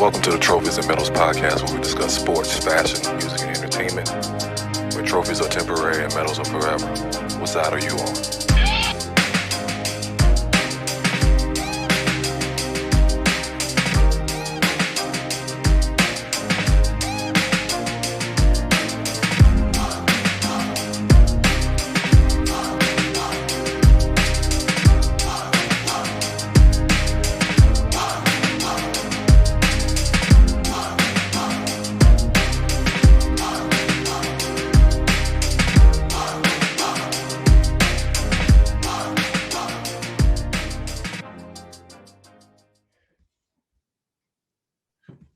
Welcome to the Trophyz and Medalz podcast, where we discuss sports, fashion, music, and entertainment. Where trophies are temporary and medals are forever. What side are you on?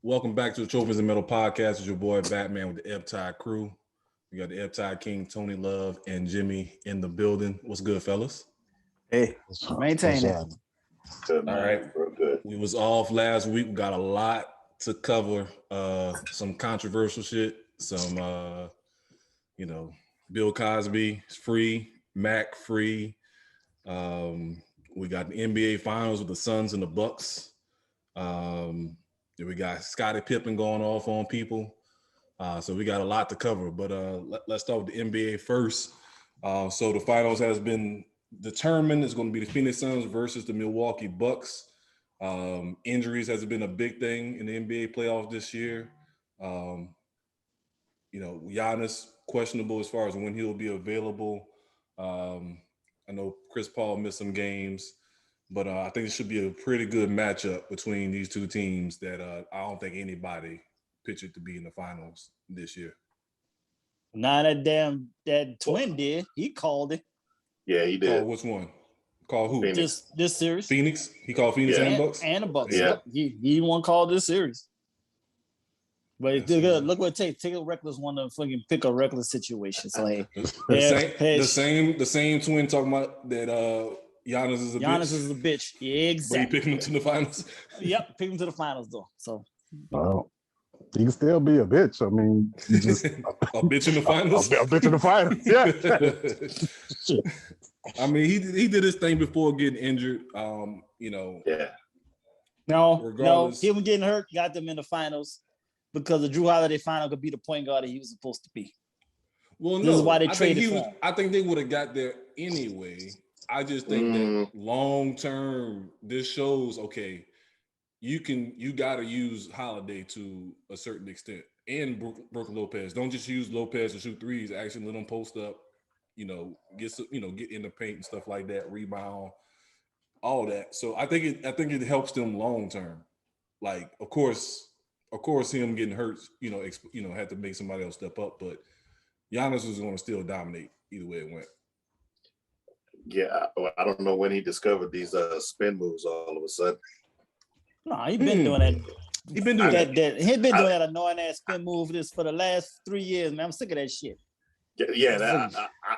Welcome back to the Trophyz and Medalz podcast. It's your boy Batman with the Ebb-Tide crew. We got the Ebb-Tide King, Tony Love, and Jimmy in the building. What's good, fellas? Hey, maintain it. Good, man. All right. Real good. We was off last week. We got a lot to cover. Some controversial shit. Some, Bill Cosby is free. Mac free. We got the NBA Finals with the Suns and the Bucks. We got Scottie Pippen going off on people. So we got a lot to cover. But let's start with the NBA first. So the finals has been determined. It's going to be the Phoenix Suns versus the Milwaukee Bucks. Injuries has been a big thing in the NBA playoffs this year. Giannis questionable as far as when he'll be available. I know Chris Paul missed some games. But I think it should be a pretty good matchup between these two teams that I don't think anybody pictured to be in the finals this year. Nah, that twin did. He called it. Yeah, he did. Called which one? Called who? Phoenix. This series. Phoenix? He called Phoenix and the Bucks? And the Bucks. Yeah. He won't call this series. But look what it takes. Take a reckless one to fucking pick a reckless situation. So the same twin talking about that Giannis is a bitch. Giannis is a bitch. Yeah, exactly. But he picking him to the finals? Yep, pick him to the finals though. So he can still be a bitch. I mean, just a bitch in the finals? A bitch in the finals. Yeah. I mean, he did his thing before getting injured. Yeah. No, him getting hurt got them in the finals because the Drew Holiday final could be the point guard that he was supposed to be. Well, this is why they traded for him. I think they would have got there anyway. I just think that long term, this shows you got to use Holiday to a certain extent, and Brook Lopez. Don't just use Lopez to shoot threes. Actually, let him post up. Get in the paint and stuff like that, rebound, all that. So I think it helps them long term. Like, of course, him getting hurt, had to make somebody else step up, but Giannis was going to still dominate either way it went. Yeah, I don't know when he discovered these spin moves all of a sudden. No, he's been doing that. He's been doing that. He's been doing that annoying ass spin move for the last 3 years, man. I'm sick of that shit. Yeah,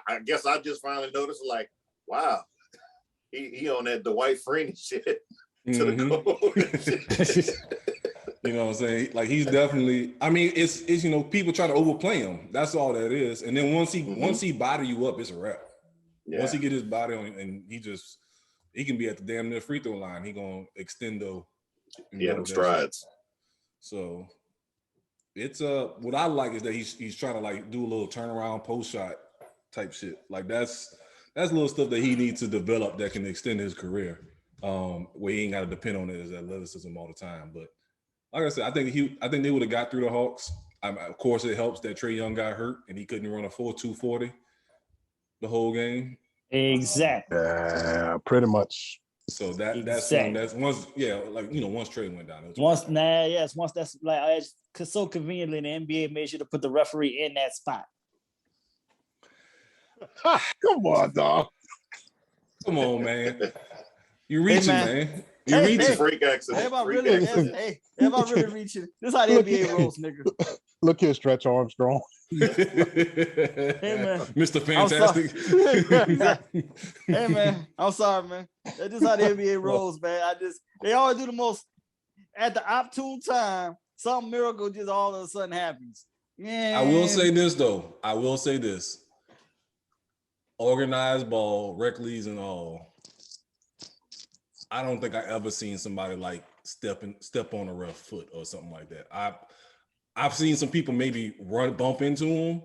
I guess I just finally noticed, like, wow, he on that Dwight Freeney shit to the core. You know what I'm saying? Like, he's definitely. I mean, it's people trying to overplay him. That's all that is. And then once he body you up, it's a wrap. Yeah. Once he get his body on, and he can be at the damn near free throw line. He gonna extend strides. So it's what I like is that he's trying to like do a little turnaround post shot type shit. Like that's little stuff that he needs to develop that can extend his career. Where he ain't got to depend on his athleticism all the time. But like I said, I think they would have got through the Hawks. Of course, it helps that Trae Young got hurt and he couldn't run a 4.240 the whole game. Exactly. Yeah, pretty much. So that's once Trae went down. Once that's like so conveniently the NBA made sure to put the referee in that spot. Come on, dog. Come on, man. You're reaching, man. You're reaching. Freak accident. Everybody really reaching. This is how the NBA rolls, nigga. Look here, Stretch Armstrong. Hey, man. Mr. Fantastic. Hey, man. I'm sorry, man. That's just how the NBA rolls, man. They always do the most at the opportune time. Some miracle just all of a sudden happens. Yeah. I will say this, though. Organized ball, rec leagues and all. I don't think I ever seen somebody like step on a rough foot or something like that. I've seen some people maybe bump into him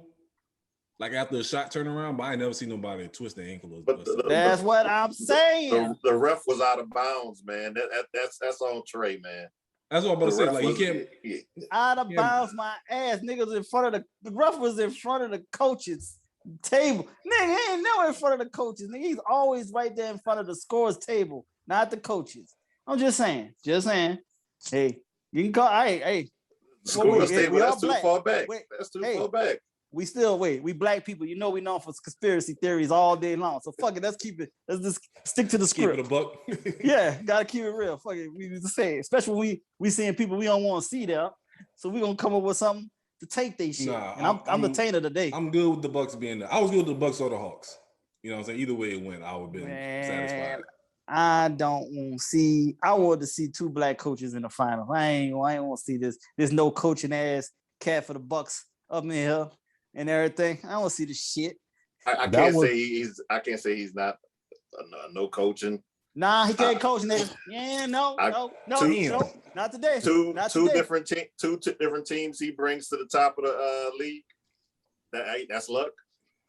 like after a shot turnaround, but I never seen nobody twist their ankle. That's what I'm saying. The ref was out of bounds, man. That's on Trey, man. That's what I'm about to say. Like he can't out of bounds my ass. Niggas in front of the ref was in front of the coaches table. Nigga, he ain't never in front of the coaches. Nigga, he's always right there in front of the scores table, not the coaches. I'm just saying. Hey, you can call. Hey. Scores table. That's too far back. That's too far back. We black people, you know, we known for conspiracy theories all day long. So fuck it, let's just stick to the script. Keep it a buck. Yeah, gotta keep it real. Fuck it, we just say it. Especially when we seeing people we don't want to see there. So we gonna come up with something to take they shit. Nah, and I'm the tainer today. I'm good with the Bucks being there. I was good with the Bucks or the Hawks. You know what I'm saying? Either way it went, I would have been satisfied. I don't want to see. I want to see two black coaches in the final. I ain't want to see this. There's no coaching ass cat for the Bucks up in here and everything. I don't want to see this shit. I can't say he's not no coaching. Nah, he can't coach, nigga. Yeah, no, not today. Two different teams he brings to the top of the league. That's luck.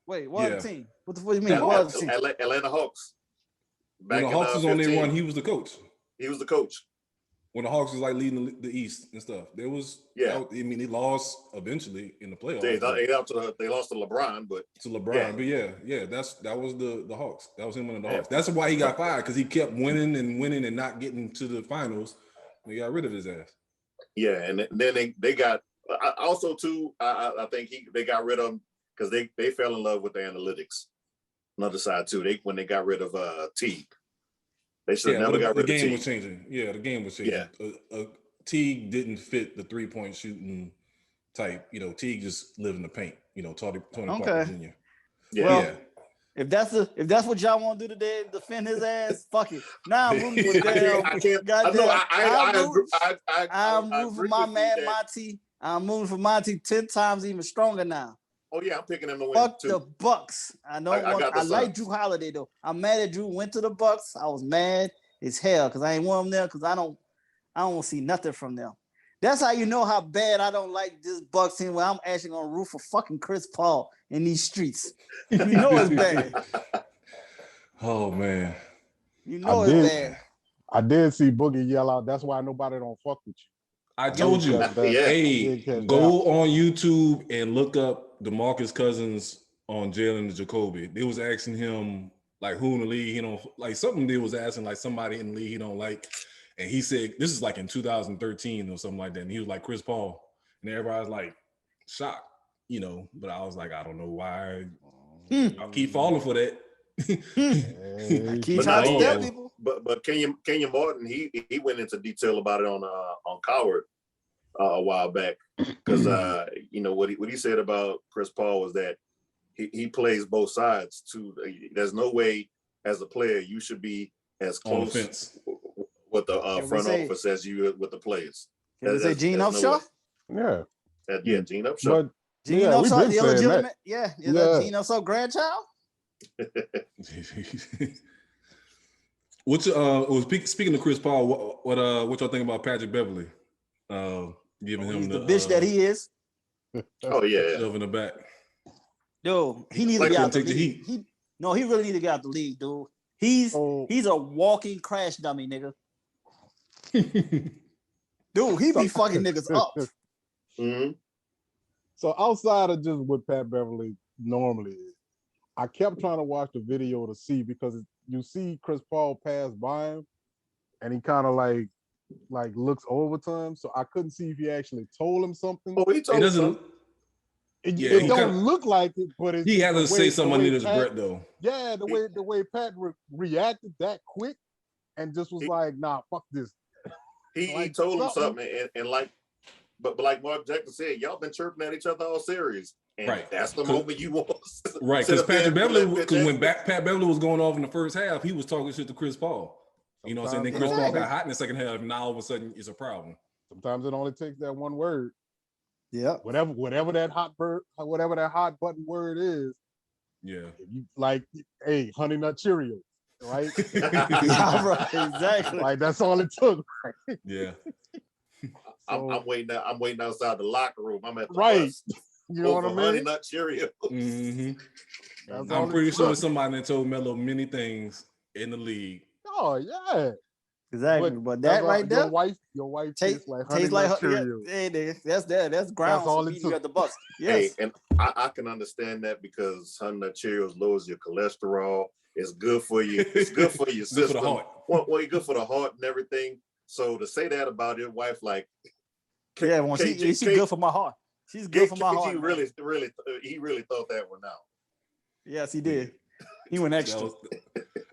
Wait, what team? What the fuck do you mean? What team? Atlanta Hawks. When the Hawks was on their run, he was the coach. He was the coach. When the Hawks was like leading the East and stuff, there was he lost eventually in the playoffs. They lost to LeBron, but that was the Hawks. That was him winning the Hawks. That's why he got fired, because he kept winning and not getting to the finals. They got rid of his ass. Yeah, and then they got also too. I think they got rid of him because they fell in love with the analytics. Another side too. When they got rid of Teague. They should have never got rid of Teague. The game was changing. Yeah, the game was changing. Yeah. Teague didn't fit the 3-point shooting type. You know, Teague just lived in the paint. You know, Tony Parker Jr. Yeah. Well, if that's what y'all want to do today, defend his ass, fuck it. Now I'm rooting for I'm rooting for my man Monty. I'm moving for Monty 10 times even stronger now. Oh yeah, I'm picking him to win. Fuck the Bucks. I like Drew Holiday though. I'm mad at Drew went to the Bucks. I was mad as hell because I ain't want him there because I don't want to see nothing from them. That's how you know how bad I don't like this Bucks team when I'm actually gonna root for fucking Chris Paul in these streets. You know it's bad. Oh man. You know it's bad. I did see Boogie yell out, "That's why nobody don't fuck with you." I told you, hey, go on YouTube and look up DeMarcus Cousins on Jalen and Jacoby. They was asking him like who in the league he don't like, something they was asking like somebody in the league he don't like, and he said this is like in 2013 or something like that, and he was like Chris Paul, and everybody's like shocked, you know. But I was like, I don't know why I'll keep falling for that. I keep trying to tell people. But Kenyon Martin, he went into detail about it on Coward a while back, because you know what he said about Chris Paul was that he plays both sides too. There's no way as a player you should be as close with the front office as you with the players. Can we say Gene Upshaw? Yeah. Gene Upshaw. Gene Upshaw, the illegitimate. Gene Upshaw grandchild. What's speaking of Chris Paul, what y'all think about Patrick Beverly? Giving him the bitch that he is. Oh yeah, shove in the back. Yo, he needs to get out the league. He really needs to get out the league, dude. He's a walking crash dummy, nigga. Dude, he be fucking niggas up. Mm-hmm. So outside of just what Pat Beverly normally is, I kept trying to watch the video to see, because you see Chris Paul pass by him and he kind of like looks over to him. So I couldn't see if he actually told him something. Oh, he told him something. It don't look like it, but he had to say something under his breath though. Yeah, the way Pat reacted that quick and just was like, nah, fuck this. He told him something and like, but like Mark Jackson said, y'all been chirping at each other all series. And that's the moment you want. Right, because Pat Beverly was going off in the first half, he was talking shit to Chris Paul. You know what I'm saying? Then Chris Paul got hot in the second half, and now all of a sudden it's a problem. Sometimes it only takes that one word. Yeah. Whatever that hot button word is. Yeah. If you like, hey, Honey Nut Cheerios. right? Yeah, bro, exactly. Like that's all it took. Yeah. I'm waiting. I'm waiting outside the locker room. I'm at the Right. bus. You know what I Over Honey mean? Nut Cheerios. Mm-hmm. That's I'm all pretty it sure took. there's somebody that told Melo many things in the league. Oh yeah. Exactly, but that right there, your wife tastes like Honey tastes Nut like Cheerios. yeah, that's grounds all for it meeting you took. at the bus. Hey, Yes, and I can understand that because Honey Nut Cheerios lowers your cholesterol. It's good for you. It's good for your system. Good for the heart. Well, it's good for the heart and everything. So to say that about your wife, like, yeah. When she's good for my heart. She's good for my KG heart. he really thought that one out. Yes, he did. He went extra.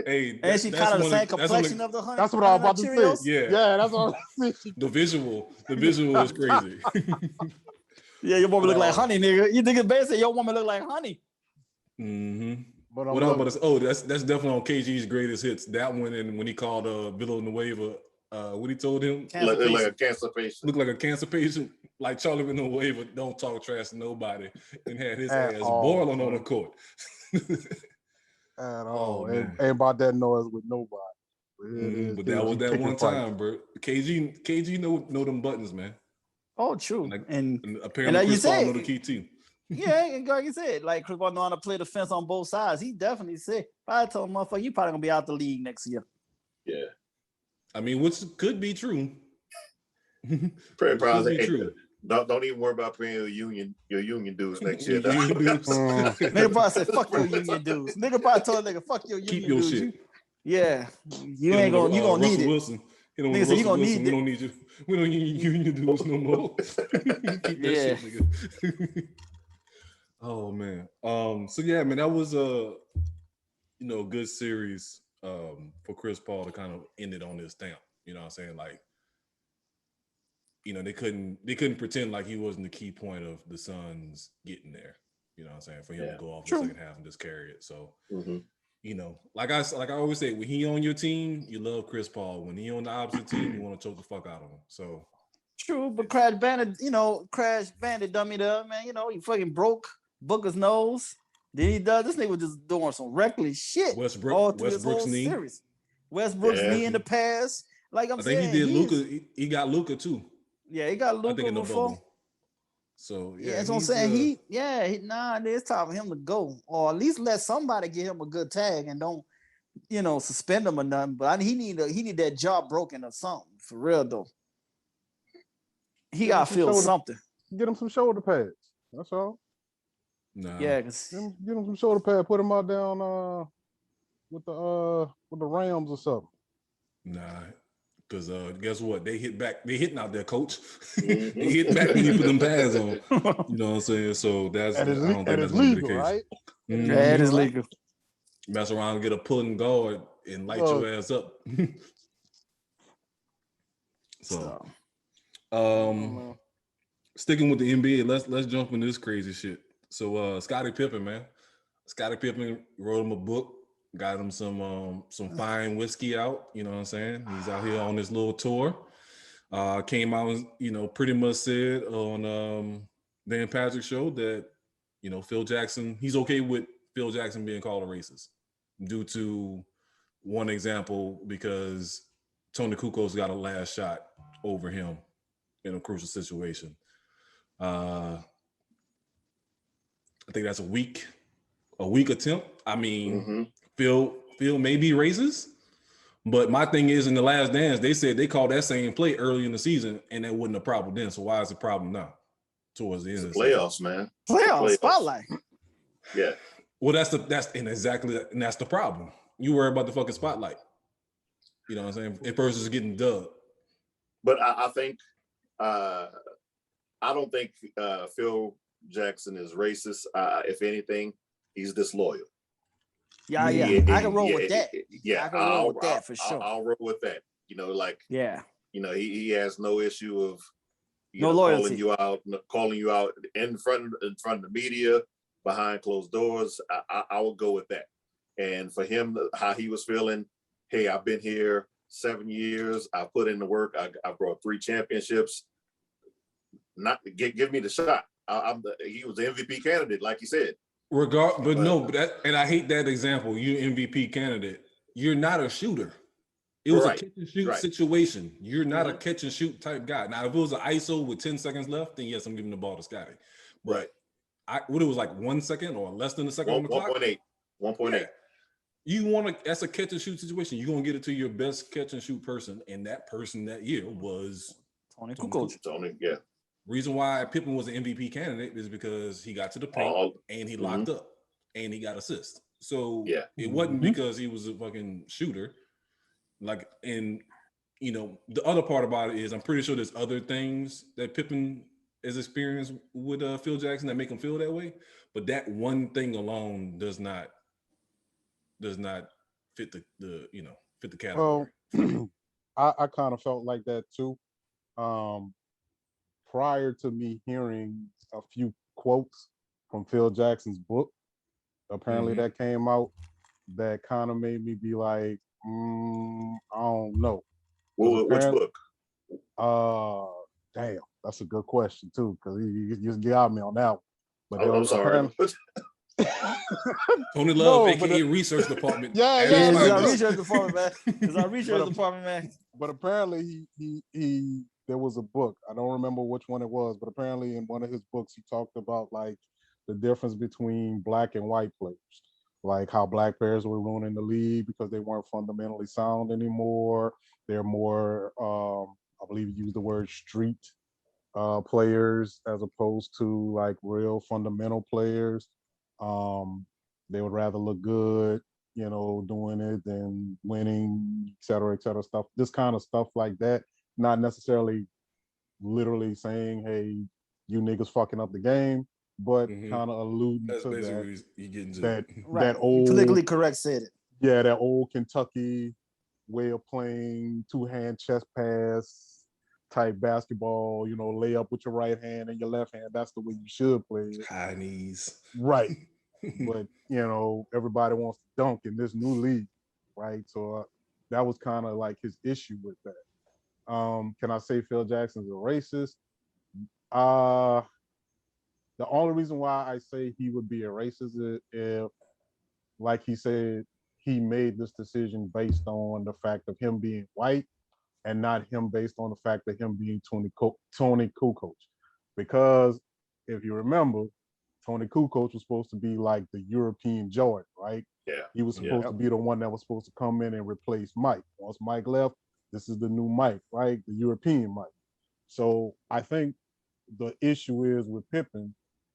Hey, and she kind of the same complexion of the honey. That's what I was about to say. Yeah, that's what I was saying. The visual is crazy. Yeah, your woman look like honey, nigga. You think it's basically your woman look like honey. Mm-hmm. But what I was about to say, oh, that's definitely on KG's greatest hits. That one, and when he called Villanueva, what he told him, like a cancer patient. Look like a cancer patient. Like Charlie Villanueva don't talk trash to nobody, and had his ass boiling on the court. At all. Ain't about that noise with nobody. But that was that one time, bro. KG know them buttons, man. Oh, true. And apparently Chris Paul know the key too. Yeah, and like you said, like Chris Paul know how to play the fence on both sides. He definitely said, I told him, motherfucker, you probably gonna be out the league next year. Yeah. I mean, which could be true. Probably true. Don't even worry about paying your union dues next year. Nigga probably said, fuck your union dues. Nigga probably told nigga, fuck your union dues. Keep your shit. You ain't gonna, you gonna need it. Wilson. Nigga said, you gonna need it. We don't need you. We don't need union dues no more. Keep that shit, nigga. Oh man. So yeah, man, that was a good series for Chris Paul to kind of end it on this stamp. You know what I'm saying? Like, they couldn't pretend like he wasn't the key point of the Suns getting there. You know what I'm saying? For him to go off the second half and just carry it. So like I always say, when he on your team, you love Chris Paul. When he on the opposite team, you want to choke the fuck out of him. So true, but Crash Bandit dummied up, man. He fucking broke Booker's nose. Then he does. This nigga was just doing some reckless shit. Westbrook's knee. Series. Westbrook's knee in the past. Like I think he did Luka. He got Luka too. Yeah, he got Luka before. Bubble. So yeah, that's what I'm saying. It's time for him to go, or at least let somebody give him a good tag and don't, suspend him or nothing. But he need that jaw broken or something for real though. He got to feel something. Get him some shoulder pads. That's all. No. Yeah, get him some shoulder pad. Put him out down with the Rams or something. Nah. Because guess what? They hit back. They hitting out there, coach. They hit back when you put them pads on. You know what I'm saying? So I don't think that's going to be the case. Right? That is legal. Mess around and get a pulling guard and light your ass up. So, sticking with the NBA, let's jump into this crazy shit. So, Scottie Pippen, man. Scottie Pippen wrote him a book. Got him some fine whiskey out, you know what I'm saying? He's out here on this little tour. Came out and, pretty much said on Dan Patrick's show that, Phil Jackson, he's okay with Phil Jackson being called a racist due to one example, because Tony Kukoc got a last shot over him in a crucial situation. I think that's a weak attempt. I mean, Phil may be racist, but my thing is, in The Last Dance, they said they called that same play early in the season, and that wasn't a problem then. So why is it a problem now? Towards the end of the playoffs, season? Man. Playoffs spotlight. Yeah. Well, that's the problem. You worry about the fucking spotlight. You know what I'm saying? If versus getting dubbed. But I think I don't think Phil Jackson is racist. If anything, he's disloyal. Yeah. I can roll with that. Yeah, I can roll with that for sure. I'll roll with that. He has no issue of loyalty. calling you out in front of the media, behind closed doors. I would go with that. And for him, how he was feeling, hey, I've been here 7 years. I put in the work. I brought 3 championships. Give me the shot. He was the MVP candidate, like you said. And I hate that example. You MVP candidate, you're not a shooter. It was a catch and shoot situation. You're not a catch and shoot type guy. Now, if it was an ISO with 10 seconds left, then yes, I'm giving the ball to Scottie. But what it was like 1 second or less than a second on the clock? 1.8. Yeah. You want to, that's a catch and shoot situation. You're going to get it to your best catch and shoot person. And that person that year was Tony Kukoc. Yeah. Reason why Pippen was an MVP candidate is because he got to the paint and he locked up and he got assists. So it wasn't because he was a fucking shooter. Like, and you know, the other part about it is I'm pretty sure there's other things that Pippen has experienced with Phil Jackson that make him feel that way. But that one thing alone does not fit the category. Well, I kind of felt like that too. Prior to me hearing a few quotes from Phil Jackson's book, apparently that came out, that kind of made me be like, I don't know. Well, which book? Damn, that's a good question too, because you just got me on that one. But I'm sorry. Tony Love, aka Research Department. It's our research department, man. It's our research department, man. But apparently he there was a book. I don't remember which one it was, but apparently in one of his books he talked about like the difference between black and white players, like how black players were ruining the league because they weren't fundamentally sound anymore. They're more, I believe he used the word street players as opposed to like real fundamental players. They would rather look good, you know, doing it than winning, et cetera, stuff. This kind of stuff like that. Not necessarily literally saying, hey, you niggas fucking up the game, but kind of alluding to that old politically correct said it. Yeah, that old Kentucky way of playing, two-hand chest pass type basketball, you know, lay up with your right hand and your left hand. That's the way you should play it. High knees. Right. But, you know, everybody wants to dunk in this new league, right? So that was kind of like his issue with that. Can I say Phil Jackson's a racist? The only reason why I say he would be a racist is if, like he said, he made this decision based on the fact of him being white and not him based on the fact of him being Tony Kukoc. Because if you remember, Tony Kukoc was supposed to be like the European Jordan, right? Yeah. He was supposed to be the one that was supposed to come in and replace Mike. Once Mike left, this is the new Mike, right? The European Mike. So I think the issue is with Pippen,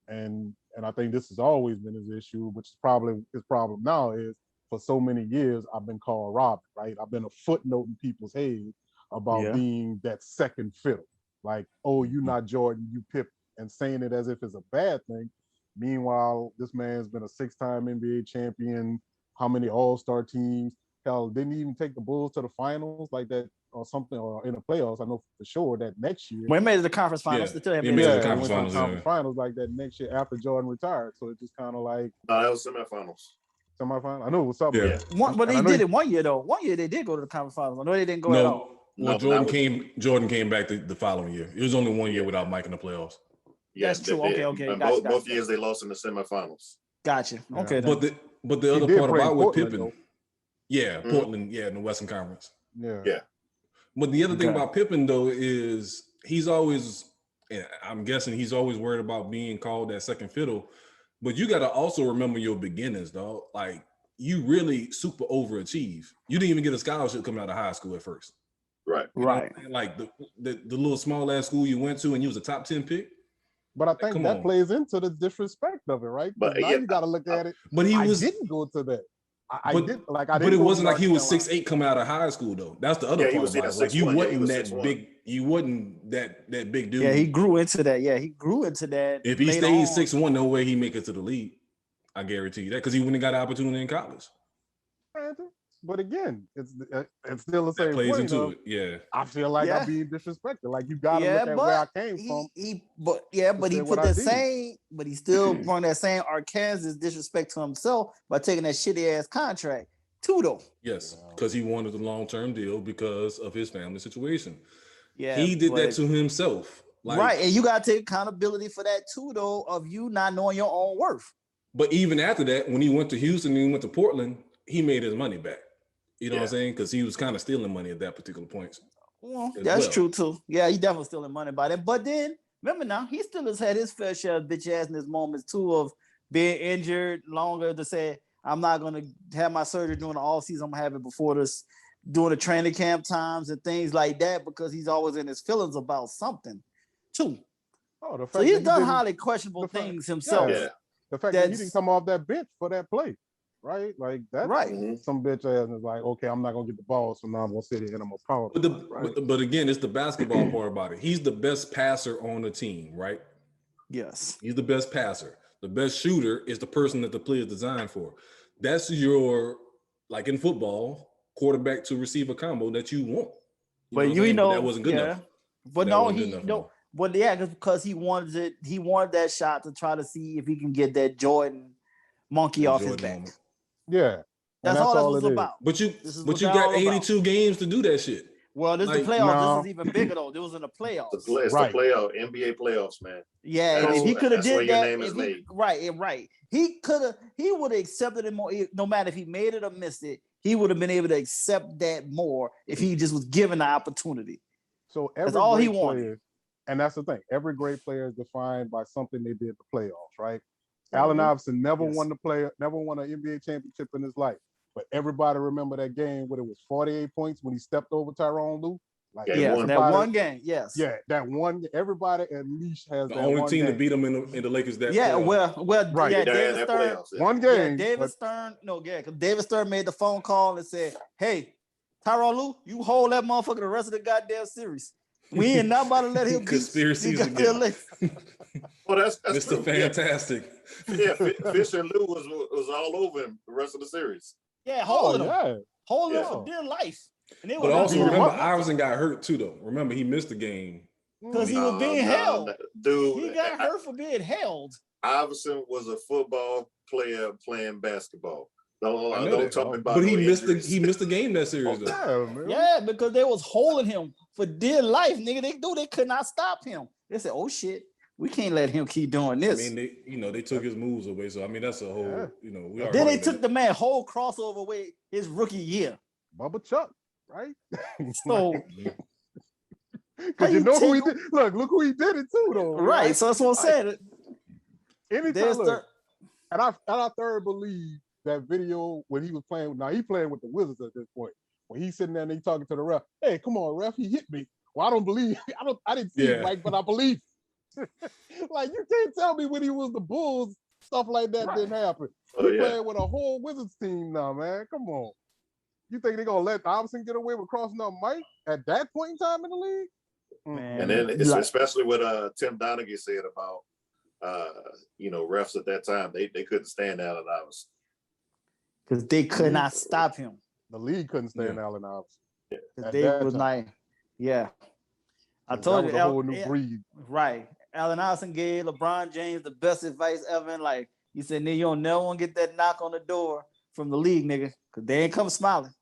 and I think this has always been his issue, which is probably his problem now, is for so many years I've been called Robin, right? I've been a footnote in people's heads about being that second fiddle. Like, oh, you're not Jordan, you Pippen, and saying it as if it's a bad thing. Meanwhile, this man's been a 6-time NBA champion, how many all-star teams? Hell, didn't he even take the Bulls to the finals like that or something, or in the playoffs? I know for sure that next year. When he made it to the conference finals. He made it to the conference finals like that next year after Jordan retired. So it just kind of like. No, that was semifinals. Semifinals? I know it was something. Yeah. But he did it 1 year, though. 1 year they did go to the conference finals. I know they didn't go at all. Well, Jordan came back the following year. It was only 1 year without Mike in the playoffs. Yeah, that's true. Okay. Gotcha, both years they lost in the semifinals. Gotcha. Okay. But the other part about with Pippen, though. Portland, in the Western Conference. Yeah. But the other thing about Pippen though is he's always, and I'm guessing he's always worried about being called that second fiddle. But you got to also remember your beginnings, dog. Like you really super overachieve. You didn't even get a scholarship coming out of high school at first. Right. Right. Like the little small ass school you went to and you was a top 10 pick. But I think that plays into the disrespect of it, right? But now you got to look at it. But I didn't go to that. But it wasn't like he was 6'8" coming out of high school though. That's the other part about it. Like you wasn't that big. You wasn't that big dude. Yeah, he grew into that. If he stayed 6'1", no way he make it to the league. I guarantee you that because he wouldn't have got an opportunity in college. But again, it's still the same. That plays into it. Yeah, I feel like I'm being disrespected. Like you got to look at where I came from. But he put that same. But he still brought that same Arkansas disrespect to himself by taking that shitty ass contract too, though. Yes, because he wanted a long-term deal because of his family situation. Yeah, he did that to himself. Like, right, and you got to take accountability for that too, though, of you not knowing your own worth. But even after that, when he went to Houston and he went to Portland, he made his money back. You know what I'm saying? Because he was kind of stealing money at that particular point. Well, that's true too. Yeah, he definitely stealing money by that. But then remember now, he still has had his fair share of bitch ass in his moments too of being injured longer to say, I'm not gonna have my surgery during the off season. I'm gonna have it before this, during the training camp times and things like that, because he's always in his feelings about something too. Oh, the fact so he's that done highly questionable things himself. Yeah. The fact that he didn't come off that bench for that play, right? Like that. Right. Some bitch ass is like, okay, I'm not gonna get the ball, so now I'm gonna sit here and I'm gonna power. But again, it's the basketball part about it. He's the best passer on the team, right? Yes. He's the best passer. The best shooter is the person that the play is designed for. That's your, like in football, quarterback to receiver combo that you want. But you know, that wasn't good enough. But no, but yeah, because he wanted it. He wanted that shot to try to see if he can get that Jordan monkey off his back. Moment. Yeah, that's all this was about. But you got 82 games to do that shit. Well, this is the playoffs. No. This is even bigger though. This was in the playoffs. It's the playoff, NBA playoffs, man. Yeah, if he could have did that, right. He would have accepted it more. No matter if he made it or missed it, he would have been able to accept that more if he just was given the opportunity. So that's all he wanted. And that's the thing. Every great player is defined by something they did in the playoffs, right? Allen Iverson never won an NBA championship in his life. But everybody remember that game when it was 48 points when he stepped over Tyronn Lue. Like that one game. Yes. Yeah, that one. Everybody at least has the that only one team game. to beat them in the Lakers. That right. Yeah, David Stern. One game. David Stern. No, because David Stern made the phone call and said, "Hey, Tyronn Lue, you hold that motherfucker the rest of the goddamn series. We ain't not about to let him conspiracies again." Well, that's Mr. Fantastic. Yeah, Fisher and Lue was all over him the rest of the series. Yeah, holding him for dear life. But also remember, Iverson got hurt too, though. Remember, he missed the game because he was being held. Dude, he got hurt for being held. Iverson was a football player playing basketball. Don't talk about. But he missed the game that series, though. Yeah, because they was holding him for dear life, nigga. They knew they could not stop him. They said, "Oh shit, we can't let him keep doing this." I mean, they took his moves away. So I mean, that's a whole, Then they took the man whole crossover away his rookie year. Bubba Chuck, right? So, because you know who he did. Look who he did it to, though. Right. So that's what I'm saying. Anytime, and I thoroughly believe that video when he was playing. Now he playing with the Wizards at this point. When he's sitting there and he talking to the ref. Hey, come on, ref, he hit me. Well, I don't believe. I didn't see it right, but I believe. Like you can't tell me when he was the Bulls, stuff like that didn't happen. He's playing with a whole Wizards team now, man. Come on. You think they're gonna let Iverson get away with crossing up Mike at that point in time in the league? Man. And then especially what Tim Donaghy said about refs at that time, they couldn't stand Allen Iverson. Because they could not stop him. The league couldn't stand Allen Iverson. Yeah. They was like, I told you, a whole new breed. Right. Allen Iverson gave LeBron James the best advice ever. And like he said, nigga, you don't never want to get that knock on the door from the league, nigga, because they ain't come smiling.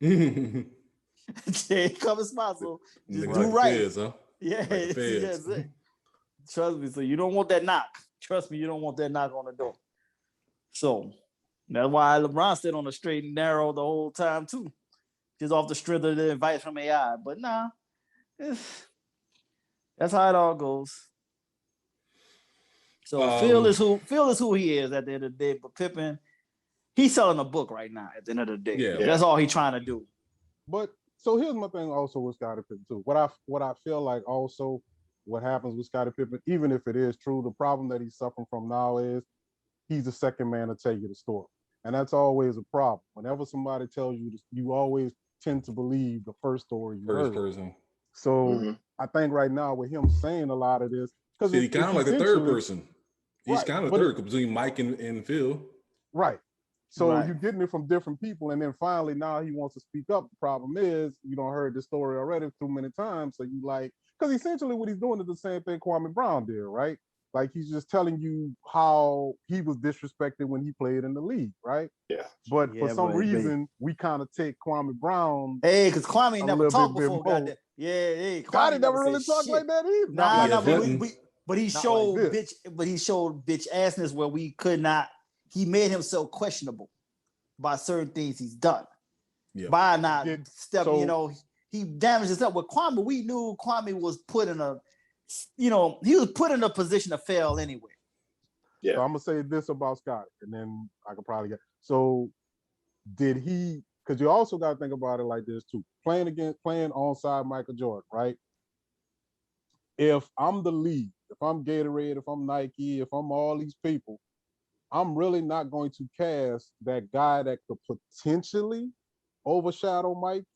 They ain't coming smiling. So just do right. Feds, huh? Yeah, that's it. Trust me. So you don't want that knock. Trust me, you don't want that knock on the door. So that's why LeBron stayed on the straight and narrow the whole time too, just off the strength of the advice from AI. But nah, that's how it all goes. So Phil is who he is at the end of the day. But Pippen, he's selling a book right now. At the end of the day, that's all he's trying to do. But so here's my thing also with Scottie Pippen too. What I feel like also what happens with Scottie Pippen, even if it is true, the problem that he's suffering from now is he's the second man to tell you the story. And that's always a problem. Whenever somebody tells you this, you always tend to believe the first story you heard. Person. So I think right now with him saying a lot of this, because he's kind of like the third person. He's kind of third between Mike and Phil. Right. So you're getting it from different people, and then finally now he wants to speak up. The problem is you don't heard this story already too many times. So you like, because essentially what he's doing is the same thing Kwame Brown did, right? Like he's just telling you how he was disrespected when he played in the league, right? Yeah. But for some reason, we kind of take Kwame Brown. Hey, because Kwame never talked before. Goddamn. Yeah, Kwame never really talked like that either. Nah, but he showed bitch assness where we could not. He made himself questionable by certain things he's done. by not stepping. So, you know, he damaged himself. With Kwame, we knew Kwame was put in a, he was put in a position to fail anyway. Yeah. So I'm gonna say this about Scottie, and then I could probably get. So, did he? Because you also got to think about it like this too. Playing alongside Michael Jordan, right? If I'm the league, if I'm Gatorade, if I'm Nike, if I'm all these people, I'm really not going to cast that guy that could potentially overshadow Mike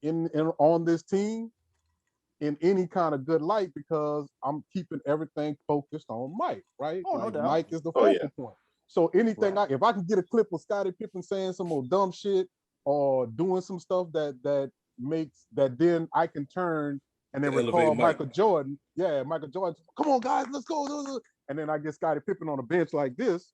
in on this team in any kind of good light, because I'm keeping everything focused on Mike, right? Oh, no doubt. Mike is the focal point. So anything, Right. if I can get a clip of Scottie Pippen saying some more dumb shit or doing some stuff that makes that, then I can turn and then recall Michael Jordan. Yeah, Michael Jordan. Come on, guys, let's go. And then I get Scottie Pippen on a bench like this.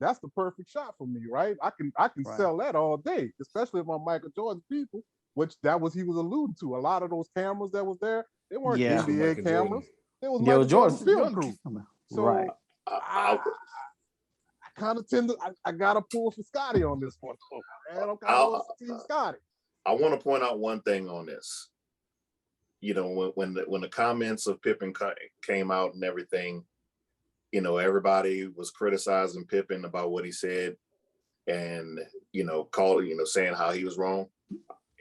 That's the perfect shot for me, right? I can sell that all day, especially if I'm Michael Jordan's people, which he was alluding to. A lot of those cameras that was there, they weren't NBA cameras. It was Michael Jordan's film crew. So right. I kind of tend to, I got to pull for Scottie on this one. Man, I'm kind of Team Scottie. I want to point out one thing on this. You know, when the comments of Pippen came out and everything, you know, everybody was criticizing Pippen about what he said, and saying how he was wrong.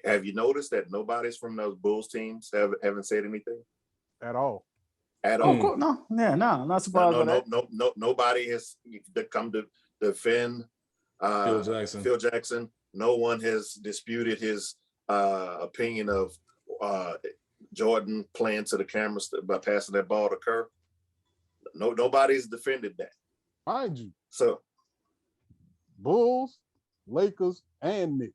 Have you noticed that nobody's from those Bulls teams haven't said anything at all? At all? Course, no, not surprised by that. No, nobody has come to defend Phil Jackson. No one has disputed his opinion of Jordan playing to the cameras by passing that ball to Kerr. Nobody's defended that. Mind you. So Bulls, Lakers, and Knicks.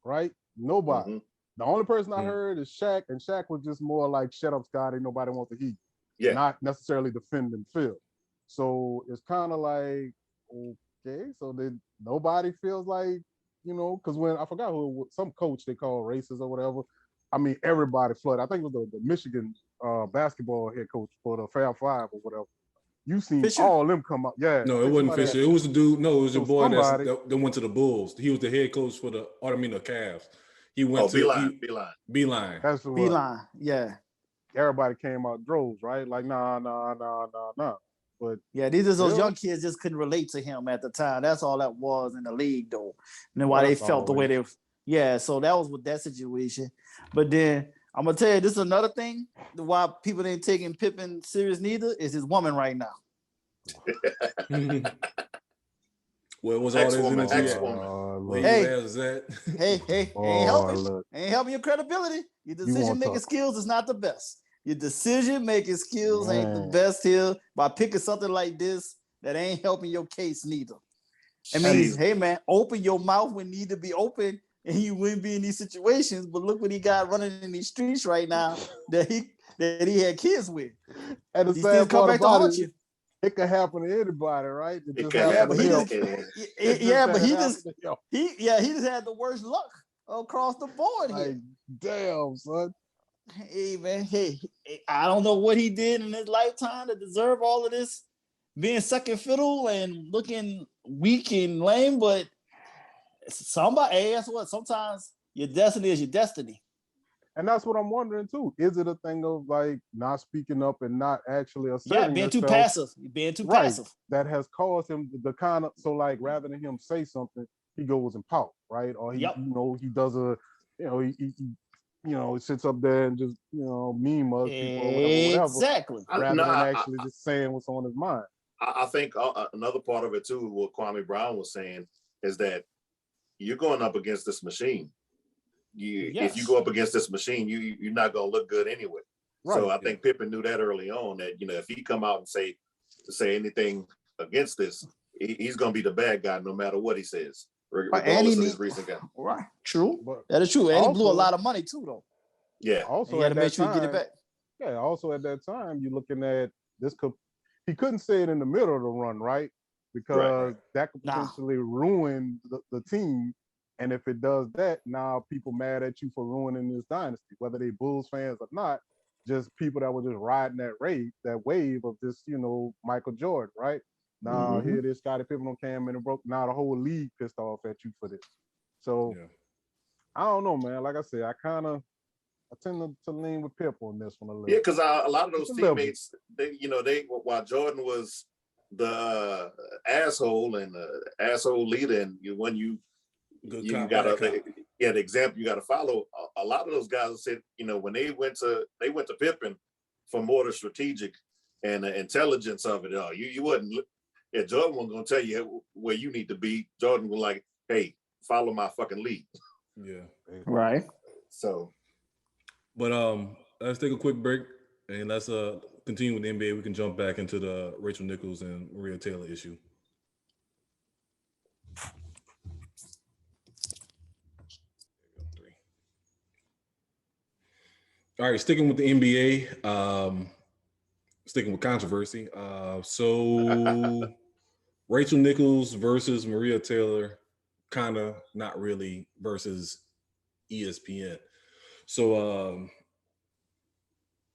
Right? Nobody. Mm-hmm. The only person I heard is Shaq, and Shaq was just more like, shut up, Scottie, nobody wants to heat. Yeah. Not necessarily defending Phil. So it's kind of like, okay, so nobody feels like, because when I forgot who, some coach they call racist or whatever. I mean, everybody flooded. I think it was the Michigan basketball head coach for the Fab Five or whatever. You seen Fisher? all of them come up. Yeah. No, it wasn't Fisher. It was the dude. No, it was your boy that went to the Bulls. He was the head coach for the Cavs. He went to Beeline. That's the Beeline. Yeah. Everybody came out droves, right? Like, nah. But yeah, these are those young kids just couldn't relate to him at the time. That's all that was in the league, though. And then why they felt the way they. Yeah, so that was with that situation. But then I'm gonna tell you, this is another thing why people ain't taking Pippen serious neither is his woman right now. Well, it was all this energy. Hey, ain't helping your credibility. Your decision-making skills is not the best. Your decision-making skills ain't the best here by picking something like this that ain't helping your case neither. I mean, hey man, open your mouth when need to be open, and you wouldn't be in these situations. But look what he got running in these streets right now that he had kids with. And the sad part about it, it could happen to anybody, right? It can happen to but he just had the worst luck across the board here. Like, damn, son. Hey man, I don't know what he did in his lifetime to deserve all of this, being second fiddle and looking weak and lame, but that's what sometimes your destiny is your destiny. And that's what I'm wondering too. Is it a thing of like not speaking up and not actually asserting being too passive, passive. That has caused him the kind of, so like rather than him say something, he goes and pout, right? Or he he does he sits up there and just meme us people or whatever. Exactly. Rather than actually just saying what's on his mind. I think another part of it too, what Kwame Brown was saying, is that you're going up against this machine. If you go up against this machine, you're not going to look good anyway. Right. So I think Pippen knew that early on, that if he come out and say anything against this, he's going to be the bad guy no matter what he says, regardless of his recent guy. Right. True. But that is true. And he blew a lot of money too, though. Yeah. Also, he had to make sure he get it back. Yeah. Also, at that time, you're looking at this. He couldn't say it in the middle of the run, right? Because that could potentially ruin the team. And if it does that, now people mad at you for ruining this dynasty, whether they Bulls fans or not, just people that were just riding that wave of this, Michael Jordan, right? Now here it is, Scottie Pippen on cam and it broke. Now the whole league pissed off at you for this. So I don't know, man. Like I said, I tend to lean with Pip on this one a little. Yeah, because a lot of those teammates, they while Jordan was the asshole and the asshole leader, and when you got the example you got to follow. A lot of those guys said, when they went to Pippen for more the strategic and the intelligence of it. You wasn't. Yeah, Jordan wasn't gonna tell you where you need to be. Jordan was like, "Hey, follow my fucking lead." Yeah. Right. So, but let's take a quick break and let's continue with the NBA. We can jump back into the Rachel Nichols and Maria Taylor issue. All right, sticking with the NBA, sticking with controversy. So Rachel Nichols versus Maria Taylor, kind of not really versus ESPN. So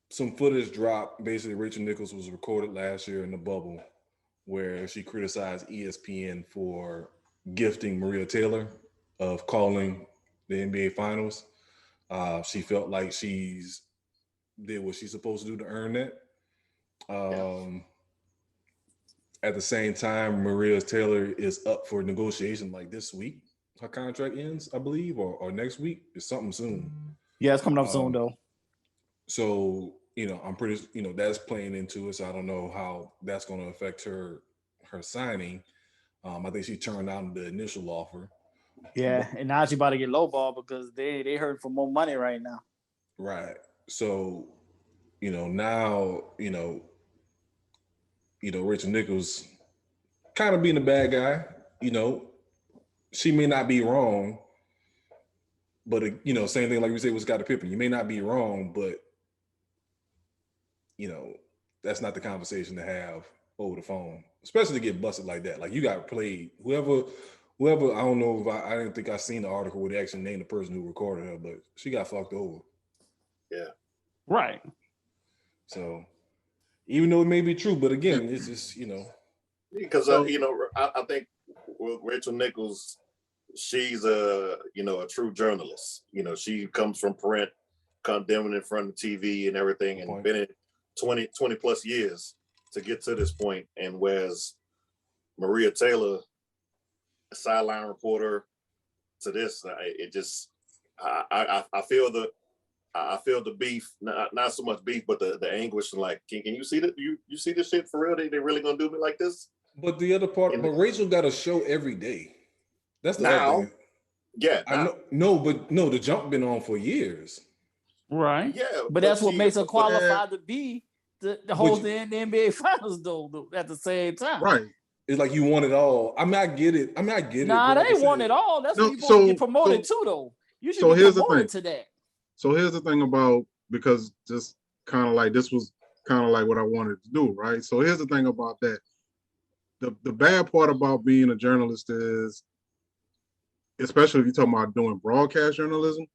some footage dropped. Basically, Rachel Nichols was recorded last year in the bubble where she criticized ESPN for gifting Maria Taylor of calling the NBA Finals. She felt like she's did what she's supposed to do to earn that. At the same time, Maria Taylor is up for negotiation like this week. Her contract ends, I believe, or next week. It's something soon. Yeah, it's coming up soon though. So, I'm pretty, that's playing into it. So I don't know how that's going to affect her signing. I think she turned down the initial offer. Yeah, and now she's about to get lowball because they hurting for more money right now. Right. So, now, Rachel Nichols kind of being a bad guy, she may not be wrong, but, same thing like we said with Scottie Pippen. You may not be wrong, but, that's not the conversation to have over the phone, especially to get busted like that. Like you got played, whoever, I don't know if I didn't think I seen the article where they actually named the person who recorded her, but she got fucked over. Yeah. Right. So even though it may be true, but again, it's just, because, I think with Rachel Nichols, she's a true journalist. She comes from print, condemning in front of TV and everything, and been in 20 plus years to get to this point. And whereas Maria Taylor, a sideline reporter to this, it just, I feel the beef, not so much beef, but the anguish. Like, can you see that? You see this shit for real? They really gonna do me like this? But the other part, but Rachel got a show every day. That's the now. other thing. Yeah, I know, the jump been on for years. Right. Yeah, but that's what makes her qualified to be the host the NBA Finals though. At the same time, right? It's like you want it all. I get it. Nah, they ain't want it all. That's what you supposed to get promoted to, though. You should be promoted to that. So here's the thing about, because just kind of like this was kind of like what I wanted to do, right? So here's the thing about that. The bad part about being a journalist is, especially if you're talking about doing broadcast journalism,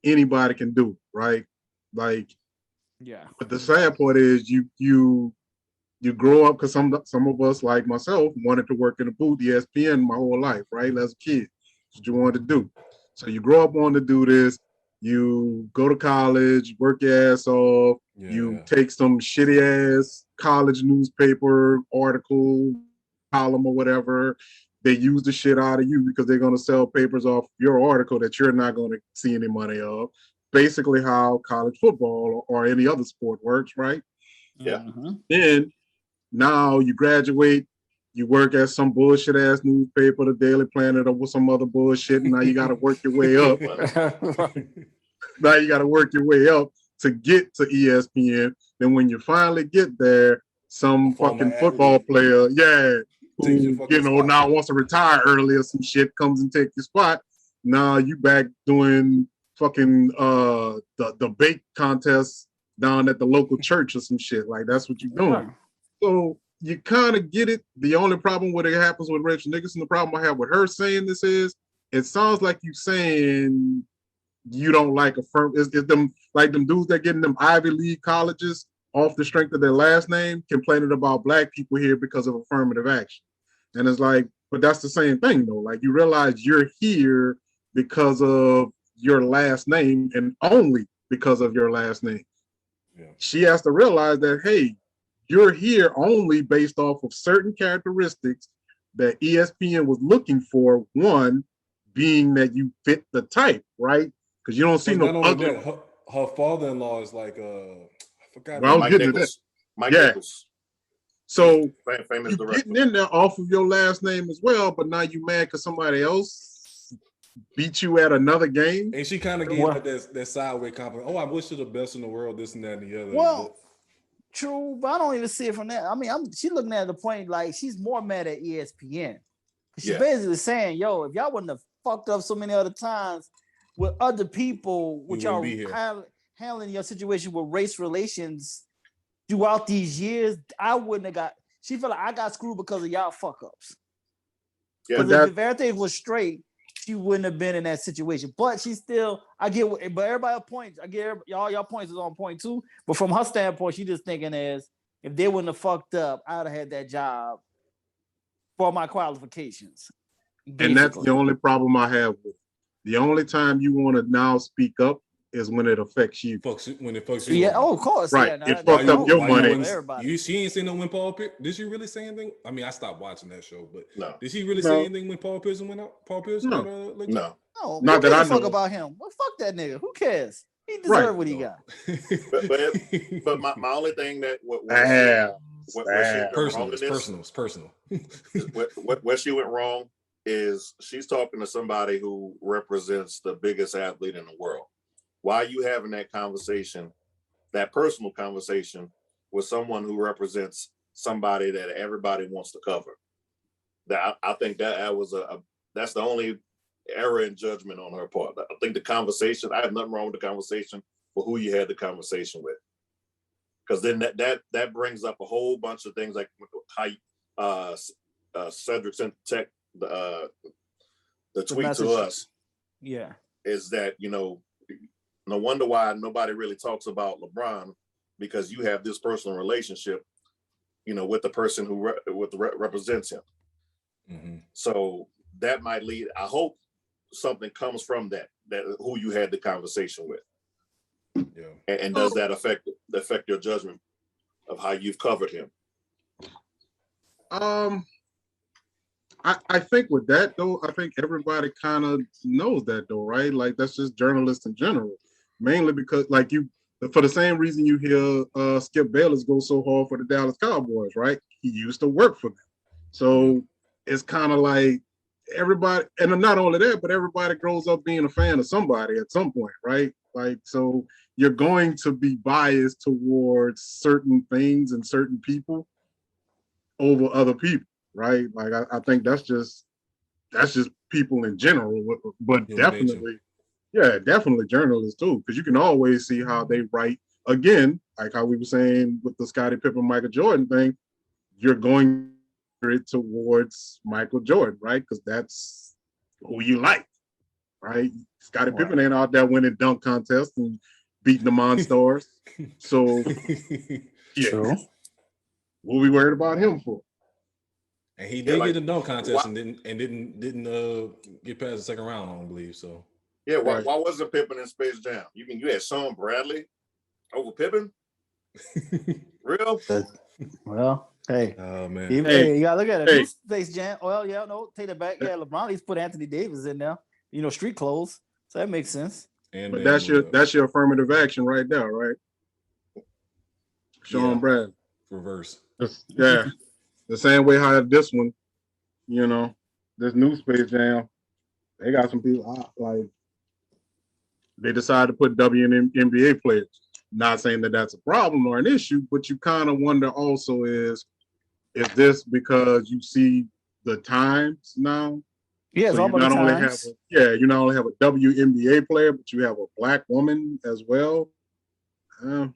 anybody can do it, right? Like, yeah. But the sad part is you grow up, because some of us, like myself, wanted to work in a booth, ESPN, my whole life, right? As a kid, that's what you wanted to do. So you grow up wanting to do this. You go to college, work your ass off. Yeah. You take some shitty ass college newspaper article, column or whatever. They use the shit out of you because they're going to sell papers off your article that you're not going to see any money of. Basically how college football or any other sport works, right? Yeah. Mm-hmm. Then now you graduate, you work at some bullshit ass newspaper, the Daily Planet, or with some other bullshit. And now you got to work your way up. Now you got to work your way up to get to ESPN. Then when you finally get there, some fucking football player, who now wants to retire early or some shit, comes and takes your spot. Now you back doing fucking the bake contest down at the local church or some shit. Like that's what you're doing. Right. So you kind of get it. The only problem with it happens with Rachel Nichols, the problem I have with her saying this is, it sounds like you saying you don't like is them like them dudes that get in them Ivy League colleges off the strength of their last name, complaining about black people here because of affirmative action. And it's like, but that's the same thing though. Like you realize you're here because of your last name and only because of your last name. Yeah. She has to realize that, hey, you're here only based off of certain characteristics that ESPN was looking for. One being that you fit the type, right? Because you don't see But no not only other. that, her father-in-law is like I forgot. Well, I was Mike getting to Nichols. Mike Yeah. Nichols. So Famous you're director. getting in there off of your last name as well, but now you mad because somebody else beat you at another game. And she kind of gave like that sideways compliment. Oh, I wish her the best in the world, this and that and the other. Well, true, but I don't even see it from that. I mean, she's looking at the point like she's more mad at ESPN. She's basically saying, yo, if y'all wouldn't have fucked up so many other times with other people, which y'all handling your situation with race relations throughout these years, I wouldn't have got. She felt like I got screwed because of y'all fuck ups. Yeah, Because if everything was straight, she wouldn't have been in that situation. But she still, but everybody points. I get y'all points is on point too. But from her standpoint, she just thinking as if they wouldn't have fucked up, I'd have had that job for my qualifications. Basically. And that's the only problem I have with it. The only time you want to now speak up is when it affects you. When it fucks you. Yeah, of course. Right. Yeah, it fucked up your money. She ain't saying no when Paul Pierce. Did she really say anything? I mean, I stopped watching that show, but no. Did she really say anything when Paul Pierce went out? Paul Pierce? No. No. Not that I know. Fuck about him. Well, fuck that nigga. Who cares? He deserved what he got. but my only thing that personal. Where she went wrong is she's talking to somebody who represents the biggest athlete in the world. Why are you having that conversation, that personal conversation, with someone who represents somebody that everybody wants to cover? That I think that was that's the only error in judgment on her part. I think the conversation, I have nothing wrong with the conversation, but who you had the conversation with. Because then that brings up a whole bunch of things like how Cedric sent the tweet to us. Yeah. Is that, no wonder why nobody really talks about LeBron, because you have this personal relationship, with the person who represents him. Mm-hmm. So that might lead, I hope something comes from that who you had the conversation with. Yeah. And does that affect your judgment of how you've covered him? I think with that though, I think everybody kind of knows that though, right? Like that's just journalists in general. Mainly because for the same reason you hear Skip Bayless go so hard for the Dallas Cowboys, right? He used to work for them. So it's kind of like everybody, and not only that, but everybody grows up being a fan of somebody at some point, right? Like, so you're going to be biased towards certain things and certain people over other people, right? Like, I think that's just people in general, but definitely, definitely journalists too, because you can always see how they write. Again, like how we were saying with the Scottie Pippen, Michael Jordan thing, you're going it towards Michael Jordan, right? Because that's who you like, right? Scottie Pippen ain't out there winning dunk contests and beating the Monstars. So, True. What we worried about him for? And he did get a dunk contest and didn't get past the second round, I don't believe so. Yeah, why wasn't Pippen in Space Jam? You had Sean Bradley over Pippen? Real? Well, hey. Oh man. Hey, you gotta look at it. Hey. Space Jam. Well, yeah, no, take that back. Yeah, LeBron, he's put Anthony Davis in there. Street clothes. So that makes sense. But that's your affirmative action right there, right? Sean Bradley. Reverse. Yeah. The same way how this one, this new Space Jam, they got some people like they decided to put WNBA players. Not saying that that's a problem or an issue, but you kind of wonder also is this because you see the times now? Yeah, it's so all about the times. You not only have a WNBA player, but you have a Black woman as well. I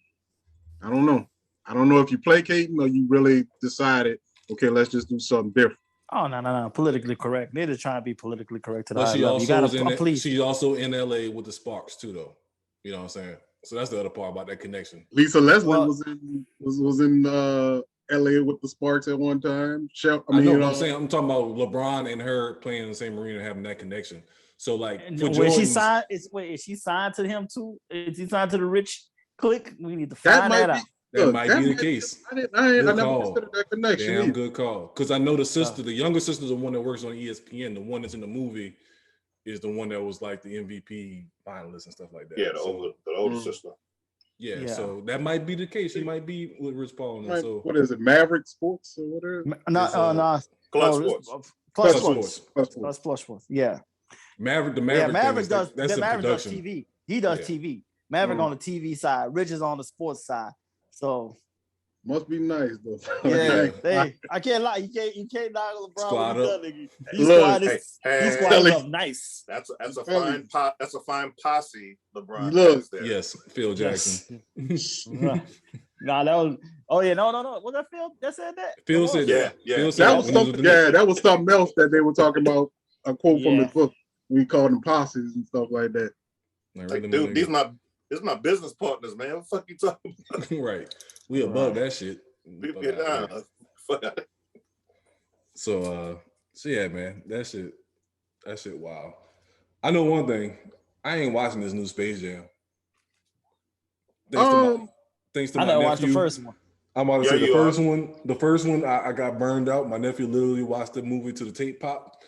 don't know. I don't know if you placating or you really decided, okay, let's just do something different. Oh, no. Politically correct. They're just trying to be politically correct to the high level. She's also in LA with the Sparks too, though. You know what I'm saying? So that's the other part about that connection. Lisa Leslie was in LA with the Sparks at one time. I'm talking about LeBron and her playing in the same arena, having that connection. So like, for Jordan, she signed? Is she signed to him too? Is he signed to the rich clique? We need to find that out. That might be the case. I never considered that connection. Damn good call. Because I know the sister, the younger sister, the one that works on ESPN, the one that's in the movie, is the one that was like the MVP finalist and stuff like that. Yeah, the older sister. Yeah, so that might be the case. He might be with Rich Paul. So what is it? Maverick Sports or whatever? No. Clutch Sports. Yeah. Maverick does TV. He does TV. Maverick on the TV side. Rich is on the sports side. So must be nice though. Yeah, I can't lie. You can't knock LeBron. Squad up. He's squad up nice. That's a fine posse. LeBron. Look, there. Yes, Phil Jackson. Nah, that was. Oh yeah, no. Was that Phil that said that? Phil said that. Yeah. Phil said that was something else that they were talking about. A quote from his book. We called them posses and stuff like that. Like, dude, these my business partners, man. What the fuck you talking about? Right. We above that shit. So yeah, man. That shit wild. I know one thing. I ain't watching this new Space Jam. Thanks to my nephew. I watched the first one. I'm about to say the first one. The first one, I got burned out. My nephew literally watched the movie to the tape pop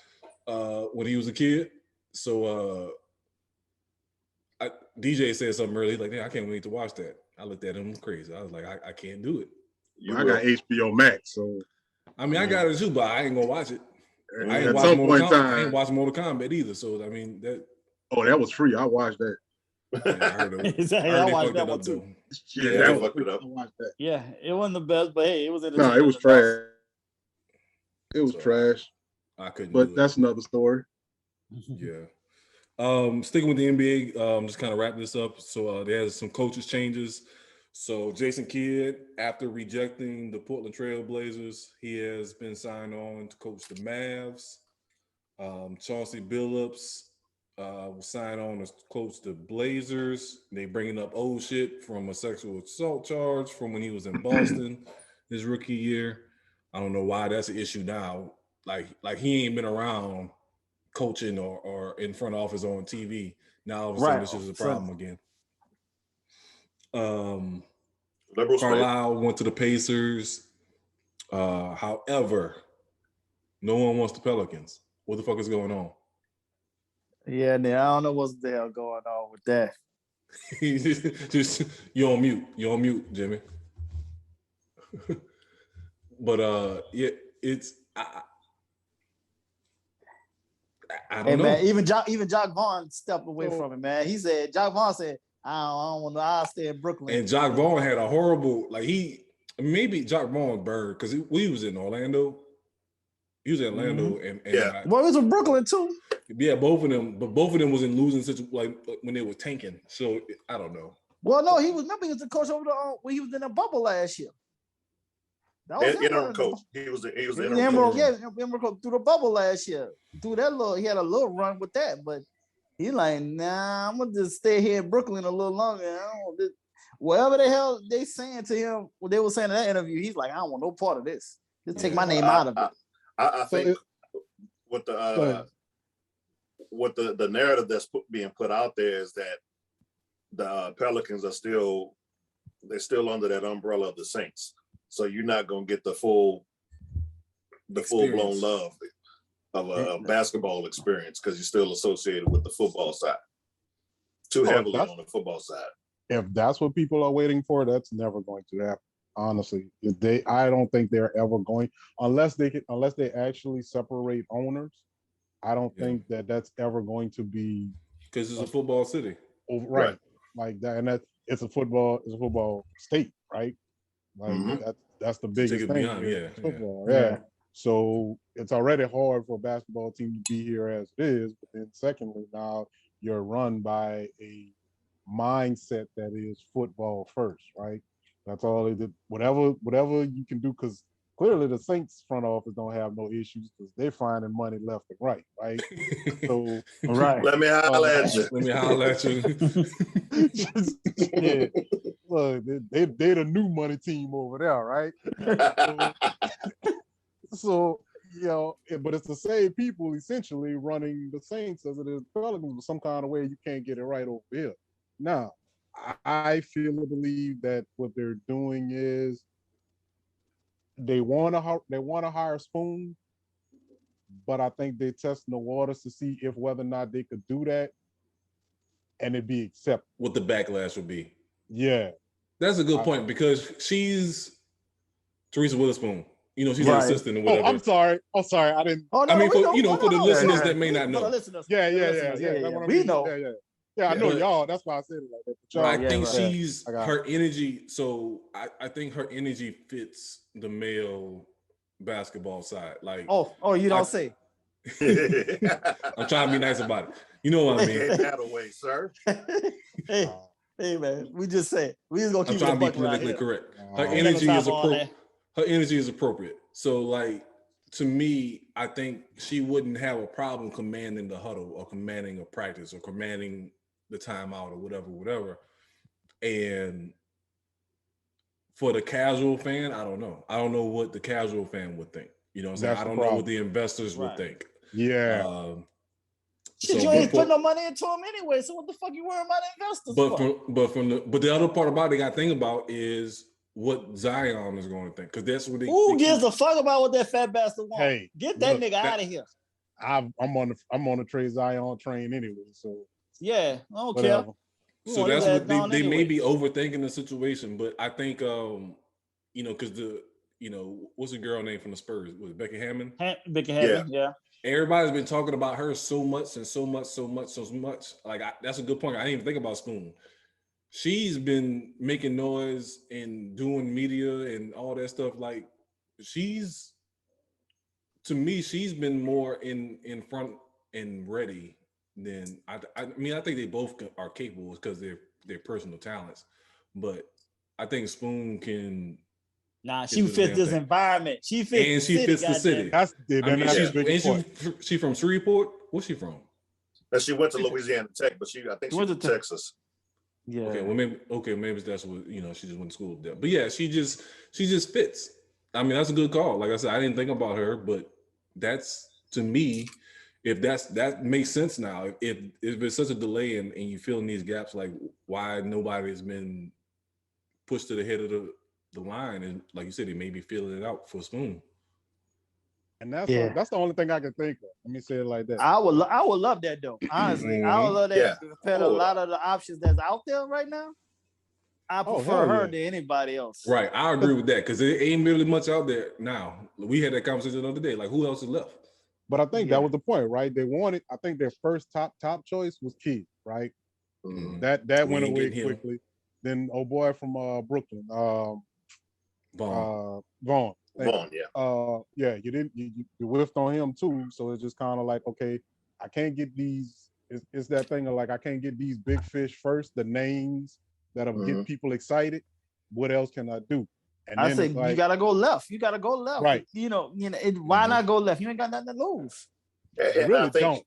when he was a kid. So DJ said something earlier. He's like, I can't wait to watch that. I looked at him crazy. I was like, I can't do it. I got HBO Max, so I mean, I got it too, but I ain't gonna watch it. I ain't watch Mortal Kombat either. So I mean that. Oh, that was free. I watched that. Yeah, I heard it. I watched that one too. Yeah, that fucked it up. Yeah, it wasn't the best, but hey, it was. No, it was trash. It was trash. I couldn't. But that's another story. Yeah. Sticking with the NBA, just kind of wrap this up. So there's some coaches changes. So Jason Kidd, after rejecting the Portland Trail Blazers, he has been signed on to coach the Mavs. Chauncey Billups was signed on to coach the Blazers. They bringing up old shit from a sexual assault charge from when he was in Boston his rookie year. I don't know why that's an issue now. Like he ain't been around coaching or in front office on TV. Now all of a sudden this is a problem again. Carlisle went to the Pacers. However, no one wants the Pelicans. What the fuck is going on? Yeah, I don't know what's the hell going on with that. just you're on mute, Jimmy. But yeah, it's I don't know. Man, even Jock Vaughn stepped away from it, man. He said, Jock Vaughn said, I don't want to. I'll stay in Brooklyn. And Jock Vaughn had a horrible, maybe Jock Vaughn burned because he was in Orlando. He was in Orlando, and he was in Brooklyn too. Yeah, both of them, but both of them was in losing situation, like when they were tanking. So I don't know. Well, no, he was the coach over when he was in the bubble last year. That was interim coach. He was the interim coach. Yeah, interim coach through the bubble last year. Through that he had a little run with that, but he like, nah, I'm gonna just stay here in Brooklyn a little longer. Whatever the hell they saying to him, what they were saying in that interview, he's like, I don't want no part of this. Just take my name out of it. I think what the narrative that's being put out there is that the Pelicans are still under that umbrella of the Saints. So you're not gonna get the full blown love of a basketball experience because you're still associated with the football side. Too heavily on the football side. If that's what people are waiting for, that's never going to happen. Honestly, I don't think they're ever going unless they actually separate owners. I don't think that's ever going to be because it's a football city, right? Like that, and it's a football state, right? Like that's the biggest thing. Football, yeah. So it's already hard for a basketball team to be here as it is, but then secondly, now you're run by a mindset that is football first, right? That's all they did. Whatever you can do, because clearly the Saints front office don't have no issues because they're finding money left and right? So right. Let me holler at you. Yeah. Look, they the new money team over there, right? So but it's the same people essentially running the Saints as it is the Pelicans, but some kind of way you can't get it right over here. Now, I feel and believe that what they're doing is they want to hire Spoon, but I think they're testing the waters to see if whether or not they could do that and it'd be accepted. What the backlash would be. Yeah. That's a good point because she's Teresa Witherspoon. She's an assistant or whatever. I'm sorry. I didn't. For the listeners that may not know. Yeah. We know. Yeah, I know y'all. That's why I said it like that. I think she's her energy. So I think her energy fits the male basketball side. Like, you don't say. I'm trying to be nice about it. You know what I mean? That away, sir. Hey, man. We just say we just gonna keep. I'm trying to be politically correct. Her energy is appropriate. Her energy is appropriate. So, like, to me, I think she wouldn't have a problem commanding the huddle or commanding a practice or commanding the timeout or whatever. And for the casual fan, I don't know. I don't know what the casual fan would think. You know what I'm saying? I don't know what the investors would think. Yeah. Shit, you ain't putting no money into them anyway. So what the fuck you worrying about the investors But the other part about it, I think about is what Zion is going to think, because that's what who gives a fuck about what that fat bastard wants? Hey, get that nigga out of here. I'm on the Trey Zion train anyway. So yeah, I don't care. So that's what they may be overthinking the situation, but I think because what's the girl name from the Spurs? Was it Becky Hammond? Becky Hammond, yeah. Everybody's been talking about her so much. Like that's a good point. I didn't even think about Spoon. She's been making noise and doing media and all that stuff. Like she's been more in front and ready than I mean. I think they both are capable because they're personal talents, but I think Spoon can. Nah, she fits this environment. She fits the city. She's from Shreveport. Where's she from? She went to Louisiana Tech, but I think she went to Texas. Yeah. Okay, maybe that's what she just went to school there. But yeah, she just fits. I mean, that's a good call. Like I said, I didn't think about her, but that's, to me, if that makes sense now. If there's such a delay and you fill in these gaps, like why nobody's been pushed to the head of the line, and like you said, they may be filling it out for Spoon. And that's the only thing I can think of. Let me say it like that. I would love that though. Honestly, I would love that compared to a lot of the options that's out there right now. I prefer her than anybody else. Right, I agree with that because there ain't really much out there now. We had that conversation the other day. Like, who else is left? But I think that was the point, right? They wanted. I think their first top choice was Key, right? Mm-hmm. That went away quickly. Then boy from Brooklyn, Vaughn. Vaughn, yeah. You whiffed on him too. So it's just kind of like, okay, I can't get these. It's that thing of like, I can't get these big fish first, the names that'll get people excited. What else can I do? And I say you gotta go left. Right. Why not go left? You ain't got nothing to lose. Really don't.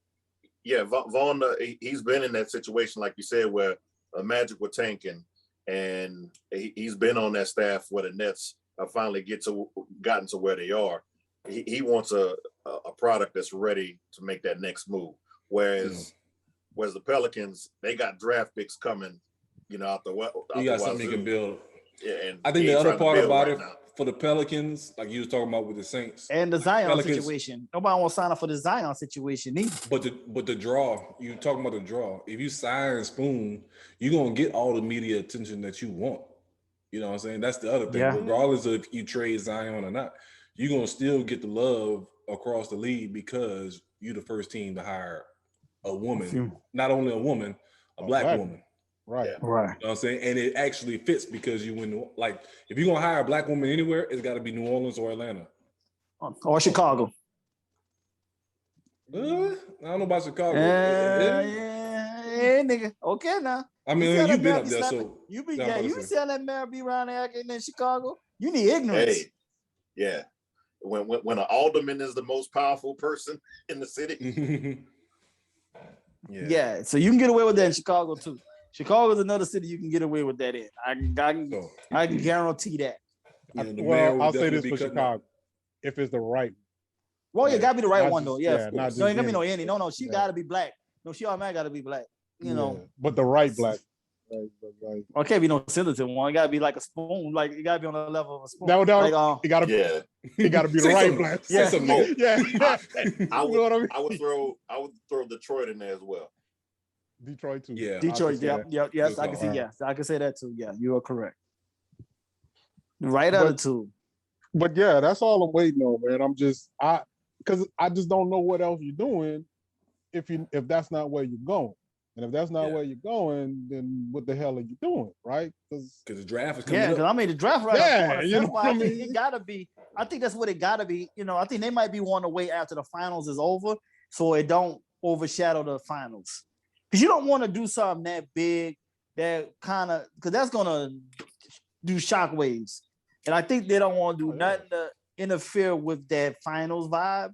Yeah, Vaughn, he's been in that situation, like you said, where Magic were tanking, and he's been on that staff where the Nets have finally gotten to where they are. He wants a product that's ready to make that next move. Whereas the Pelicans, they got draft picks coming, out the way. You got something you can build. Yeah, and I think the other part about it for the Pelicans, like you was talking about with the Saints and the Zion situation, nobody wants to sign up for the Zion situation either. But the draw, you talking about the draw. If you sign Spoon, you're gonna get all the media attention that you want. You know what I'm saying? That's the other thing. Yeah. Regardless of if you trade Zion or not, you're gonna still get the love across the league because you're the first team to hire a woman, not only a woman, a black woman. Right. Yeah. You know what I'm saying? And it actually fits because you win. Like, if you're going to hire a black woman anywhere, it's got to be New Orleans or Atlanta. Or Chicago. I don't know about Chicago. Yeah, nigga. Okay, now. I mean, you've been up there, so. You see how that mayor be around there in Chicago? You need ignorance. Hey, yeah. When an alderman is the most powerful person in the city. Yeah, so you can get away with that in Chicago, too. Chicago is another city you can get away with that in. I can guarantee that. I'll say this for Chicago. If it's the right, Well, yeah, gotta be the right Not one just- though. Yeah, yeah, of not course. just No, ain't gonna be no any. any. No, she Yeah. gotta be black. No, she automatically gotta be black. You know, Yeah, but the right black. Like, or it can't be no sensitive one. It gotta be like a spoon. Like it gotta be on the level of a spoon. no, Like, it gotta be the Say right something. black. Say something. Oh, Yeah, I You know what I mean? would throw Detroit in there as well. Detroit too. Yeah. Detroit. I Yep. Yes, Good I can call. see. Yes, I can say that too. Yeah, you are correct. Right attitude. But yeah, that's all I'm waiting on, man. Because I just don't know what else you're doing if that's not where you're going. And if that's not Yeah. where you're going, then what the hell are you doing, right? Because Because the draft is coming Yeah, because up. I made the draft right Yeah, up on it. you That's know why what I I think mean? it gotta be. I think that's what it gotta be. You know, I think they might be wanting to wait after the finals is over, so it don't overshadow the finals. Because you don't want to do something that big, that kind of, because that's gonna do shockwaves. And I think they don't want to do nothing to interfere with that finals vibe.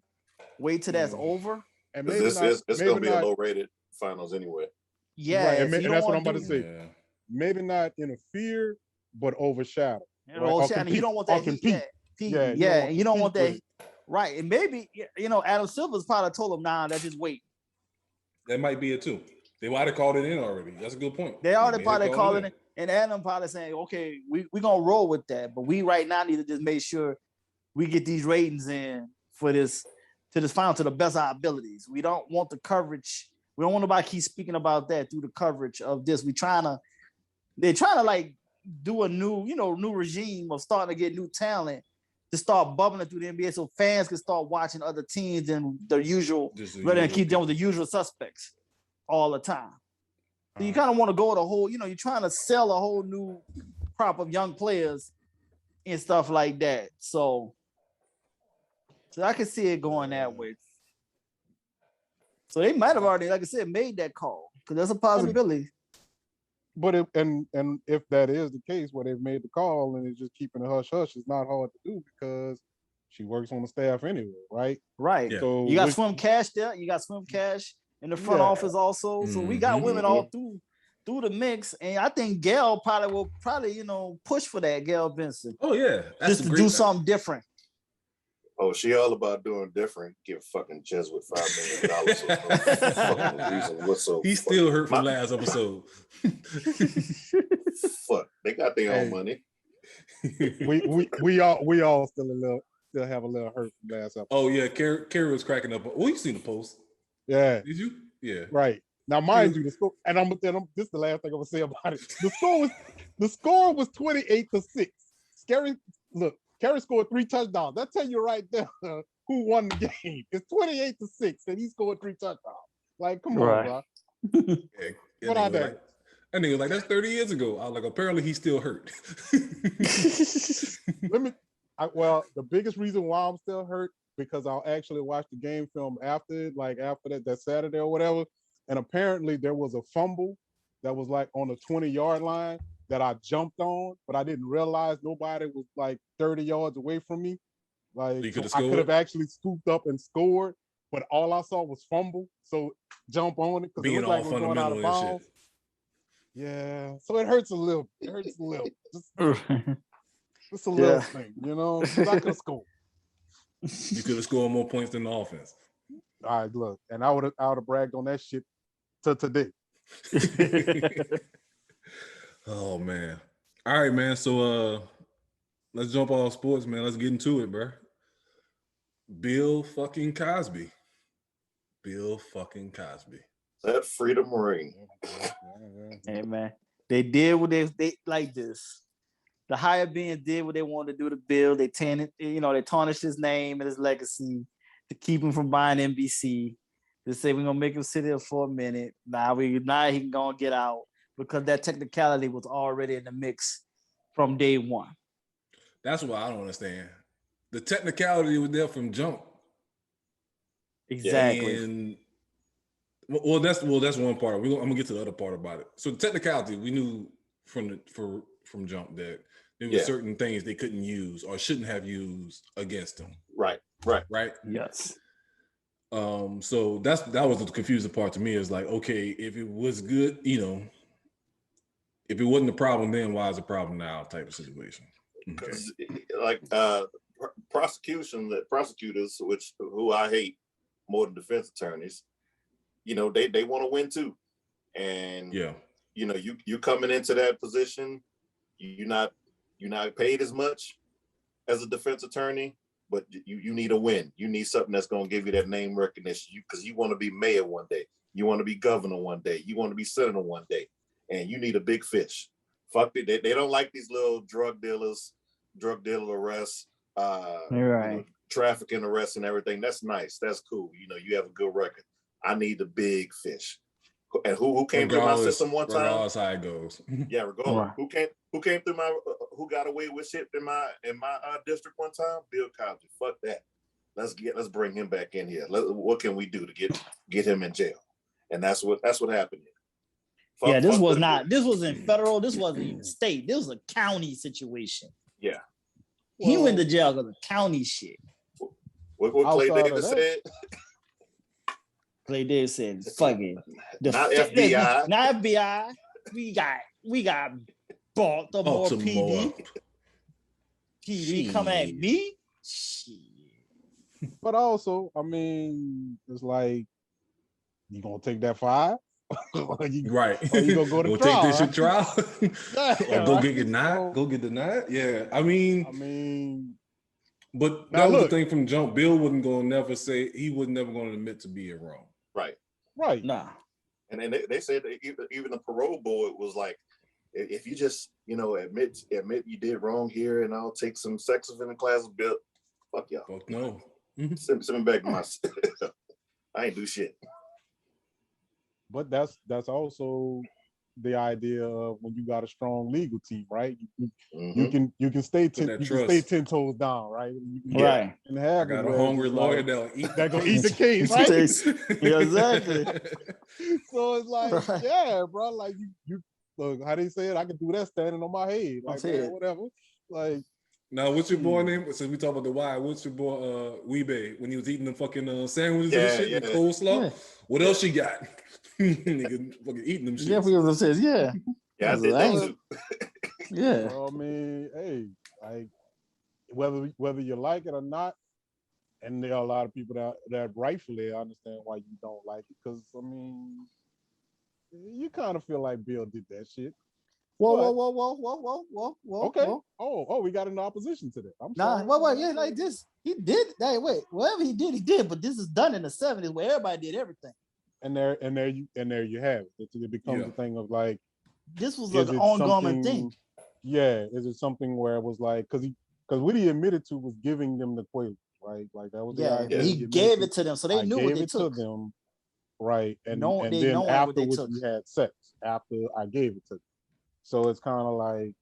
Wait till that's over. and Because maybe not, it's maybe gonna be a not, low-rated finals anyway. Yeah, right, and, so you and don't that's what wanna I'm about to do- say. Yeah. Maybe not interfere, but overshadow. You Right, know, or and you don't want compete, that or heat, compete. yeah, Yeah, and you don't want that, compete right? And maybe Adam Silver's probably told him, "Nah, that's just wait." That might be it too. They might have called it in already. That's a good point. They already may have probably called calling it, and Adam probably saying, "Okay, we're gonna roll with that, but we right now need to just make sure we get these ratings in for this final to the best of our abilities. We don't want the coverage. We don't want nobody keep speaking about that through the coverage of this. They're trying to like do a new regime of starting to get new talent to start bubbling through the NBA so fans can start watching other teams and the usual, Just the rather than usual keep dealing people. with the usual suspects all the time. So you kind of want to go with a whole, you're trying to sell a whole new crop of young players and stuff like that. So I can see it going that way. So they might have already, like I said, made that call because there's a possibility. But if that is the case where they've made the call and it's just keeping a hush hush, it's not hard to do because she works on the staff anyway, right? Right. Yeah. So You got Swim Cash there. You got Swim Cash in the front office also. So we got women all through the mix. And I think Gail will push for that, Gail Benson. Oh yeah. Just to do something different. Oh, she all about doing different. Give fucking Jesuit $5 million for no fucking reason whatsoever. He's still hurt from last episode. Fuck, they got their own money. we all still have a little hurt from last episode. Oh yeah, Carrie was cracking up. Well, you seen the post? Yeah. Did you? Yeah. Right. Now, mind you, the score, and this is the last thing I'm gonna say about it. The score was 28-6. Carrie scored 3 touchdowns. That tell you right there who won the game. It's 28-6, and he scored 3 touchdowns. Like, come on, bro. Yeah, What I did? That nigga was like, that's 30 years ago. I was like, apparently he's still hurt. The biggest reason why I'm still hurt because I'll actually watch the game film after that Saturday or whatever. And apparently there was a fumble that was like on the 20-yard line that I jumped on, but I didn't realize nobody was like 30 yards away from me. Like So I could have actually scooped up and scored, but all I saw was fumble. So jump on it because it looked like we're going out of bounds. Yeah, so it hurts a little. Just a little thing, I could have scored. You could have scored more points than the offense. All right, look, and I would have bragged on that shit till today. Oh man. All right, man. So let's jump off sports, man. Let's get into it, bro. Bill fucking Cosby. That freedom ring. Hey man, they did what they like this. The higher being did what they wanted to do to Bill. They tarnished his name and his legacy to keep him from buying NBC. They say we're gonna make him sit here for a minute. Now he can go and get out because that technicality was already in the mix from day one. That's what I don't understand. The technicality was there from jump. Exactly. And that's one part. I'm gonna get to the other part about it. So the technicality, we knew from jump that there were certain things they couldn't use or shouldn't have used against him. Right. Yes. So that was the confusing part to me. Is like, okay, if it was good, if it wasn't a problem then, why is it a problem now? Type of situation. Because like prosecutors, who I hate more than defense attorneys, they want to win too. And you coming into that position, you're not paid as much as a defense attorney, but you need a win. You need something that's going to give you that name recognition. Because you want to be mayor one day, you want to be governor one day, you want to be senator one day, and you need a big fish. Fuck it, they don't like these little drug dealer arrests, trafficking arrests and everything. That's nice, that's cool. You have a good record. I need the big fish. And who came through my system one time? Regardless how it goes. Yeah, regardless. Right. Who came through who got away with shit in my district one time? Bill Cosby. Fuck that. Let's bring him back in here. What can we do to get him in jail? And that's what happened here. This wasn't federal. This wasn't even state. This was a county situation. Yeah. He went to jail because of county shit. What Clay Davis said? Clay Davis said, "Fuck it." Not FBI. Not FBI. We got Baltimore PD. PD coming at me. Shit. But also, I mean, it's like you gonna take that 5? Right. Or you gonna go to trial? Take this shit trial? Yeah, or go get denied? Go get denied? Yeah. I mean. But that was the thing from jump. Bill wasn't going to never say, he was never going to admit to being wrong. Right. Nah. And then they said that even the parole board was like, if you just, admit you did wrong here and I'll take some sex offender classes, Bill, fuck y'all. Fuck no. Send me back to my, I ain't do shit. But that's also the idea of when you got a strong legal team, right? You can stay 10 toes down, right? Right. And have I got a hungry lawyer that'll eat the case, right? Yeah, exactly. So it's like, yeah, bro, like you look, how they say it? I can do that standing on my head, like whatever. Like, now, what's your boy name? Since we talk about the why, what's your boy Weebay when he was eating the fucking sandwiches and shit, and coleslaw? Yeah. What else you got? Nigga fucking eating them shit. Yeah, I did that too. Yeah. I mean, hey, like whether you like it or not, and there are a lot of people that rightfully understand why you don't like it, because I mean, you kind of feel like Bill did that shit. Whoa. Okay. Oh, we got an opposition to that. I'm sorry. Like this. He did. Whatever he did. But this is done in the 70s where everybody did everything. And there you have it. It becomes a thing of like, this was like an ongoing thing. Yeah, is it something where it was like, because what he admitted to was giving them the quaaludes, right? Like that was the idea. He gave it to them, so they knew what they took. To them, right? And then afterwards we had sex after I gave it to them. So it's kind of like,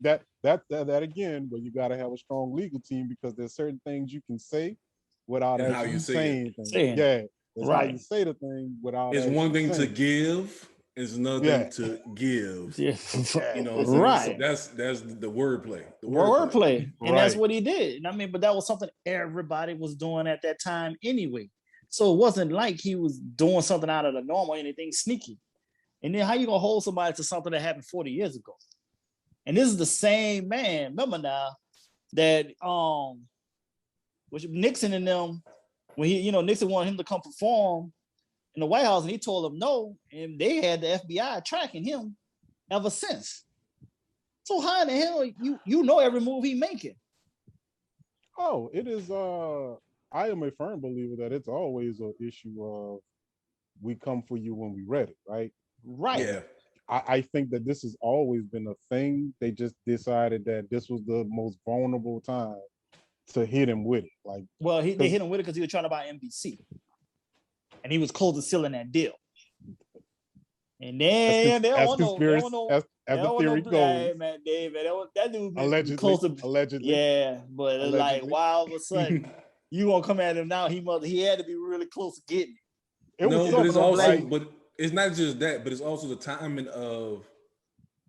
that again, where you got to have a strong legal team, because there's certain things you can say without actually saying things. Yeah, it's how you say the thing without. It's one thing to give. It's another thing to give. Yeah. Right. That's the wordplay. Wordplay. And that's what he did. I mean, but that was something everybody was doing at that time anyway. So it wasn't like he was doing something out of the norm or anything sneaky. And then how you gonna hold somebody to something that happened 40 years ago? And this is the same man, remember now, that which Nixon and them, when Nixon wanted him to come perform in the White House, and he told them no, and they had the FBI tracking him ever since. So how in the hell you know every move he making? Oh, it is. I am a firm believer that it's always an issue of we come for you when we ready, right? Right. Yeah. I think that this has always been a thing. They just decided that this was the most vulnerable time to hit him with it. Like, well, they hit him with it because he was trying to buy NBC, and he was close to sealing that deal. And then they don't know. As the theory goes, man, David, that dude allegedly close to allegedly. Yeah, but it's like, wow, all of a sudden you gonna come at him now? He had to be really close to getting it. But it's also, but it's not just that, but it's also the timing of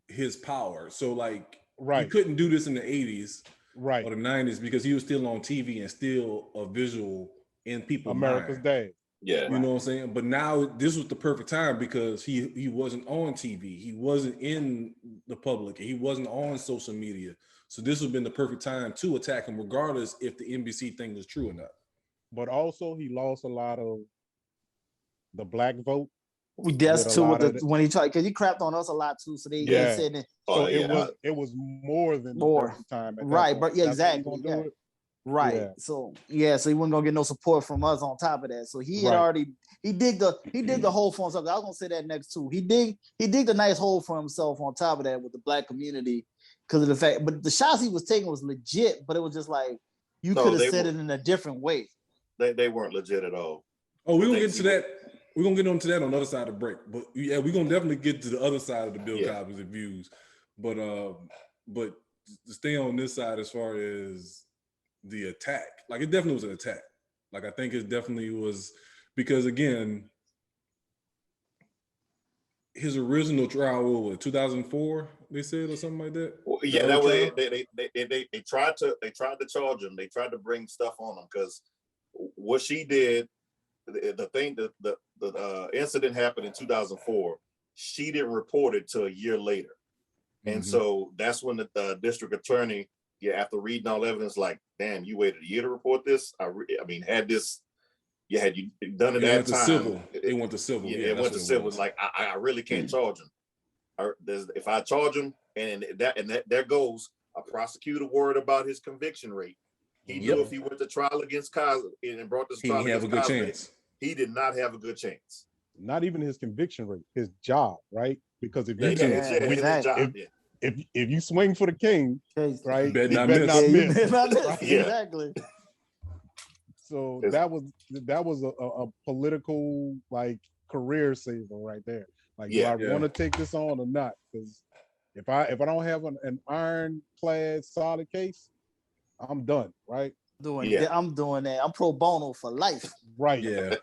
his power. So like, he couldn't do this in the 80s, or the 90s, because he was still on TV and still a visual in people's America's mind. Day. Yeah, you know what I'm saying? But now this was the perfect time because he wasn't on TV, he wasn't in the public, he wasn't on social media. So this would have been the perfect time to attack him, regardless if the NBC thing was true or not. But also, he lost a lot of the black vote. That's too when he tried, because he crapped on us a lot too. So they said that. So it was more than more the time. Right, but yeah, exactly. Yeah. Right. Yeah. So he wasn't gonna get no support from us on top of that. So he had already he dig the hole for himself. I was gonna say that next too. He digged a nice hole for himself on top of that with the black community because of the fact. But the shots he was taking was legit, but it was just like you could have said it in a different way. They weren't legit at all. Oh, we're gonna get to that. We're gonna get on to that on the other side of the break. But yeah, we're gonna definitely get to the other side of the Bill Cosby's views. But to stay on this side as far as the attack, like it definitely was an attack. Like I think it definitely was because again, his original trial was 2004. They said or something like that. Well, yeah, that way they tried to charge him. They tried to bring stuff on him because what she did. The incident happened in 2004. She didn't report it till a year later, and so that's when the district attorney, after reading all evidence, like, damn, you waited a year to report this. I mean, had you done it that time? It went to civil. Yeah, it went to civil. It's like I really can't charge him. If I charge him, and there goes a prosecutor worried about his conviction rate. He knew if he went to trial against Cosby and brought this trial against Cosby, chance. He did not have a good chance. Not even his conviction rate, his job, right? Because if you swing for the king, right, you better not miss. Exactly. So that was a political like career saver right there. Like, do I want to take this on or not? Because if I don't have an ironclad solid case, I'm done, right? I'm doing that. I'm pro bono for life. Right. Yeah.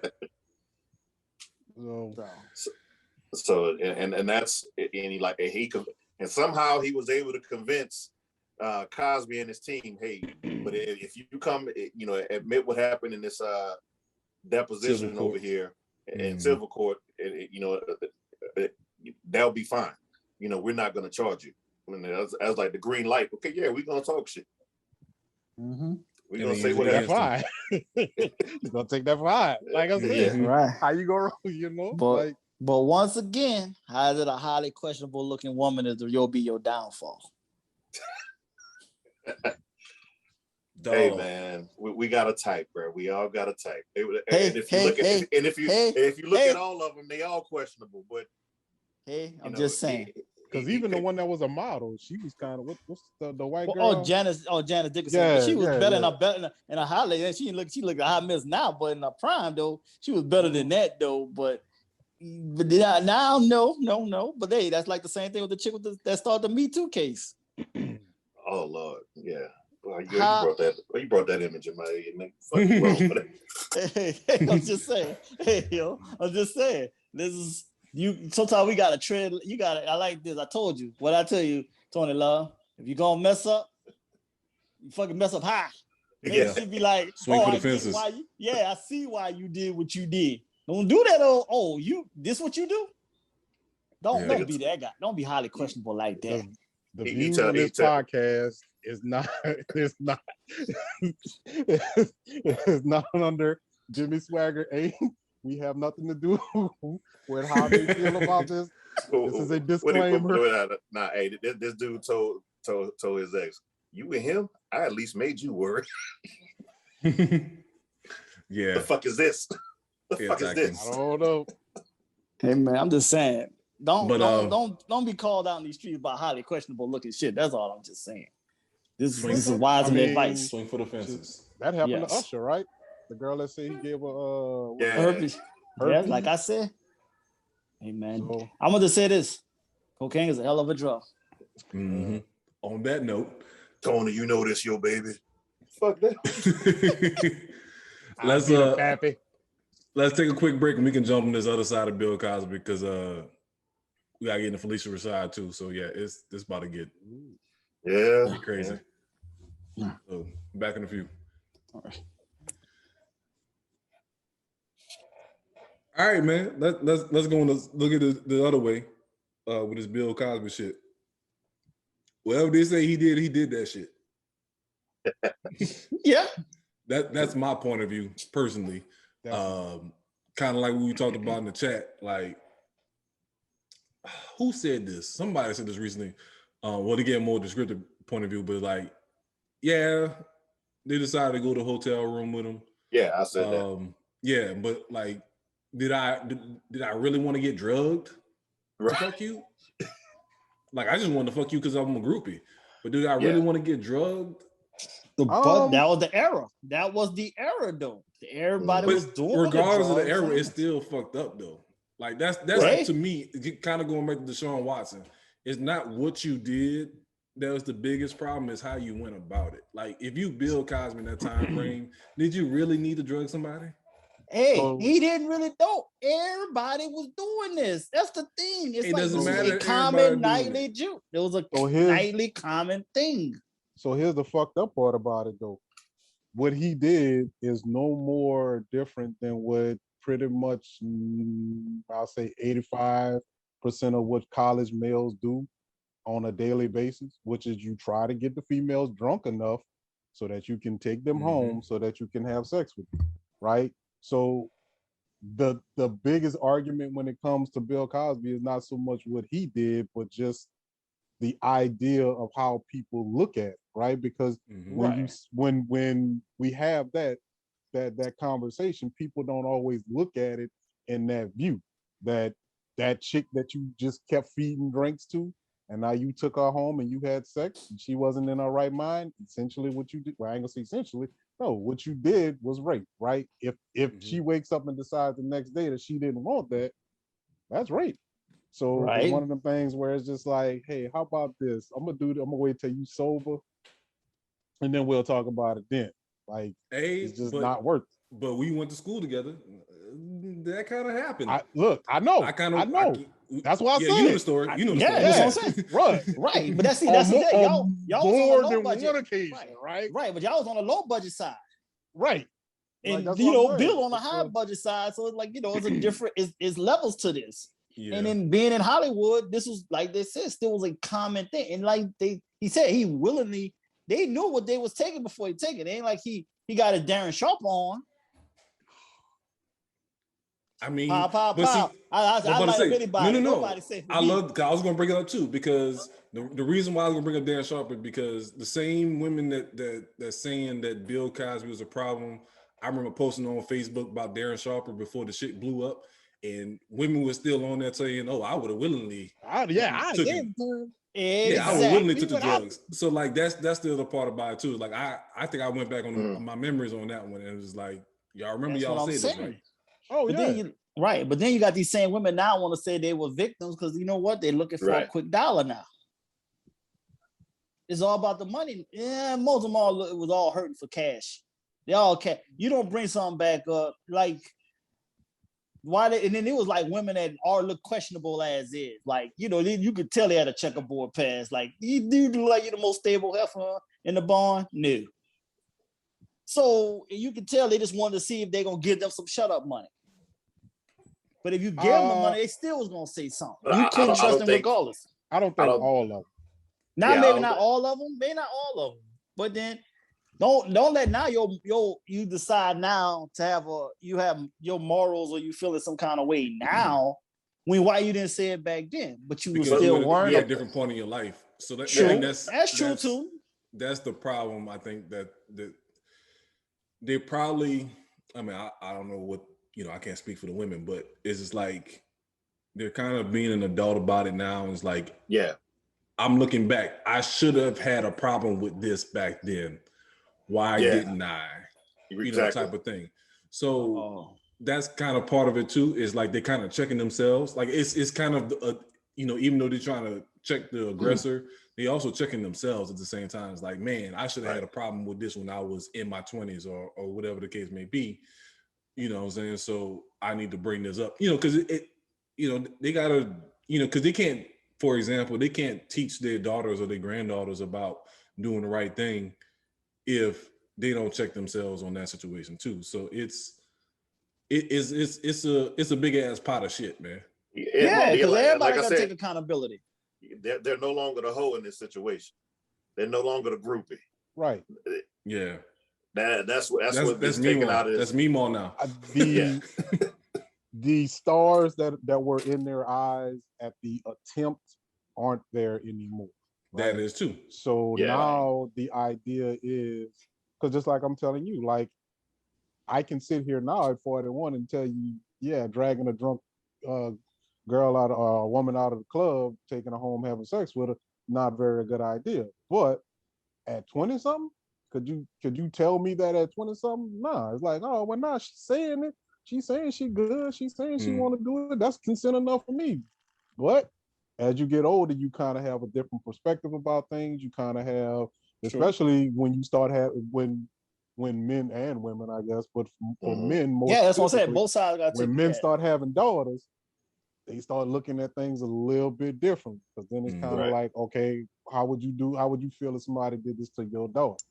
So and that's and somehow he was able to convince Cosby and his team, hey, but if you come, admit what happened in this deposition over here in civil court, that'll be fine. We're not going to charge you. And that was like the green light. Okay, yeah, we're going to talk shit. Mm-hmm. We're gonna say what happened. You're gonna take that for high. Like I said, right? How you go wrong, But once again, how is it a highly questionable looking woman is you'll be your downfall? Hey man, we got a type, bro. We all got a type. If you look at all of them, they all questionable. But I'm just saying. Because even the one that was a model, she was kind of what's the white girl? Janice Dickinson. Yeah, she was better in a highlight. She looked a hot mess now, but in her prime though, she was better than that though. But now, no. But hey, that's like the same thing with the chick that started the Me Too case. Oh Lord, yeah. Well, you brought that image in my head. Fuck you wrong with it. I'm just saying. I'm just saying. This is. Sometimes we gotta tread. I like this. I told you what I tell you, Tony Love. If you're gonna mess up, you fucking mess up high. Yeah. She'd be like, swing for the fences. I see why you did what you did. Don't do that. This what you do? Don't be that guy. Don't be highly questionable like that. The views on this podcast is not. It's not under Jimmy Swagger 8. We have nothing to do with how they feel about this. This is a disclaimer. This dude told his ex, "You and him, I at least made you worry." Yeah. The fuck is this? Fuck is this? I don't know. Hey man, I'm just saying. Don't be called out in these streets about highly questionable looking shit. That's all I'm just saying. This is wise advice. Swing for the fences. That happened to Usher, right? The girl that said he gave herpes. Yeah, like I said. Hey man, I'm gonna just say this: cocaine is a hell of a drug. Mm-hmm. On that note, Tony, you know this, your baby. Fuck that. Let's take a quick break and we can jump on this other side of Bill Cosby because we gotta get into Felicia Rashad too. So yeah, it's about to get crazy. Yeah. So back in a few. All right. All right, man. Let's go and look at the other way with this Bill Cosby shit. Whatever they say he did that shit. Yeah. That's my point of view personally. Kind of like what we talked about in the chat. Like, who said this? Somebody said this recently. Well, to get a more descriptive point of view, but like, yeah, they decided to go to a hotel room with him. Yeah, I said that. Yeah, but like, did I really want to get drugged to fuck you? Like, I just wanted to fuck you because I'm a groupie. But did I really want to get drugged? But that was the era. That was the era, though. Everybody was doing. Regardless of the era, it's still fucked up, though. Like that's right. To me, kind of going back to Deshaun Watson. It's not what you did that was the biggest problem. Is how you went about it. Like if you Bill Cosby in that time frame, did you really need to drug somebody? Hey, he didn't really know. Everybody was doing this. That's the thing. It's like doesn't matter. A common nightly juke. It was a nightly common thing. So here's the fucked up part about it, though. What he did is no more different than what pretty much, I'll say 85% of what college males do on a daily basis, which is you try to get the females drunk enough so that you can take them home so that you can have sex with them, right? So the biggest argument when it comes to Bill Cosby is not so much what he did, but just the idea of how people look at it, right? Because when we have that conversation, people don't always look at it in that view. That chick that you just kept feeding drinks to, and now you took her home and you had sex, and she wasn't in her right mind. Essentially, what you did, well, I ain't gonna say essentially. No, what you did was rape, right? If she wakes up and decides the next day that she didn't want that, that's rape. So it's one of the things where it's just like, hey, how about this? I'm gonna wait till you sober, and then we'll talk about it then. Like, it's just not worth it. But we went to school together. That kind of happened. I know. That's why I said you know the story. You know the story. That's what I'm saying. Right. But that's the thing. Y'all more was on a low than budget. one occasion, right? Right. But y'all was on a low budget side. Right. And Bill on the high budget side. So it's like, it's a different, it's levels to this. Yeah. And then being in Hollywood, this was like they said, still was a common thing. And like he said, he willingly, they knew what they was taking before he take it. It ain't like he got a Darren Sharp on. I mean, I like anybody. No. Nobody say I was going to bring it up too, because the reason why I was going to bring up Darren Sharp is because the same women that's saying that Bill Cosby was a problem, I remember posting on Facebook about Darren Sharper before the shit blew up, and women were still on there saying, "Oh, I would have willingly." I would willingly took the drugs. So like that's the other part about it too. Like I think I went back on my memories on that one, and it was like, y'all remember y'all said this, right? Oh, yeah. But then you got these same women now want to say they were victims because you know what? They're looking for a quick dollar now. It's all about the money. Yeah, most of them it was all hurting for cash. They all cash. You don't bring something back up like why? And then it was like women that all look questionable as is. Like you could tell they had a checkerboard past. Like you look like you're the most stable heifer in the barn. No. So you can tell they just wanted to see if they're gonna give them some shut up money. But if you give them the money, they still was gonna say something. You couldn't trust them regardless. I don't think all of them. Maybe not all of them. Maybe not all of them. But then don't let now you decide now to have you have your morals or you feeling some kind of way now. Why you didn't say it back then? But you were still worried. You had a different point in your life. So that's true too. That's the problem. I think that they probably. I mean, I don't know what. I can't speak for the women, but it's just like they're kind of being an adult about it now. And it's like, I'm looking back. I should have had a problem with this back then. Why didn't I? Type of thing. So that's kind of part of it too. Is like they're kind of checking themselves. Like it's kind of even though they're trying to check the aggressor, they also checking themselves at the same time. It's like, man, I should have had a problem with this when I was in my 20s or whatever the case may be. You know what I'm saying? So I need to bring this up, because they gotta, because they can't, for example, they can't teach their daughters or their granddaughters about doing the right thing if they don't check themselves on that situation too. So it's a big ass pot of shit, man. Yeah, because everybody gotta take accountability. they're no longer the hoe in this situation. They're no longer the groupie. Right. Yeah. That's what that's taken out of this. That's Memo now. The stars that were in their eyes at the attempt aren't there anymore. Right? That is too. So now the idea is, because just like I'm telling you, like I can sit here now at 41 and tell you, dragging a drunk girl out, a woman out of the club, taking her home, having sex with her, not very good idea. But at 20 something, could you tell me that at 20 something? Nah, it's like, oh, well, nah, she's saying it. She's saying she good. She's saying she want to do it. That's consent enough for me. But as you get older, you kind of have a different perspective about things. You kind of have, especially when you start having, when men and women, I guess, but for men, more that's what I'm saying. Both sides got to. When men start having daughters, they start looking at things a little bit different, because then it's kind of like, okay, how would you feel if somebody did this to your daughter?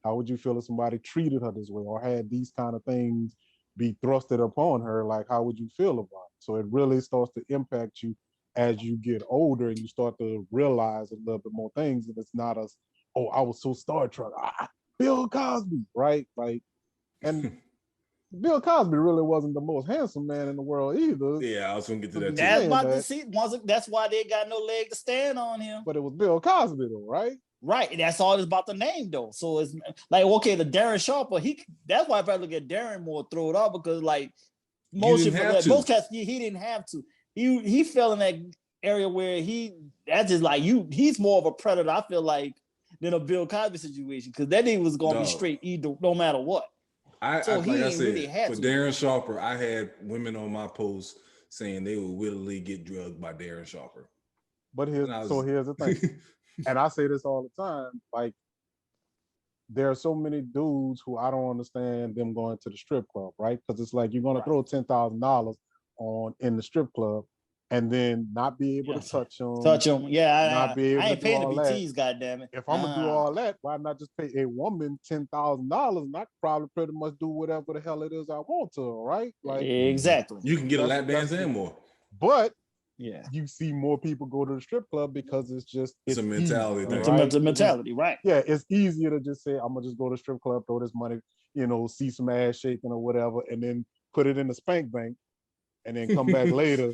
How would you feel if somebody treated her this way or had these kind of things be thrusted upon her? Like, how would you feel about it? So it really starts to impact you as you get older and you start to realize a little bit more things. And it's not as, oh, I was so Star Trek, Bill Cosby, right? Like, and Bill Cosby really wasn't the most handsome man in the world either. Yeah, I was gonna get to that too. That's why they got no leg to stand on him. But it was Bill Cosby though, right? Right. That's all it's about the name though. So it's like, okay, the Darren Sharper, that's why I probably get Darren more thrown off, because like most cats, he didn't have to. He fell in that area where he's more of a predator, I feel like, than a Bill Cosby situation, because that nigga was gonna be straight either, no matter what. Really had to. Darren Sharper, I had women on my post saying they would willingly get drugged by Darren Sharper. But here's the thing, and I say this all the time, like, there are so many dudes who I don't understand them going to the strip club, right? Because it's like, you're going to throw $10,000 on in the strip club and then not be able to touch them. Yeah, I ain't paying the BTs, goddammit. If I'm gonna do all that, why not just pay a woman $10,000 and I can probably pretty much do whatever the hell it is I want to, right? Like, exactly. You can get a lap dance and more. But you see more people go to the strip club because it's a mentality thing. It's a mentality, right? Yeah, it's easier to just say, I'm gonna just go to the strip club, throw this money, see some ass shaking or whatever, and then put it in the spank bank, and then come back later,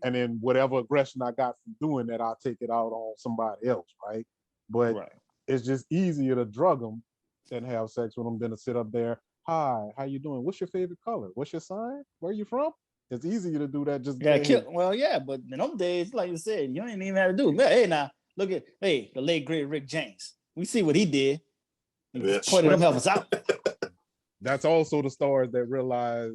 and then whatever aggression I got from doing that, I'll take it out on somebody else, right? But it's just easier to drug them than have sex with them than to sit up there. Hi, how you doing? What's your favorite color? What's your sign? Where are you from? It's easier to do that. Just but in those days, like you said, you ain't even have to do it. Hey, now look at the late great Rick James. We see what he did. He pointed them helpers out. That's also the stars that realize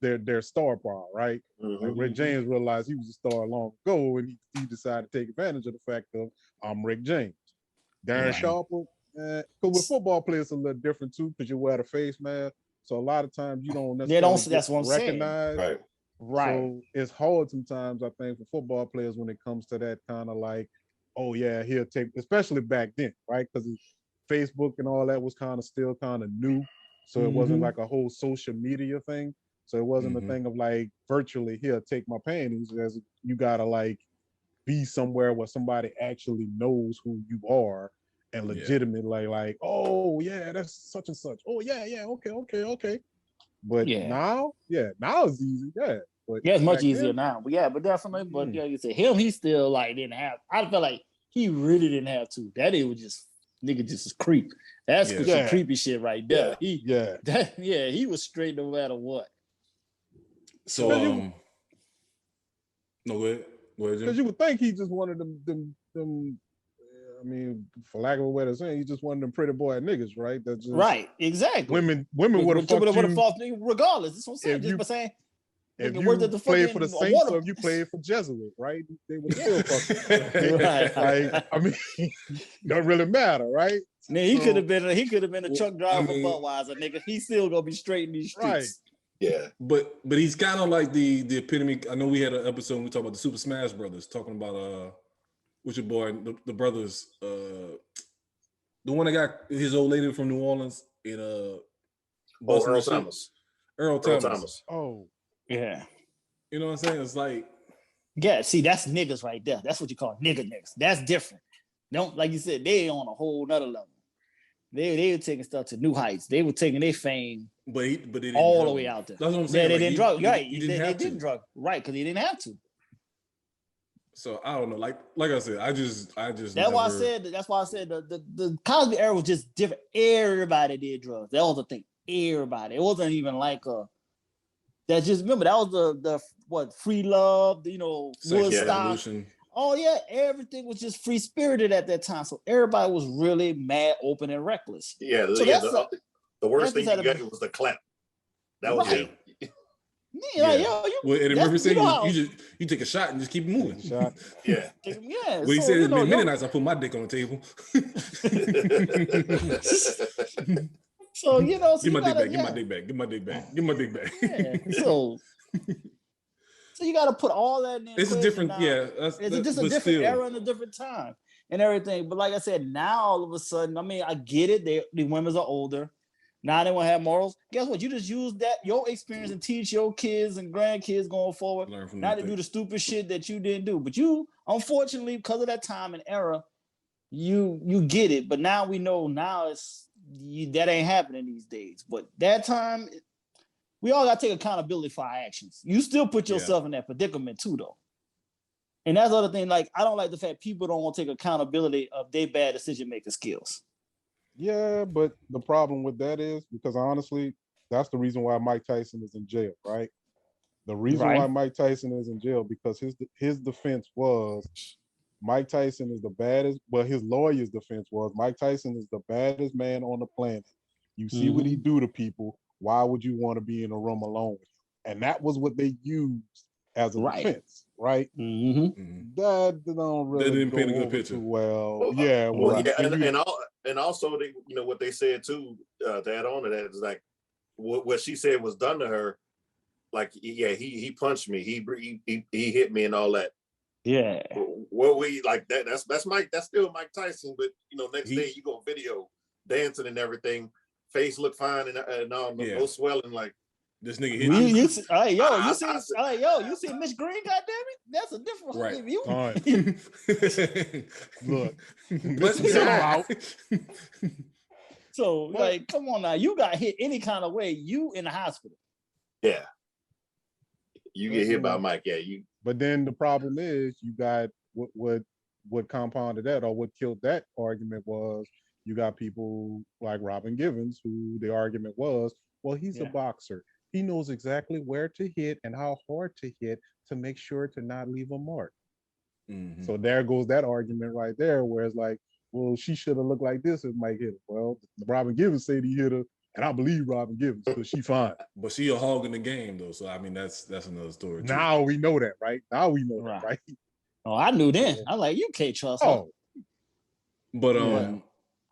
their star power, right? Like Rick James realized he was a star long ago, and he decided to take advantage of the fact of, I'm Rick James. Darren Sharper, because with football players, it's a little different too, because you wear the face mask. So a lot of times you don't necessarily that's what I'm recognize. Saying. Right. So it's hard sometimes, I think, for football players when it comes to that kind of like, oh yeah, he'll take, especially back then, right? Because Facebook and all that was still kind of new. So it wasn't like a whole social media thing. So it wasn't a thing of like virtually, here, take my panties. As you gotta like be somewhere where somebody actually knows who you are and legitimately like, oh yeah, that's such and such. Oh yeah, okay. But now it's easy. Yeah. But it's much easier now. But definitely. But you said him, he still like didn't have. I felt like he really didn't have to. That it was just a creep. That's some creepy shit right there. He was straight no matter what. So no, go ahead. Because you would think he just wanted them. I mean, for lack of a way to say, he just wanted them pretty boy niggas, right? That's just, right, exactly. Women would have fucked you regardless. That's what I'm saying. Just by saying, if you played for the Saints or if you played for Jesuit, right? They would still fuck you. Right. Like, I mean, don't really matter, right? Man, he could have been a truck driver for Budweiser, nigga. He's still gonna be straight in these streets. Right. Yeah, but he's kind of like the epitome. I know we had an episode when we talked about the Super Smash Brothers, talking about what's your boy, the brothers, the one that got his old lady from New Orleans in Earl Thomas. Earl Thomas. Oh, yeah. You know what I'm saying? It's like Yeah, see, that's niggas right there. That's what you call niggas. That's different. Don't, like you said, they on a whole nother level. They were taking stuff to new heights. They were taking their fame but they didn't all the drug way him. out there. That's what I'm saying. They like, didn't drug. Right. You didn't They have to. didn't drug. Right, because he didn't have to. So I don't know. Like I said, I just. That's never... why I said. That's why I said the Cosby era was just different. Everybody did drugs. That was the thing. Everybody. It wasn't even like that. Just remember that was the what free love. Woodstock. Oh yeah, everything was just free spirited at that time. So everybody was really mad, open, and reckless. Yeah. The worst thing you got was the clap. That was right. it. Yeah. Well, Eddie Murphy said you take a shot and just keep moving. Shot. Yeah. Yeah. Well, he said many nights I put my dick on the table. So give my dick back. Give my dick back. Yeah. So you got to put all that in. It's a different, it's just a different era and a different time and everything. But like I said, now all of a sudden, I mean, I get it. The women are older. Now they want to have morals. Guess what? You just use your experience and teach your kids and grandkids going forward not to do the stupid shit that you didn't do. But you, unfortunately, because of that time and era, you get it. But now we know that ain't happening these days. But that time, we all got to take accountability for our actions. You still put yourself in that predicament too, though. And that's the other thing. Like, I don't like the fact people don't want to take accountability of their bad decision-making skills. Yeah, but the problem with that is because honestly, that's the reason why Mike Tyson is in jail, right? The reason why Mike Tyson is in jail because his defense was Mike Tyson is the baddest. Well, his lawyer's defense was Mike Tyson is the baddest man on the planet. You see what he do to people. Why would you want to be in a room alone with him? And that was what they used as a defense, right? That don't really they didn't paint a good picture. Well, and also they, what they said too, to add on to that is like what she said was done to her. Like, he punched me, he hit me and all that. Yeah. Well, we like that. That's Mike. That's still Mike Tyson. But next day you go video dancing and everything. Face look fine and all, no swelling. Like this nigga hit you. You see Mitch Green? Goddammit, that's a different view. All right. Look, let's get him out. So, like, come on now, you got hit any kind of way, you in the hospital. Yeah, you get hit by Mike. Yeah, you. But then the problem is, you got what compounded that, or what killed that argument was. You got people like Robin Givens, who the argument was, well, he's a boxer. He knows exactly where to hit and how hard to hit to make sure to not leave a mark. So there goes that argument right there, where it's like, well, she should have looked like this if Mike hit her. Well, Robin Givens said he hit her, and I believe Robin Givens because she fine. But she a hog in the game, though. So, I mean, that's another story, too. Now we know that, right? Now we know that, right? Oh, I knew then. I like, you can't trust her. But,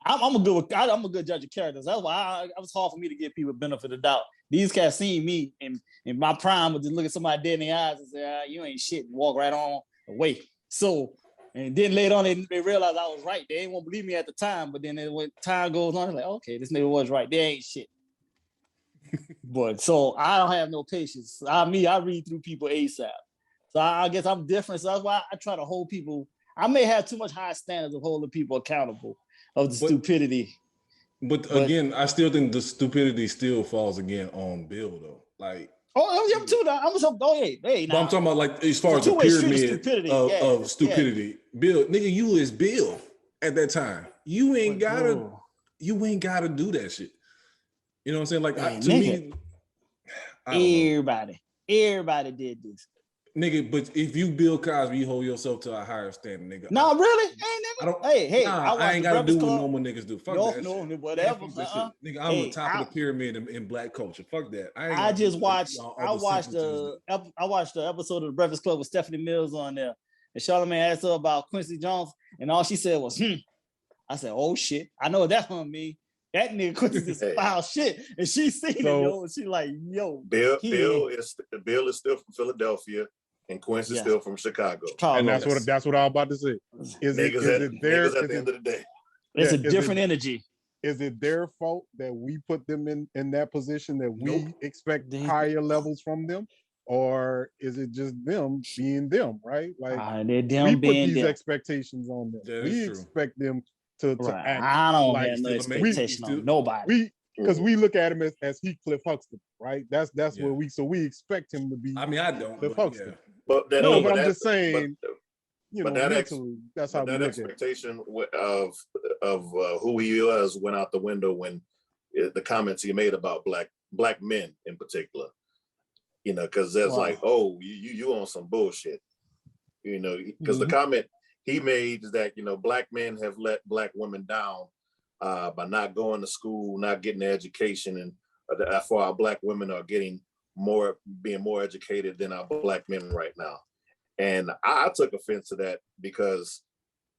I'm a good judge of characters. That's why it was hard for me to give people benefit of the doubt. These cats seen me in my prime would just look at somebody dead in the eyes and say, you ain't shit, and walk right on away. So, and then later on, they realized I was right. They ain't want to believe me at the time, but then when time goes on, it's like, okay, this nigga was right. They ain't shit. But so I don't have no patience. I read through people ASAP. So I guess I'm different. So that's why I try to hold people. I may have too much high standards of holding people accountable of the stupidity. But again, I still think the stupidity still falls again on Bill, though. Like, I'm too. I'm so. Hey. But I'm talking about like as far as the pyramid of stupidity. Bill, nigga, you is Bill at that time. You ain't gotta do that shit. You know what I'm saying? Like to me, everybody did this. Nigga, but if you Bill Cosby, you hold yourself to a higher standard, nigga. No, really? I ain't got to do what normal niggas do. Fuck that shit. Whatever. Nigga, I'm the top of the pyramid in black culture. Fuck that. I watched the episode of The Breakfast Club with Stephanie Mills on there. And Charlamagne asked her about Quincy Jones, and all she said was, I said, oh shit. I know what that's gonna mean. That nigga Quincy this foul shit. And she seen it, yo. And she like, yo. Bill is still from Philadelphia. And Quincy's still from Chicago. And that's what I'm about to say. Is it their at the end of the day? It's a different energy. Is it their fault that we put them in that position that we expect higher levels from them? or is it just them being them, right? Like they're them we put being these them. expectations on them. That We is true. expect them to Right. act I don't like have no still make- expectation still- on nobody. because we look at him as Heathcliff Huxtable, right? That's Yeah. where we expect him to be. I mean, I don't. Cliff But Huxtable. yeah. But that, No, but I'm that- just saying, but that mentally, that's how we that look at it. expectation of who he was went out the window when the comments he made about black men in particular. Because there's like, oh, you on some bullshit. Because the comment he made is that black men have let black women down by not going to school, not getting the education, and therefore our black women are being more educated than our black men right now. And I took offense to that because,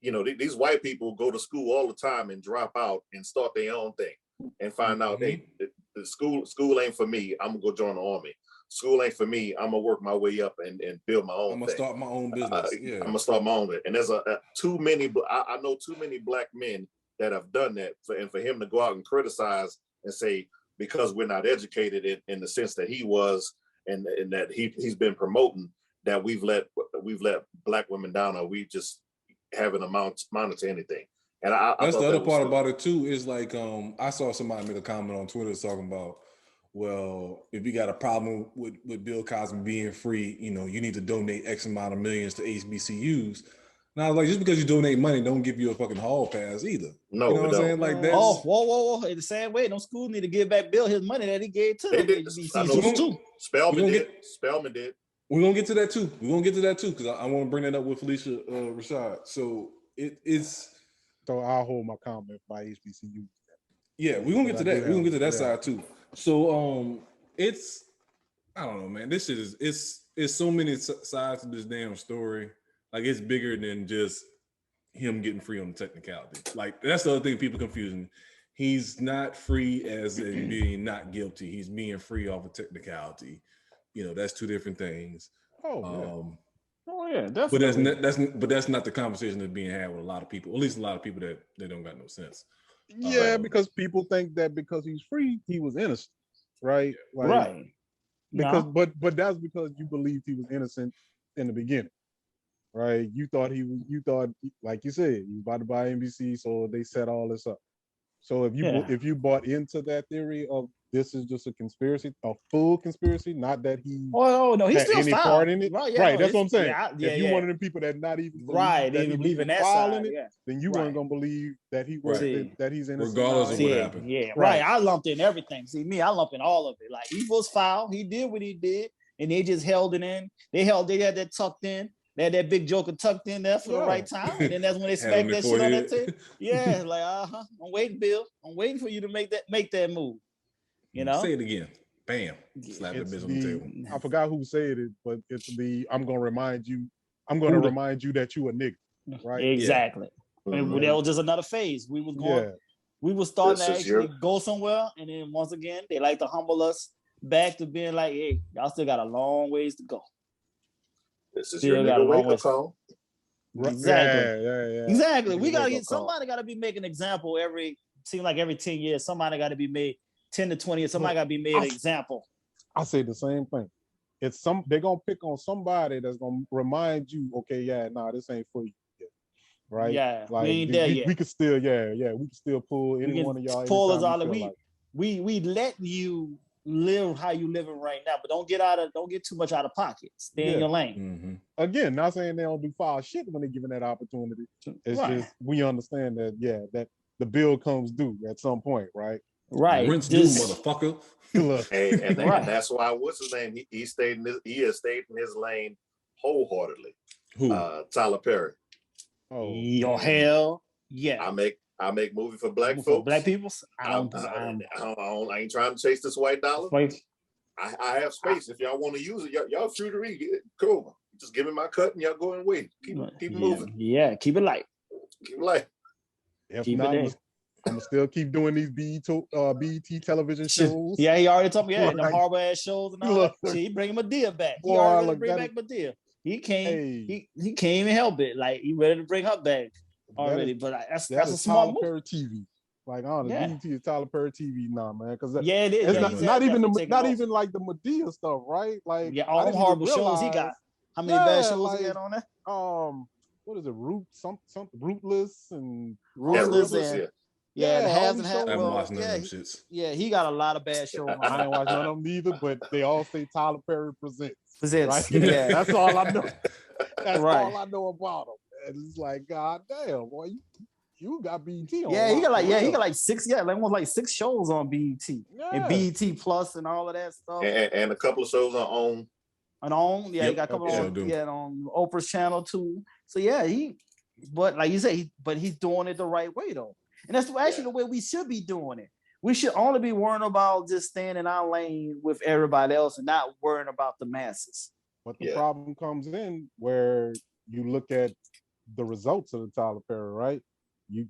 these white people go to school all the time and drop out and start their own thing and find out, hey, the school ain't for me. I'm gonna go join the army. School ain't for me. I'm gonna work my way up and build my own. I'm gonna start my own business. I'm gonna start my own. And there's too many. I know too many black men that have done that. And for him to go out and criticize and say because we're not educated in the sense that he was, and that he's been promoting, that we've let black women down, or we just haven't amounted to anything. And that's the other part about it too. Is like I saw somebody make a comment on Twitter talking about, well, if you got a problem with Bill Cosby being free, you need to donate X amount of millions to HBCUs. Now, like, just because you donate money, don't give you a fucking hall pass either. No, you know what I'm saying? Like that. Oh, whoa! In the same way, those schools need to give back Bill his money that he gave to them HBCUs too. Spellman did. We're gonna get to that too. Because I want to bring that up with Felicia Rashad. So it's. So I'll hold my comment by HBCU. Yeah, we're gonna get to that. We're gonna get to that side too. So it's, I don't know, man. This shit it's so many sides to this damn story. Like, it's bigger than just him getting free on the technicality. Like, that's the other thing people confusing. He's not free as in being not guilty. He's being free off of technicality. That's two different things. Oh yeah, definitely. But that's not the conversation that's being had with a lot of people. At least a lot of people that they don't got no sense. Yeah, because people think that because he's free, he was innocent, right? Like, right. Because, but that's because you believed he was innocent in the beginning, right? You thought, like you said, you was about to buy NBC, so they set all this up. So if you bought into that theory of this is just a conspiracy, a full conspiracy, not that he he's still any foul. part in it, right? That's what I'm saying. If you one of the people that not even they even believe in that side, then you weren't gonna believe that he was that he's innocent, regardless of what happened. Yeah, right. I lumped in everything. See me, I lumped in all of it. Like, he was foul. He did what he did, and they just held it in. They had that tucked in. They had that big joker tucked in there for the right time, and then that's when they smacked that shit on that table. Yeah, like I'm waiting, Bill. I'm waiting for you to make that move. Say it again. Bam. Slap the bitch on the table. I forgot who said it, but it's I'm gonna remind you that you a nigga. Right? Exactly. Yeah. And that was just another phase. We was starting to actually go somewhere, and then once again they like to humble us back to being like, hey, y'all still got a long ways to go. This is your nigga wake-up call. Exactly. Yeah. Exactly. We gotta get somebody gotta be making an example every 10 years. Somebody gotta be made 10 to 20 years. Somebody gotta be made an example. I say the same thing. They're gonna pick on somebody that's gonna remind you, okay, this ain't for you yet. Right? Yeah, like, we ain't there yet. We could still, we could still pull any one of y'all. Pull us all we let you live how you living right now, but don't get too much out of pocket. Stay in your lane. Mm-hmm. Again, not saying they don't do foul shit when they're given that opportunity. It's just we understand that that the bill comes due at some point, right? Right. Rinse due, motherfucker. and that's why what's his name? He has stayed in his lane wholeheartedly. Who? Tyler Perry. Oh hell yeah! I make movie for black folks. Black people. I ain't trying to chase this white dollar. I have space. If y'all want to use it, y'all free to read it. Cool. Just give me my cut and y'all go and wait. Keep moving. Yeah, keep it light. Keep it light. If not, I'm gonna still keep doing these BET television shows. Yeah, he already told me. Yeah, the horrible ass shows and all that. He bring Medea back. He already bring back Medea. He can't. He can't even help it. Like, he ready to bring her back already. But that's a small move. TV. Like, I don't know, Yeah. BET is Tyler Perry TV now, man. Because Yeah, it is. it's Yeah, not even taking not off. even like the Madea stuff, right? Like, Yeah, I all them didn't even horrible shows he got. realize- How many bad Yeah, shows like, he had on there? What is it? Something Rootless and Ruthless Ruthless, and yeah. yeah, the all has these and have. shows. I haven't Well, watched none yeah, of them shits. he got a lot of bad shows on. I ain't watched none of them either, but they all say Tyler Perry presents. Presents, Right? yeah. That's all I know. That's Right. all I know about him. And it's like, God damn, boy, you got BET on. Yeah, he got lock, for real. like six, almost like 6 shows on BET and BET Plus and all of that stuff. And a couple of shows on And on, yeah, Yep, he got a couple sure on, do. on Oprah's channel too. So yeah, but like you say, but he's doing it the right way though, and that's actually the way we should be doing it. We should only be worrying about just staying in our lane with everybody else and not worrying about the masses. But the problem comes in where you look at the results of the Tyler Perry, right? You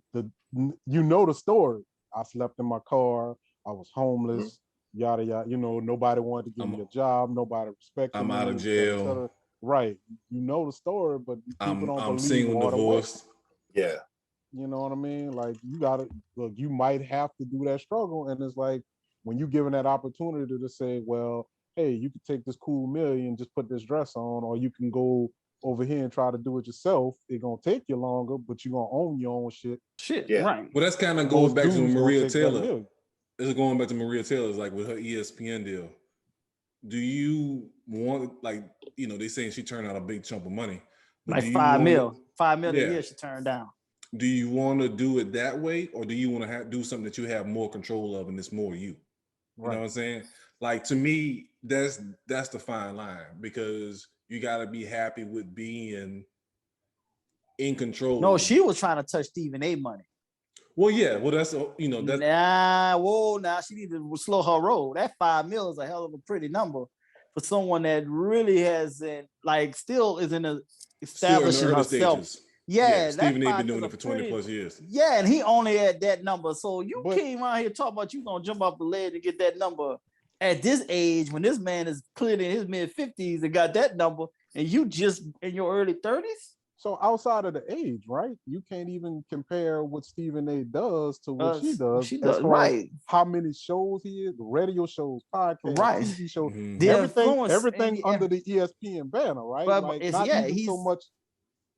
know the story. I slept in my car. I was homeless. Yada yada. You know, nobody wanted to give me a job. Nobody respected me. I'm out of et cetera, et jail. cetera. Right. You know the story, but people don't I'm believe single, all the way. divorced. Yeah. You know what I mean? Like, you gotta look. You might have to do that struggle, and it's like when you given that opportunity to say, well, hey, you can take this cool million, just put this dress on, or you can go over here and try to do it yourself. It's gonna take you longer, but you're gonna own your own shit. Yeah. Right. Well, that's kind of going Most back to dudes gonna Maria take that Taylor. million. This is going back to Maria Taylor, like with her ESPN deal. Do you want, like, you know, they saying she turned out a big chunk of money, but Like do you 5 wanna- million a Yeah. year she turned down. Do you want to do it that way, or do you want to do something that you have more control of and it's more you? You know what I'm saying? Like, to me, that's the fine line, because you got to be happy with being in control. No, she was trying to touch Stephen A. money. Well, yeah. Well, that's, you know, that's now she needed to slow her roll. That 5 mil is a hell of a pretty number for someone that really hasn't, like, still is in a establishing herself. stages. Yeah, Stephen A. that been doing it for 20 pretty, plus years. Yeah, and he only had that number. So you came out here talking about you gonna jump off the ledge to get that number at this age when this man is clearly in his mid-50s and got that number, and you just in your early 30s. So outside of the age, right? You can't even compare what Stephen A. does to what she does. She as does, far right. as how many shows he is, radio shows, podcasts, Right. TV shows, The everything influence under the ESPN banner, right? But like it's- not yeah, even so he's- much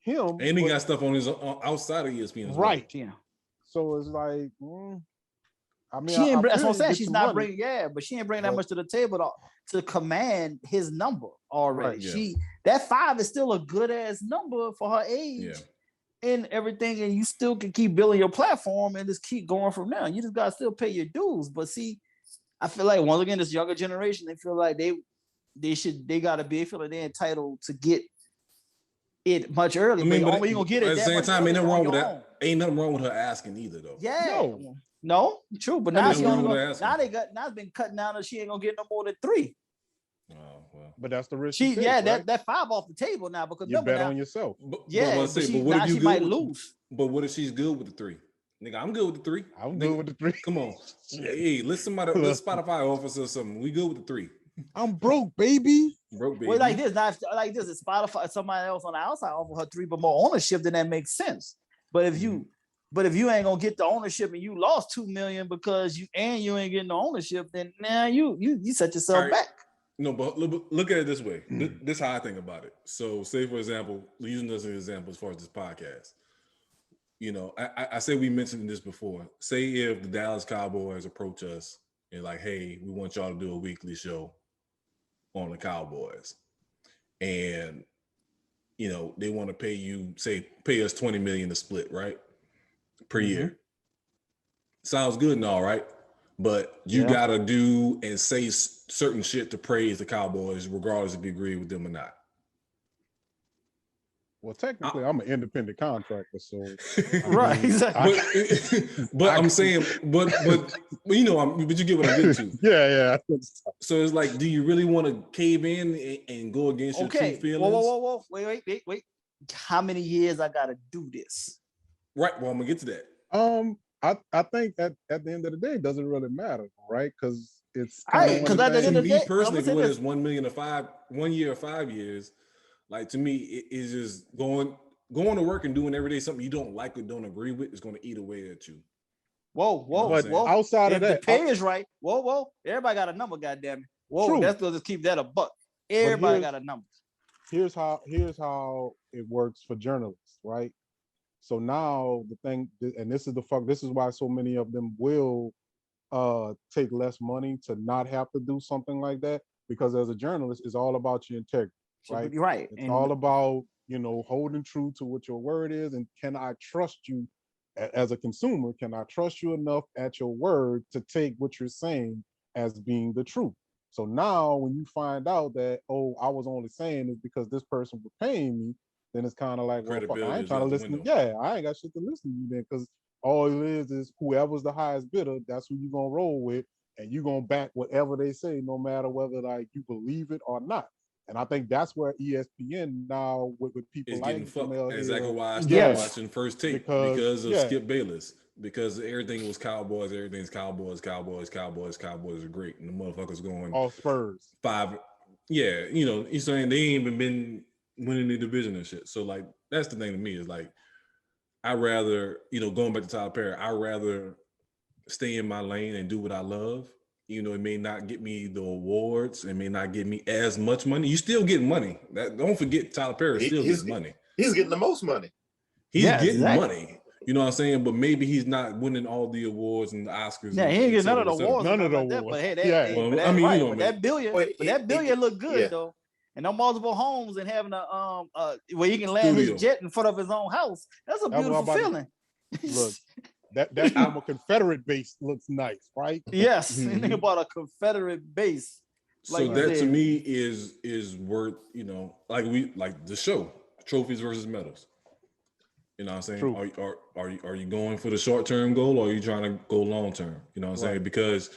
him. And he but- got stuff on his outside of ESPN as well. right. Yeah. So it's like, I mean, She ain't. That's what I'm feel saying. you She's get not some money. bringing. Yeah, but she ain't bringing that But- much to the table to command his number already. Right, yeah. That 5 is still a good ass number for her age. Yeah. And everything, and you still can keep building your platform and just keep going from there. You just gotta still pay your dues. But see, I feel like once again, this younger generation, they feel like they feel like they're entitled to get it much earlier. I mean, but but only you gonna get it at the that same much time, ain't earlier nothing wrong on with your that. own. Ain't nothing wrong with her asking either, though. Yeah, no, true. But now Ain't she nothing only wrong with gonna, her now it's been cutting down, and she ain't gonna get no more than 3. Oh, well. But that's the risk. She you take, that right? that 5 off the table now because You remember bet now, on yourself. But now what if you she good might with- lose. But what if she's good with the 3? Nigga, I'm good with the 3. I'm Nigga, good with the 3. Come on. Hey, let Spotify offer us something. We good with the 3. I'm broke, baby. Broke, baby. Well, like this, not like this is Spotify. Somebody else on the outside offer her 3, but more ownership, then that makes sense. But if you ain't gonna get the ownership and you lost 2 million because you ain't getting the ownership, then now you set yourself Right. back. No, but look at it this way. This is how I think about it. So, say for example, using this as an example as far as this podcast. You know, I say we mentioned this before. Say if the Dallas Cowboys approach us and like, hey, we want y'all to do a weekly show on the Cowboys, and you know they want to pay us $20 million to split, right, per year. Sounds good and all, right? But you gotta do and say certain shit to praise the Cowboys, regardless if you agree with them or not. Well, technically, I'm an independent contractor, so Right, exactly. But I'm saying, but you know, but you get what I'm getting to. yeah. So it's like, do you really want to cave in and go against your true feelings? Whoa. Wait. How many years I gotta do this? Right. Well, I'm gonna get to that. I think at the end of the day, it doesn't really matter, right? Because it's Because at the end of the day, personally, if I'm it gonna was say 1 million or 1 year or 5 years, like to me, it is just going to work and doing every day something you don't like or don't agree with is going to eat away at you. But whoa. outside of If the that, pay is right, whoa. Everybody got a number, goddamn it. Whoa, True. let's just keep that a buck. Everybody got a number. Here's how it works for journalists, right? So now the thing, and this is why so many of them will take less money to not have to do something like that, because as a journalist, it's all about your integrity, right? Right. It's all about, holding true to what your word is, and can I trust you as a consumer? Can I trust you enough at your word to take what you're saying as being the truth? So now when you find out that, I was only saying this because this person was paying me, then it's kind of like, well, fuck, I ain't trying to listen. Yeah, I ain't got shit to listen to you then, because all it is whoever's the highest bidder, that's who you're going to roll with, and you're going to back whatever they say, no matter whether like you believe it or not. And I think that's where ESPN now with people is like getting fucked. Hill, Exactly why I started watching First Take because of Skip Bayless. Because everything was Cowboys, everything's Cowboys are great. And the motherfuckers going all Spurs. 5. Yeah, you're saying they ain't even been winning the division and shit. So like that's the thing to me is like I rather, going back to Tyler Perry, I rather stay in my lane and do what I love. It may not get me the awards, it may not get me as much money. You still get money. Don't forget Tyler Perry still gets money. He's getting the most money. He's getting money. You know what I'm saying? But maybe he's not winning all the awards and the Oscars. Yeah, he ain't getting none of the awards. None of the awards. But hey, that billion look good though. And no multiple homes and having a where he can land his jet in front of his own house. That's a beautiful feeling. Look, that from a Confederate base looks nice, right? Yes. Think about a Confederate base. So that to me is worth, like the show, Trophyz versus Medalz. You know what I'm saying? True. Are you going for the short-term goal, or are you trying to go long-term? You know what I'm saying? Because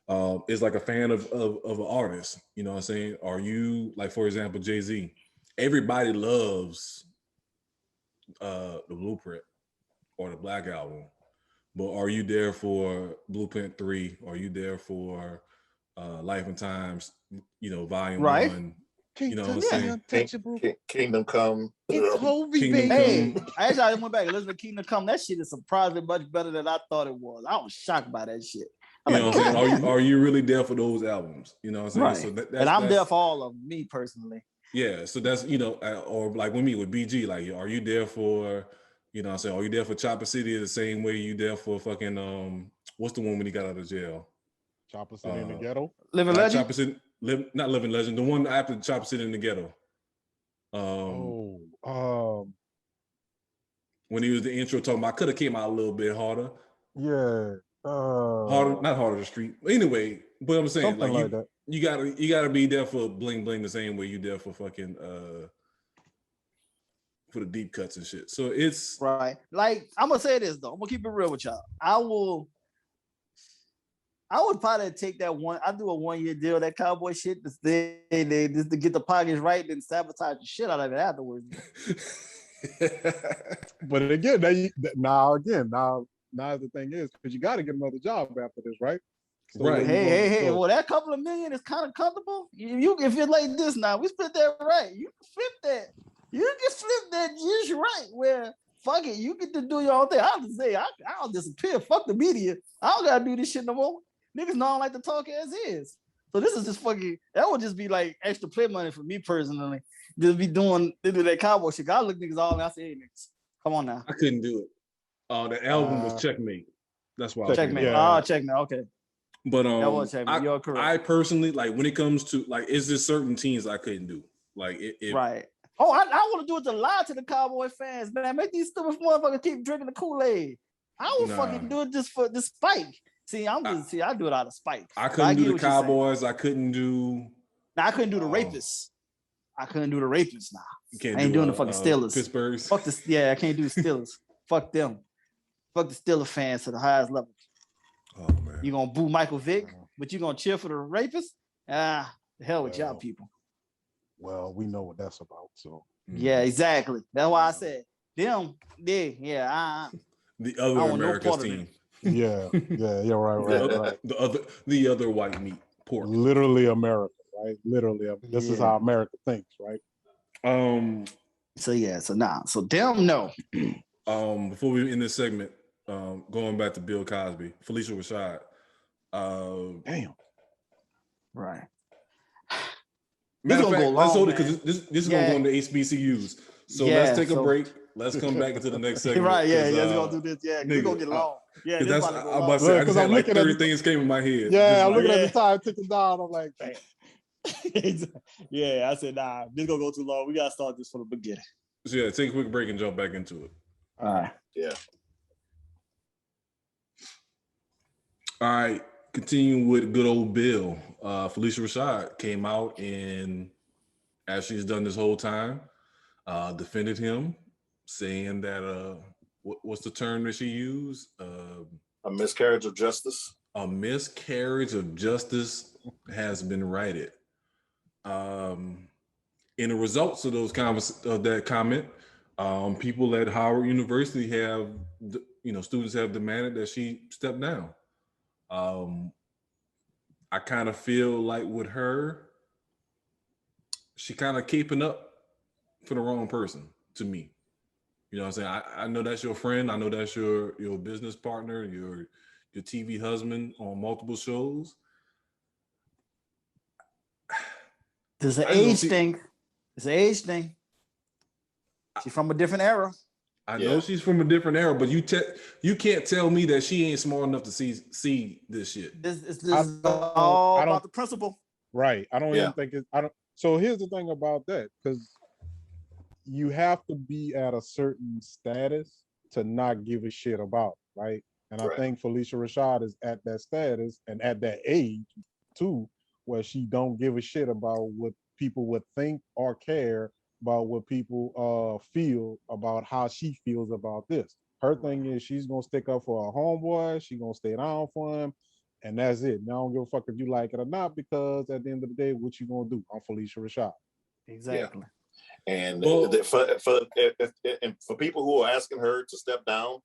it's like a fan of an artist. You know what I'm saying? Are you, like, for example, Jay-Z? Everybody loves the Blueprint or the Black Album, but are you there for Blueprint 3? Are you there for Life and Times, Volume 1? You know what I'm saying? Kingdom Come. It's Hobie, baby. Hey, actually, I went back and listened to Kingdom Come. That shit is surprisingly much better than I thought it was. I was shocked by that shit. You know what I'm saying? Are you really there for those albums? You know what I'm saying? Right. So and I'm there for all of them, me personally. Yeah. So that's, or like with me with BG, like, are you there for, you know what I'm saying? Are you there for Chopper City the same way you there for fucking, what's the one when he got out of jail? Chopper City in the Ghetto? Living Legend? Chopper City, not Living Legend, the one after Chopper City in the Ghetto. When he was the intro talking about, could have came out a little bit harder. Yeah. Harder, not harder the street. Anyway, but I'm saying like that. you gotta be there for bling bling the same way you there for fucking for the deep cuts and shit. So it's right. Like, I'm gonna say this though. I'm gonna keep it real with y'all. I would probably take that one. I do a 1-year deal, that Cowboy shit, just to get the pockets right, then sabotage the shit out of it afterwards. But again, now the thing is, because you got to get another job after this, right? So right. Hey. Well, that couple of million is kind of comfortable. If you're like this now, we split that right. You can flip that. You can flip that just right. Where fuck it, you get to do your own thing. I'll just say, I'll disappear. Fuck the media. I don't gotta do this shit no more. Niggas don't like to talk as is. So this is just fucking. That would just be like extra play money for me personally. Just be doing that Cowboy shit. I look niggas all and I say, hey niggas, come on now. I couldn't do it. The album was Checkmate. That's why. Checkmate. Checkmate. Okay. But that was Checkmate. You're correct. I personally, like, when it comes to, like, is there certain teams I couldn't do? Like right. Oh, I want to do it to lie to the Cowboy fans, man. Make these stupid motherfuckers keep drinking the Kool-Aid. I would fucking do it just for the spike. See, I do it out of spite. I couldn't do the Cowboys. I couldn't do. Now I couldn't do the rapists. I couldn't do the rapists now. I ain't doing the fucking Steelers. Pittsburgh. Fuck this. Yeah, I can't do the Steelers. Fuck them. Fuck the Steelers fans to the highest level. Oh man. You gonna boo Michael Vick, but you gonna cheer for the rapists? The hell with y'all people. Well, we know what that's about. So yeah, exactly. That's why I said them. Yeah. The other America's team. Yeah, right. The other white meat pork. Literally America, right? Literally, this is how America thinks, right? So them no. Before we end this segment, going back to Bill Cosby, Felicia Rashad. Damn. Right. Matter of gonna fact, go let's long, hold it because this is gonna go into HBCUs. So let's take a break. Let's come back into the next segment. Right, yeah, it's gonna do this. Yeah, we're gonna get long. Yeah, this that's about to go I'm long. about to say, I Because just I'm had like looking at 30 the- things came in my head. Yeah, I'm Just looking like- at the time ticking down. I'm like, Yeah, I said, nah, this gonna go too long. We gotta start this from the beginning. So yeah, take a quick break and jump back into it. All right. Yeah. All right, continuing with good old Bill. Felicia Rashad came out and, as she's done this whole time, defended him, saying that what's the term that she used? A miscarriage of justice. A miscarriage of justice has been righted. In the results of those that comment, people at Howard University have, students have demanded that she step down. I kind of feel like with her, she kind of keeping up for the wrong person to me. You know what I'm saying? I know that's your friend. I know that's your business partner, your TV husband on multiple shows. There's an age thing. It's an age thing. She's from a different era. I know she's from a different era, but you can't tell me that she ain't smart enough to see this shit. This is all about the principle. Right. I don't even think it's. I don't. So here's the thing about that, because you have to be at a certain status to not give a shit about, right? And I think Felicia Rashad is at that status and at that age too, where she don't give a shit about what people would think or care about what people feel about how she feels about this. Her thing is she's gonna stick up for her homeboy, she's gonna stay down for him, and that's it. Now I don't give a fuck if you like it or not, because at the end of the day, what you gonna do? I'm Felicia Rashad. Exactly. Yeah. And for people who are asking her to step down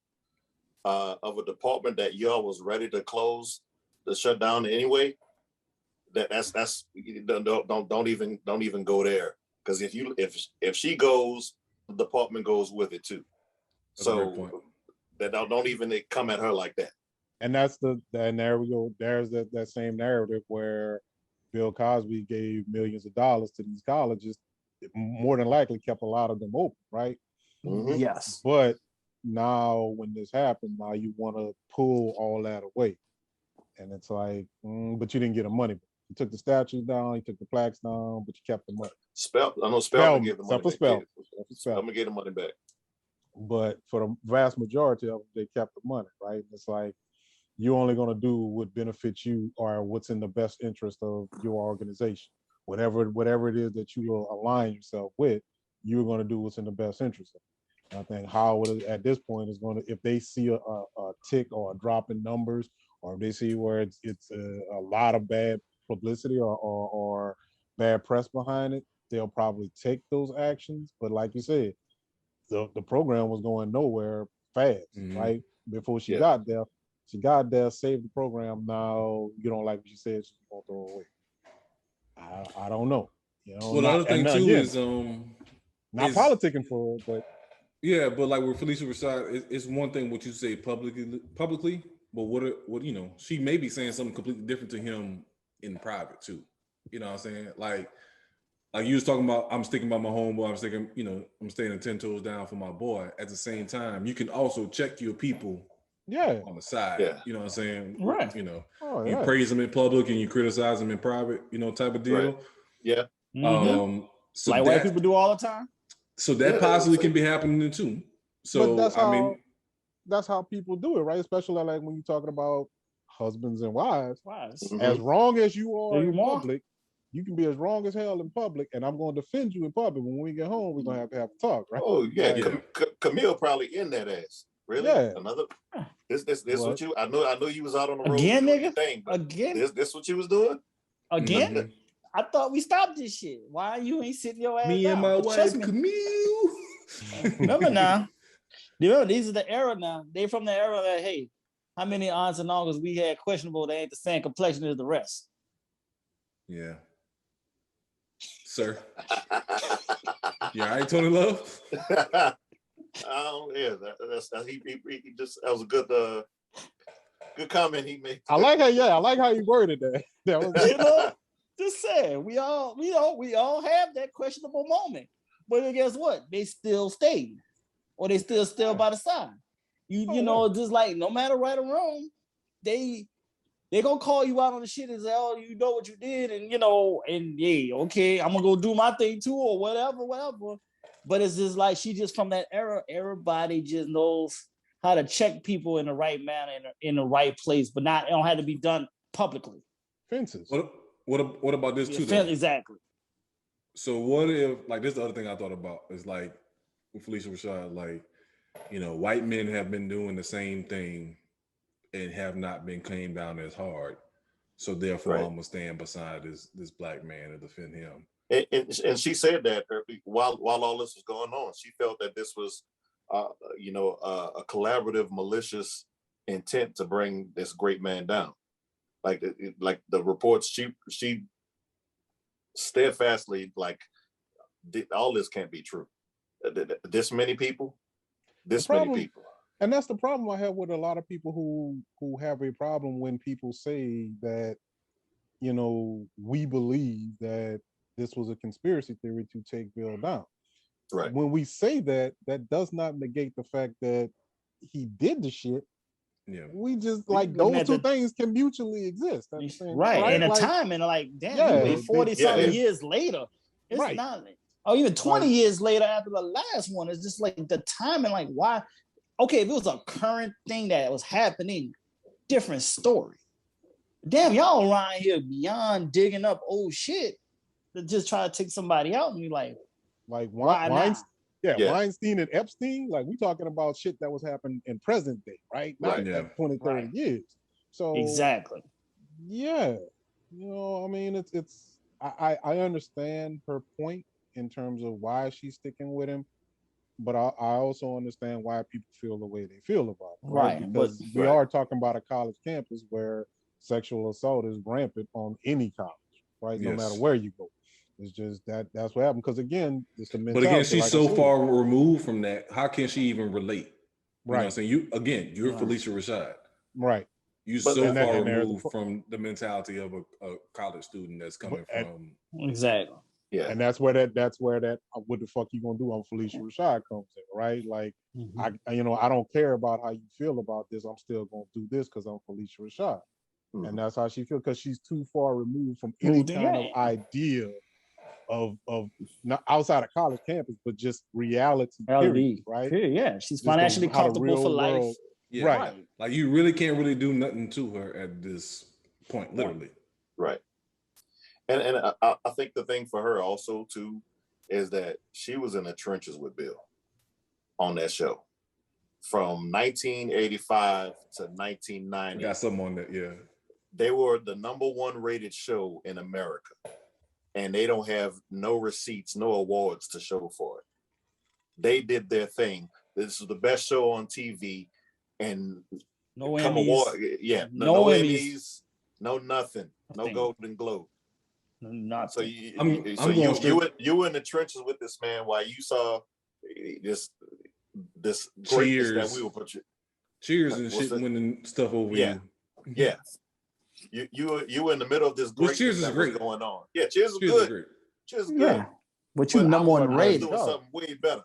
of a department that y'all was ready to close, to shut down anyway, that's don't even go there. Because if she goes, the department goes with it too. That's so that don't even come at her like that. And and there we go. There's that same narrative where Bill Cosby gave millions of dollars to these colleges. It more than likely kept a lot of them open, right? Mm-hmm. Yes. But now when this happened, now you want to pull all that away. And it's like, but you didn't get the money. You took the statues down, you took the plaques down, but you kept the money. I know Spellman gave the money back. Spellman gave the money back. But for the vast majority of them, they kept the money, right? It's like, you're only going to do what benefits you or what's in the best interest of your organization. Whatever it is that you will align yourself with, you're going to do what's in the best interest of it. And I think Howard at this point is going to, if they see a tick or a drop in numbers, or if they see where it's a lot of bad publicity or bad press behind it, they'll probably take those actions. But like you said, the program was going nowhere fast, right? Before she got there. She got there, saved the program. Now you don't like what she said, she's gonna throw it away. I don't know. You know, well, the other thing too is not politicking for it, but yeah, but like with Felicia Rashad, it's one thing what you say publicly, but what she may be saying something completely different to him in private too. You know what I'm saying? Like you was talking about, I'm sticking by my homeboy, I'm sticking, I'm staying 10 toes down for my boy. At the same time, you can also check your people on the side. You know what I'm saying? Right. You praise them in public and you criticize them in private, type of deal. Right. Yeah. So like white people do all the time. So that possibly can be happening too. So that's how people do it, right? Especially like when you're talking about husbands and wives. Mm-hmm. As wrong as you are in public, you can be as wrong as hell in public, and I'm going to defend you in public. When we get home, we're going to have a talk, right? Oh yeah, Camille probably in that ass. Really? Yeah. Another. This what you? I know you was out on the road again, nigga. Again. This what you was doing? Again. Mm-hmm. I thought we stopped this shit. Why you ain't sitting your ass Me down? And my wife Camille. Remember now? Remember, these are the era now. They from the era that, hey, how many aunts and uncles we had questionable? They ain't the same complexion as the rest. Yeah. Sir. Yeah, I ain't Tony Love. Yeah, he just that was a good comment he made. I like how you worded that. That was just saying, we all have that questionable moment. But then guess what? They still stayed, or they still by the side. You know, just like no matter right or wrong, they gonna call you out on the shit and say, "Oh, you know what you did," and yeah, okay, I'm gonna go do my thing too, or whatever. But it's just like she just from that era. Everybody just knows how to check people in the right manner, in the right place, but it don't have to be done publicly. Fences. What about this too? Exactly. So what if, like, this is the other thing I thought about is like with Phylicia Rashad, like, white men have been doing the same thing and have not been came down as hard. So therefore, I'm gonna stand beside this black man and defend him. And she said that while all this was going on, she felt that this was, a collaborative, malicious intent to bring this great man down. Like the reports, she steadfastly all this can't be true. This many people, many people. And that's the problem I have with a lot of people who have a problem when people say that, we believe that this was a conspiracy theory to take Bill down. Right. When we say that does not negate the fact that he did the shit. Yeah. We just those two things can mutually exist. Right. And a time and damn, 40-something years later. It's not, or even 20 years later after the last one. It's just like the timing, like why? Okay, if it was a current thing that was happening, different story. Damn, y'all around here beyond digging up old shit to just try to take somebody out, and you like Weinstein, Weinstein and Epstein, like we talking about shit that was happening in present day, right? Not 20, 30 years. So exactly. Yeah. I mean, it's I understand her point in terms of why she's sticking with him, but I also understand why people feel the way they feel about it, right? Because we are talking about a college campus where sexual assault is rampant on any college, right? Yes. No matter where you go. It's just that's what happened. Because again, it's the mentality. But again, she's so far removed from that. How can she even relate? You know what I'm saying? You're Phylicia Rashad. Right. You're so far removed from the mentality of a college student that's coming from. Exactly. Yeah. And that's where that what the fuck you gonna do on Phylicia Rashad comes in, right? Like I don't care about how you feel about this. I'm still gonna do this because I'm Phylicia Rashad. And that's how she feels, because she's too far removed from any kind of idea of not outside of college campus, but just reality, period, right? Yeah, she's financially comfortable for life. Yeah. Right. Like you really can't really do nothing to her at this point, literally. Right. And I think the thing for her also too is that she was in the trenches with Bill on that show from 1985 to 1990. Got something on that, yeah. They were the #1 rated show in America, and they don't have no receipts, no awards to show for it. They did their thing. This was the best show on TV, and no Emmys. No Emmys, no nothing, no Golden Globe. Nothing. So you were in the trenches with this man while you saw this greatness that we were putting. Cheers and shit winning stuff over you. Yeah. You were in the middle of this greatness Cheers is great going on. Yeah, Cheers is good. Cheers is good. But you #1 rated. Doing something way better.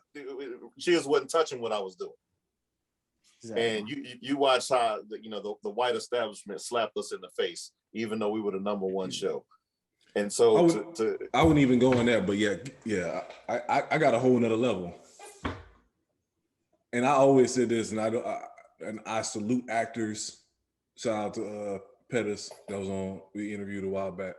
Cheers wasn't touching what I was doing. Exactly. And you watch how the white establishment slapped us in the face, even though we were the #1 show. And so I wouldn't even go on that, but I got a whole nother level. And I always said this, and I salute actors. Shout out to Pettis that was on. We interviewed a while back.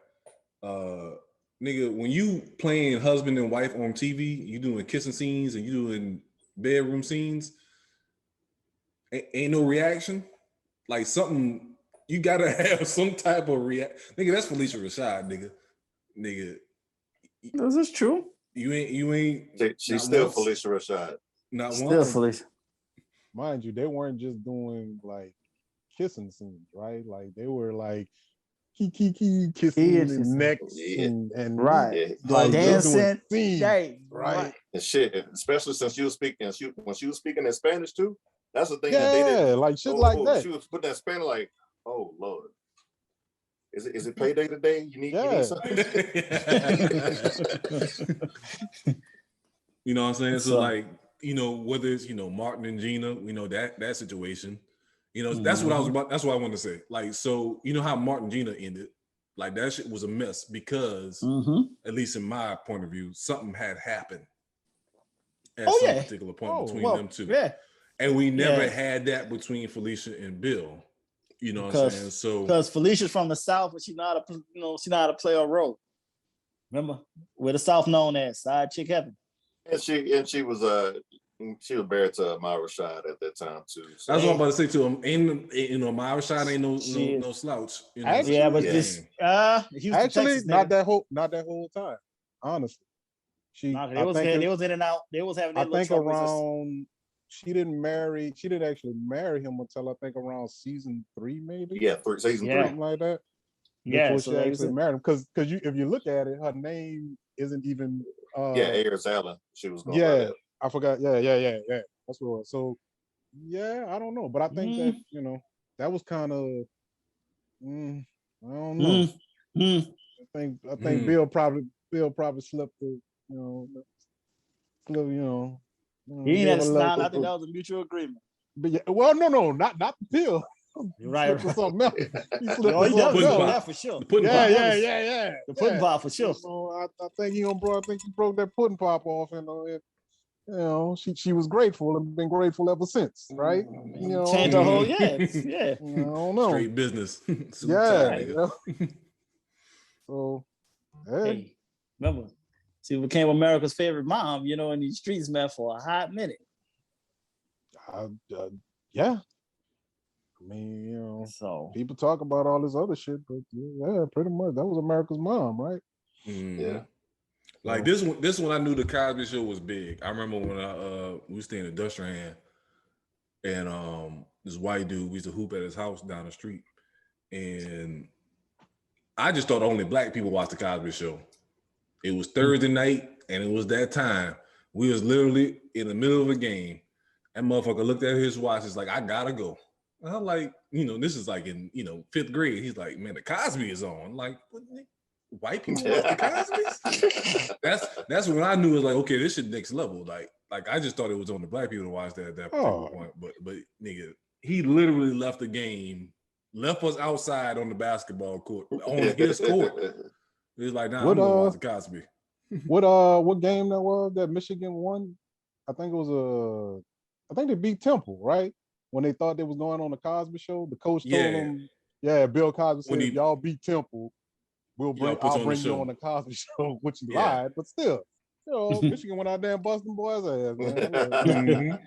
Nigga, when you playing husband and wife on TV, you doing kissing scenes and you doing bedroom scenes, ain't no reaction. Like something, you gotta have some type of reaction. Nigga, that's Phylicia Rashad, nigga. Is this true? You ain't. She's still Phylicia Rashad. Not still once. Phylicia. Mind you, they weren't just doing like kissing scenes, right? Like they were like kissing necks and right, like dancing, scenes, right? And shit, especially since when she was speaking in Spanish too. That's the thing that they Yeah, didn't like shit like that. She was putting that Spanish like, oh Lord. Is it payday today? You need something? You know what I'm saying? So like, you know, whether it's, you know, Martin and Gina, we know that situation. You know, that's what I wanted to say. Like, so you know how Martin and Gina ended? Like that shit was a mess because, at least in my point of view, something had happened at some particular point between them two. Yeah. And we never had that between Felicia and Bill. You know what I'm saying? So because Felicia's from the South, but she know how to play a role. Remember, where the South known as side chick heaven. And she was married to Myra Rashad at that time too. So. That's what I'm about to say to him. And you know, Myra Rashad ain't no slouch. You know? Actually, yeah, but this Houston, actually Texas, not that whole time. Honestly, they was in and out. They was having. I think around. She didn't actually marry him until I think around season 3, maybe. Yeah, season 3, something like that. Yeah, before she actually married him, because if you look at it, her name isn't even. Ayers Allen. She was going. Yeah, I forgot. Yeah. That's what it was. So, yeah, I don't know, but I think that that was kind of. I don't know. I think Bill probably slipped the He didn't have to sign. I think that was a mutual agreement. But yeah, well, no, not the pill. You're right. For something else. He definitely that for sure. The pudding pop. Yeah. The pudding pop for sure. I think he broke that pudding pop off, and she was grateful and been grateful ever since, right? Changed her whole yeah. I don't know. Straight business. So, hey, remember. She became America's favorite mom, in these streets, man, for a hot minute. Yeah. I mean, so people talk about all this other shit, but yeah, pretty much that was America's mom, right? Yeah. Like this one, I knew the Cosby Show was big. I remember when we stayed in Dustran, and this white dude, we used to hoop at his house down the street, and I just thought only black people watched the Cosby Show. It was Thursday night, and it was that time. We was literally in the middle of a game. That motherfucker looked at his watch. It's like, I gotta go. And I'm like, this is like in 5th grade. He's like, man, the Cosby is on. I'm like, what, white people watch the Cosby's? That's when I knew it was like, okay, this shit next level. Like I just thought it was on the black people to watch that at that particular point. But nigga, he literally left the game, left us outside on the basketball court, on his court. He was like, nah, I'm gonna watch the Cosby. What game that was that Michigan won? I think they beat Temple, right? When they thought they was going on the Cosby Show, the coach told them, Bill Cosby said, y'all beat Temple, I'll bring you on the Cosby Show, which he lied, but still, Michigan went out there and busted them boys' ass, man.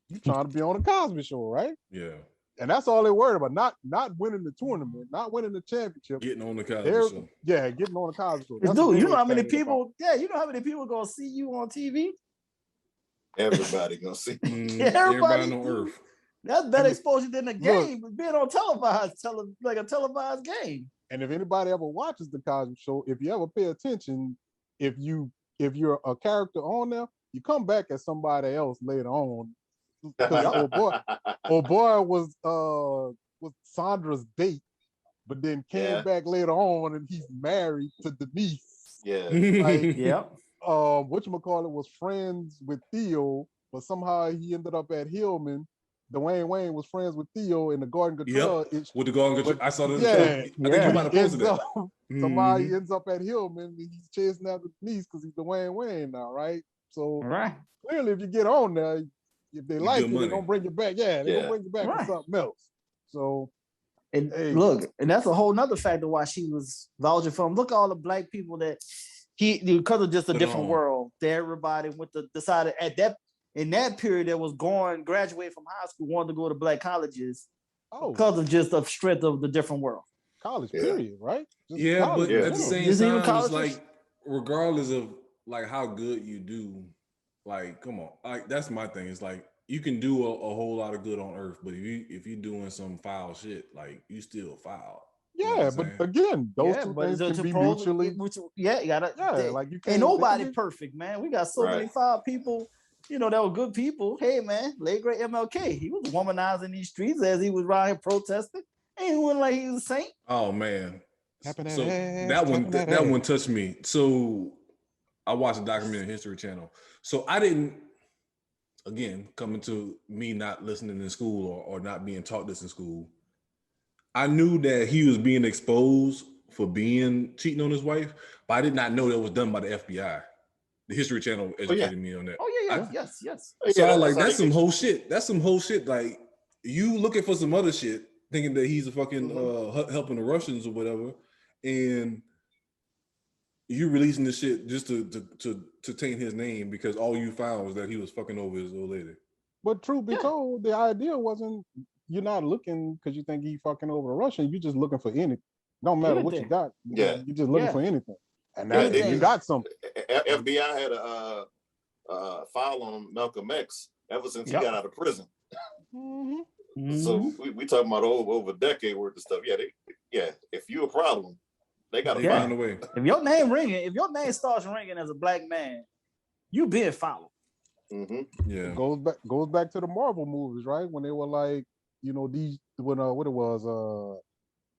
You trying to be on the Cosby Show, right? Yeah. And that's all they worried about, not winning the tournament, not winning the championship. Getting on the Cosby Show. Yeah, getting on the Cosby Show. Dude, you know how many people, how many people gonna see you on TV? Everybody gonna see. Everybody on earth. That's better exposure than the game, being on like a televised game. And if anybody ever watches the Cosby Show, if you ever pay attention, if you're a character on there, you come back as somebody else later on. Because old boy was Sandra's date, but then came back later on and he's married to Denise. Yeah. Whatchamacallit was friends with Theo, but somehow he ended up at Hillman. Dwayne Wayne was friends with Theo in the Garden Guitar. With the Garden Guitar. I saw this. I think you might have posted that. Somehow he ends up at Hillman. He's chasing after Denise because he's Dwayne Wayne now, right? So clearly, if you get on there, if they like you, they're gonna bring you back. Yeah, they're gonna bring you back to something else. So, look, and that's a whole nother factor why she was vouching for him. Look at all the black people that because of just a different world, everybody decided in that period that was graduate from high school, wanted to go to black colleges because of just the strength of the different world. College, period, right? Just but at the same time, it's like regardless of like how good you do, like come on, like that's my thing. It's like you can do a whole lot of good on earth, but if you're doing some foul shit, like you still foul. Yeah, but again, those two things can be mutually. You gotta. Yeah, like you can't. Ain't nobody perfect, man. We got so many fine people, that were good people. Hey, man, late great MLK, he was womanizing these streets as he was around here protesting. Ain't one like he was a saint. Oh man, that one touched me. So I watched a documentary on History Channel. So I didn't. Again, coming to me not listening in school or not being taught this in school, I knew that he was being exposed for cheating on his wife, but I did not know that was done by the FBI. The History Channel educated me on that. Oh yeah, yes. So I that's some whole shit. That's some whole shit. Like you looking for some other shit, thinking that he's a fucking helping the Russians or whatever, and you releasing this shit just to taint his name because all you found was that he was fucking over his old lady. But truth be told, the idea wasn't you're not looking because you think he fucking over a Russian. You're just looking for anything. Don't matter what you got. You're just looking for anything. And that you got something. FBI had a file on Malcolm X ever since he got out of prison. So we talking about over a decade worth of stuff. If you a problem, they got to find a way. If your name starts ringing as a black man, you being followed. Yeah, goes back to the Marvel movies, right? When they were like, these when what it was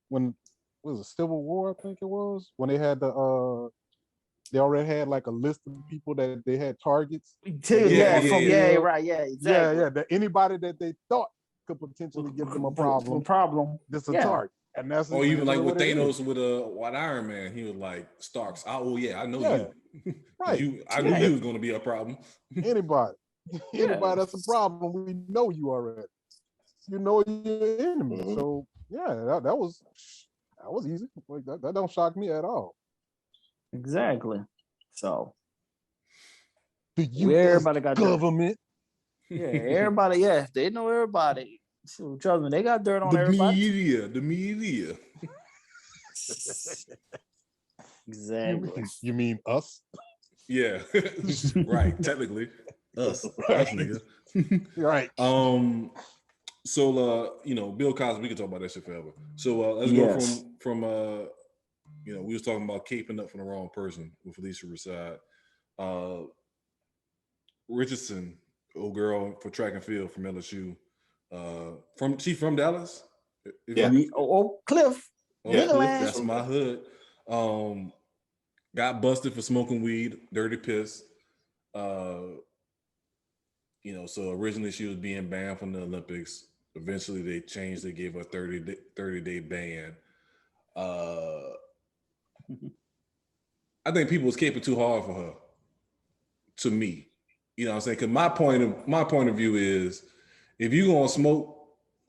when was it Civil War? I think it was when they had they already had like a list of people that they had targets. Exactly. That anybody that they thought could potentially give them a problem. This is a target. And that's even like with Thanos with White Iron Man, he was like Starks. I know you. Right. I knew he was going to be a problem. Anybody that's a problem, we know you already. You know you're enemy. So that was easy. Like that don't shock me at all. Exactly. So the U.S. government. Everybody. They know everybody. So, trust me, they got dirt on everybody. The media. Exactly. You mean us? Yeah. Right. Technically, us niggas. Right. So Bill Cosby, we can talk about that shit forever. So let's go from we was talking about caping up for the wrong person with Felicia Rashad. Richardson, old girl for track and field from LSU. From Dallas? Cliff. That's my hood. Got busted for smoking weed, dirty piss. So originally she was being banned from the Olympics. Eventually they changed, they gave her a 30-day ban. I think people was caping too hard for her. To me. You know what I'm saying? Because my point of view is if you're gonna smoke,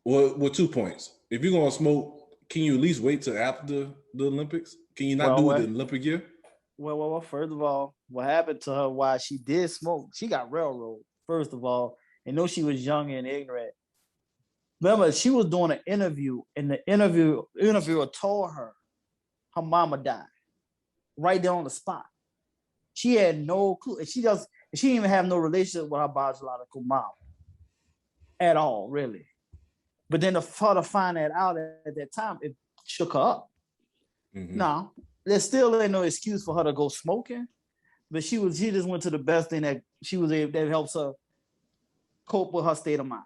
well, 2 points. If you're gonna smoke, can you at least wait till after the Olympics? Can you not do it in the Olympic year? Well, first of all, what happened to her while she did smoke, she got railroaded, first of all. And know she was young and ignorant. Remember, she was doing an interview, and the interviewer told her mama died right there on the spot. She had no clue. And she didn't even have no relationship with her biological mom at all, really. But then for her to find that out at that time, it shook her up. Now, there still ain't no excuse for her to go smoking, but she just went to the best thing that she was able, that helps her cope with her state of mind.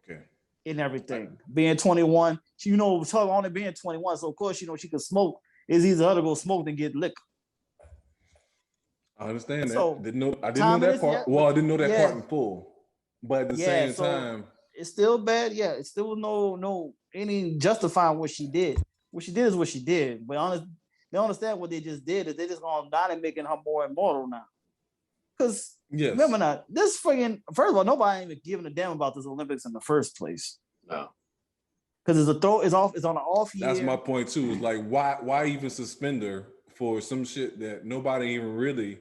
Okay. And everything. Being 21, she with her only being 21, so of course she could smoke. It's easier for her to go smoke than get liquor. I understand that. So, I didn't know that part. Well, I didn't know that part in full. But at the same time, it's still bad. Yeah, it's still no any justifying what she did. What she did is what she did. But they understand what they just did is they just gonna die and making her more immortal now. Because remember now, this friggin' first of all, nobody ain't even giving a damn about this Olympics in the first place. No. Because it's on an off year. That's my point too. It's like why even suspend her for some shit that nobody really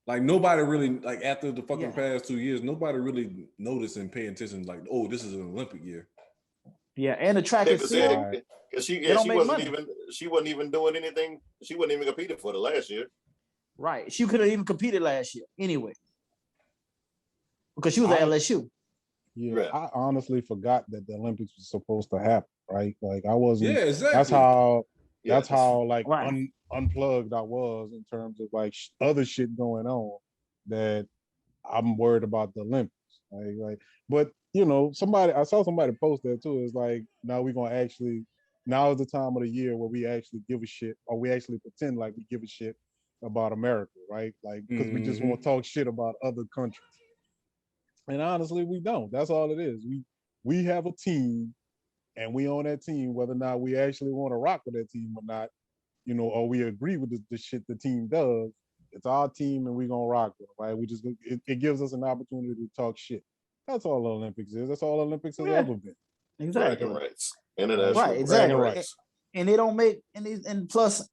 after the fucking past 2 years, nobody really noticed and pay attention like, oh, this is an Olympic year. Yeah, and the track and field. She wasn't even doing anything. She wasn't even competing for the last year. Right. She could have even competed last year anyway. Because she was at LSU. Yeah, Right. I honestly forgot that the Olympics was supposed to happen, right? Like I wasn't. Yeah, exactly. That's how. Yeah, That's how like right. unplugged I was in terms of like other shit going on that I'm worried about the Olympics. But you know, I saw somebody post that too. It's like now we're gonna actually. Now is the time of the year where we actually give a shit, or we actually pretend like we give a shit about America, right? Like because we just want to talk shit about other countries. And honestly, we don't. That's all it is. We have a team, and we on that team, whether or not we actually want to rock with that team or not, you know, or we agree with the shit the team does. It's our team, and we gonna rock with it, right? It gives us an opportunity to talk shit. That's all the Olympics is. That's all the Olympics has ever been. Exactly. Bragging rights. International Right, exactly. bragging rights. And they don't make and plus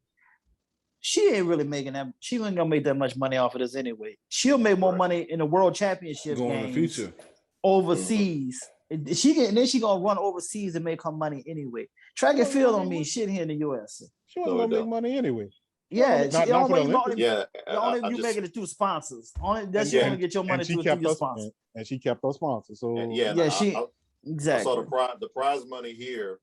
she ain't really making that. She ain't gonna make that much money off of this anyway. She'll make more money in the world championship Going in the games future. overseas. And then she gonna run overseas and make her money anyway. Track and field don't mean shit here in the US. She wasn't gonna make money anyway. Yeah, not for the Olympics. only you making it through sponsors. That's you only get your money through your sponsors. And she kept her sponsors. So exactly. I saw the prize money here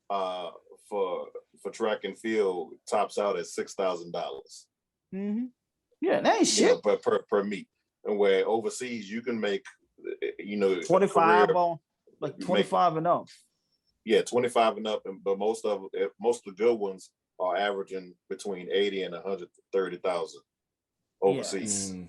for track and field tops out at $6,000. Mm-hmm. Yeah, that ain't shit. But per meet, and where overseas you can make 25 on like 25 and up. Yeah, 25 and up, but most of the good ones are averaging between 80 and 130,000 overseas. Yes.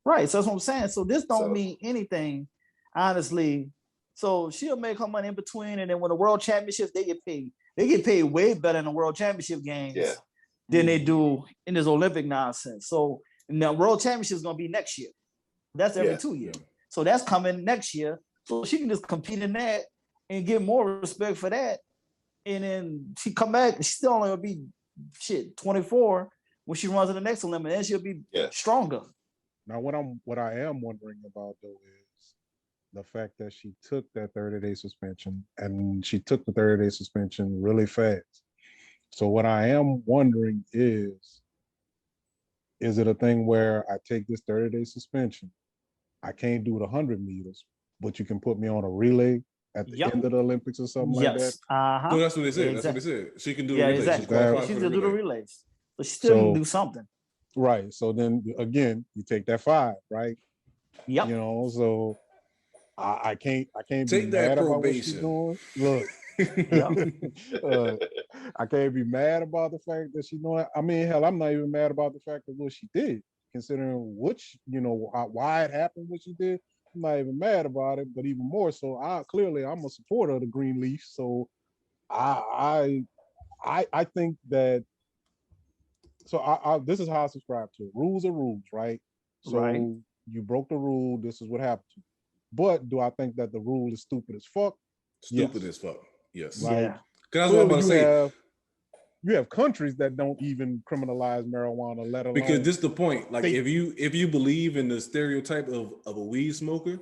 Right, so that's what I'm saying. So this don't mean anything, honestly. So she'll make her money in between, and then when the World Championships, they get paid. They get paid way better in the World Championship games than they do in this Olympic nonsense. So the World Championship is gonna be next year. That's every 2 years. So that's coming next year. So she can just compete in that and get more respect for that. And then she come back, she's still only gonna be 24 when she runs in the next Olympic, and she'll be stronger. Now, what I am wondering about though is the fact that she took that 30-day suspension, and she took the 30-day suspension really fast. So what I am wondering is it a thing where I take this 30-day suspension, I can't do the 100 meters, but you can put me on a relay at the end of the Olympics or something like that? No, that's what they said. That's what they said. She can do the relays. Exactly. She can do the relays. But she still can do something. Right. So then again, you take that 5, right? Yep. You know, so I can't take be that mad about what probation. she's doing. Look. I can't be mad about the fact that she's doing. I mean, hell, I'm not even mad about the fact of what she did, considering why it happened, what she did. I'm not even mad about it, but even more so, I'm a supporter of the Green Leaf. So I think that. So this is how I subscribe to it. Rules are rules, right? So you broke the rule. This is what happened to you. But do I think that the rule is stupid as fuck? Stupid as fuck. Yes. Like, yeah. Because that's what I'm about to say. You have countries that don't even criminalize marijuana, let alone. Because this is the point. Like if you believe in the stereotype of a weed smoker,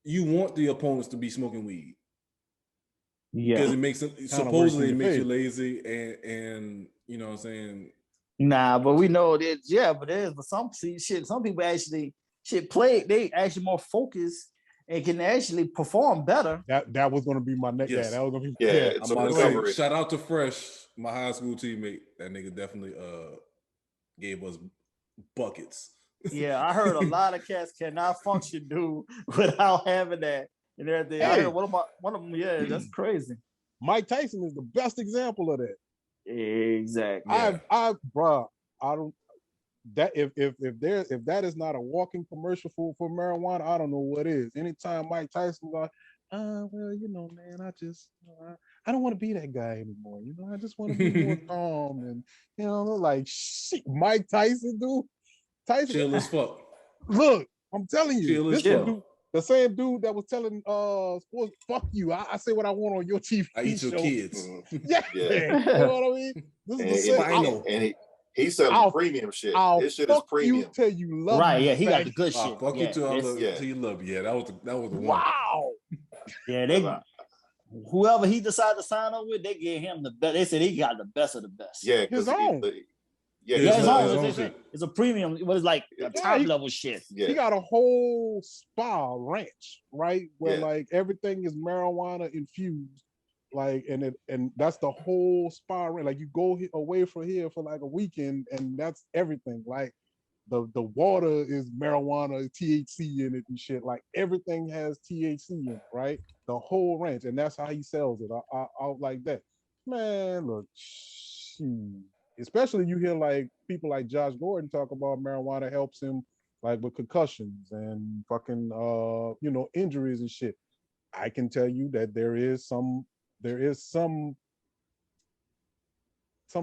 you want the opponents to be smoking weed. Yeah. Because it makes them supposedly it makes you lazy and you know what I'm saying. Nah, but we know that but some people actually play, they actually more focused and can actually perform better. That was gonna be my next. Yes. Yeah, that was gonna be I'm about to say, shout out to Fresh, my high school teammate. That nigga definitely gave us buckets. Yeah, I heard a lot of cats cannot function, dude, without having that and everything. Hey. I heard one of them, that's crazy. Mike Tyson is the best example of that. Exactly. I don't. That if that is not a walking commercial for marijuana, I don't know what is. Anytime Mike Tyson like, well, man, I don't want to be that guy anymore. I just want to be more calm and like shit. Mike Tyson, dude. Tyson, chill as fuck. Look, I'm telling you, this dude, the same dude that was telling sports, fuck you. I say what I want on your TV. I eat your kids. Yeah. You know what I mean? This is the same. And he's selling premium shit. This shit is premium. You till you love right? Me, yeah, he baby. got the good shit. Fuck you till you love. Yeah, that was the one. Wow. Yeah, whoever he decided to sign up with, they gave him the best. They said he got the best of the best. Yeah, because It's a premium. It was like a top level shit. Yeah. He got a whole spa ranch, right? Where like everything is marijuana infused, like, and that's the whole spa ranch. Like you go away from here for like a weekend, and that's everything. Like the water is marijuana, THC in it and shit. Like everything has THC in it, right? The whole ranch, and that's how he sells it. I like that. Man, look, especially you hear like people like Josh Gordon talk about marijuana helps him like with concussions and fucking injuries and shit. I can tell you that there is some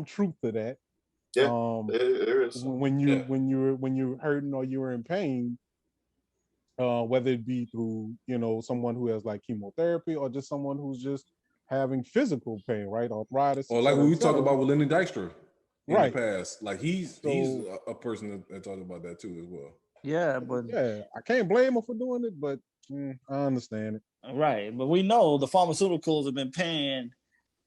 truth to that. Yeah, there is. When you're hurting or you're in pain, whether it be through someone who has like chemotherapy or just someone who's just having physical pain, right? Arthritis, or like when we talk about with Lenny Dykstra in the right. past, like he's a person that talked about that too as well. Yeah, but I can't blame him for doing it, but I understand it. Right, but we know the pharmaceuticals have been paying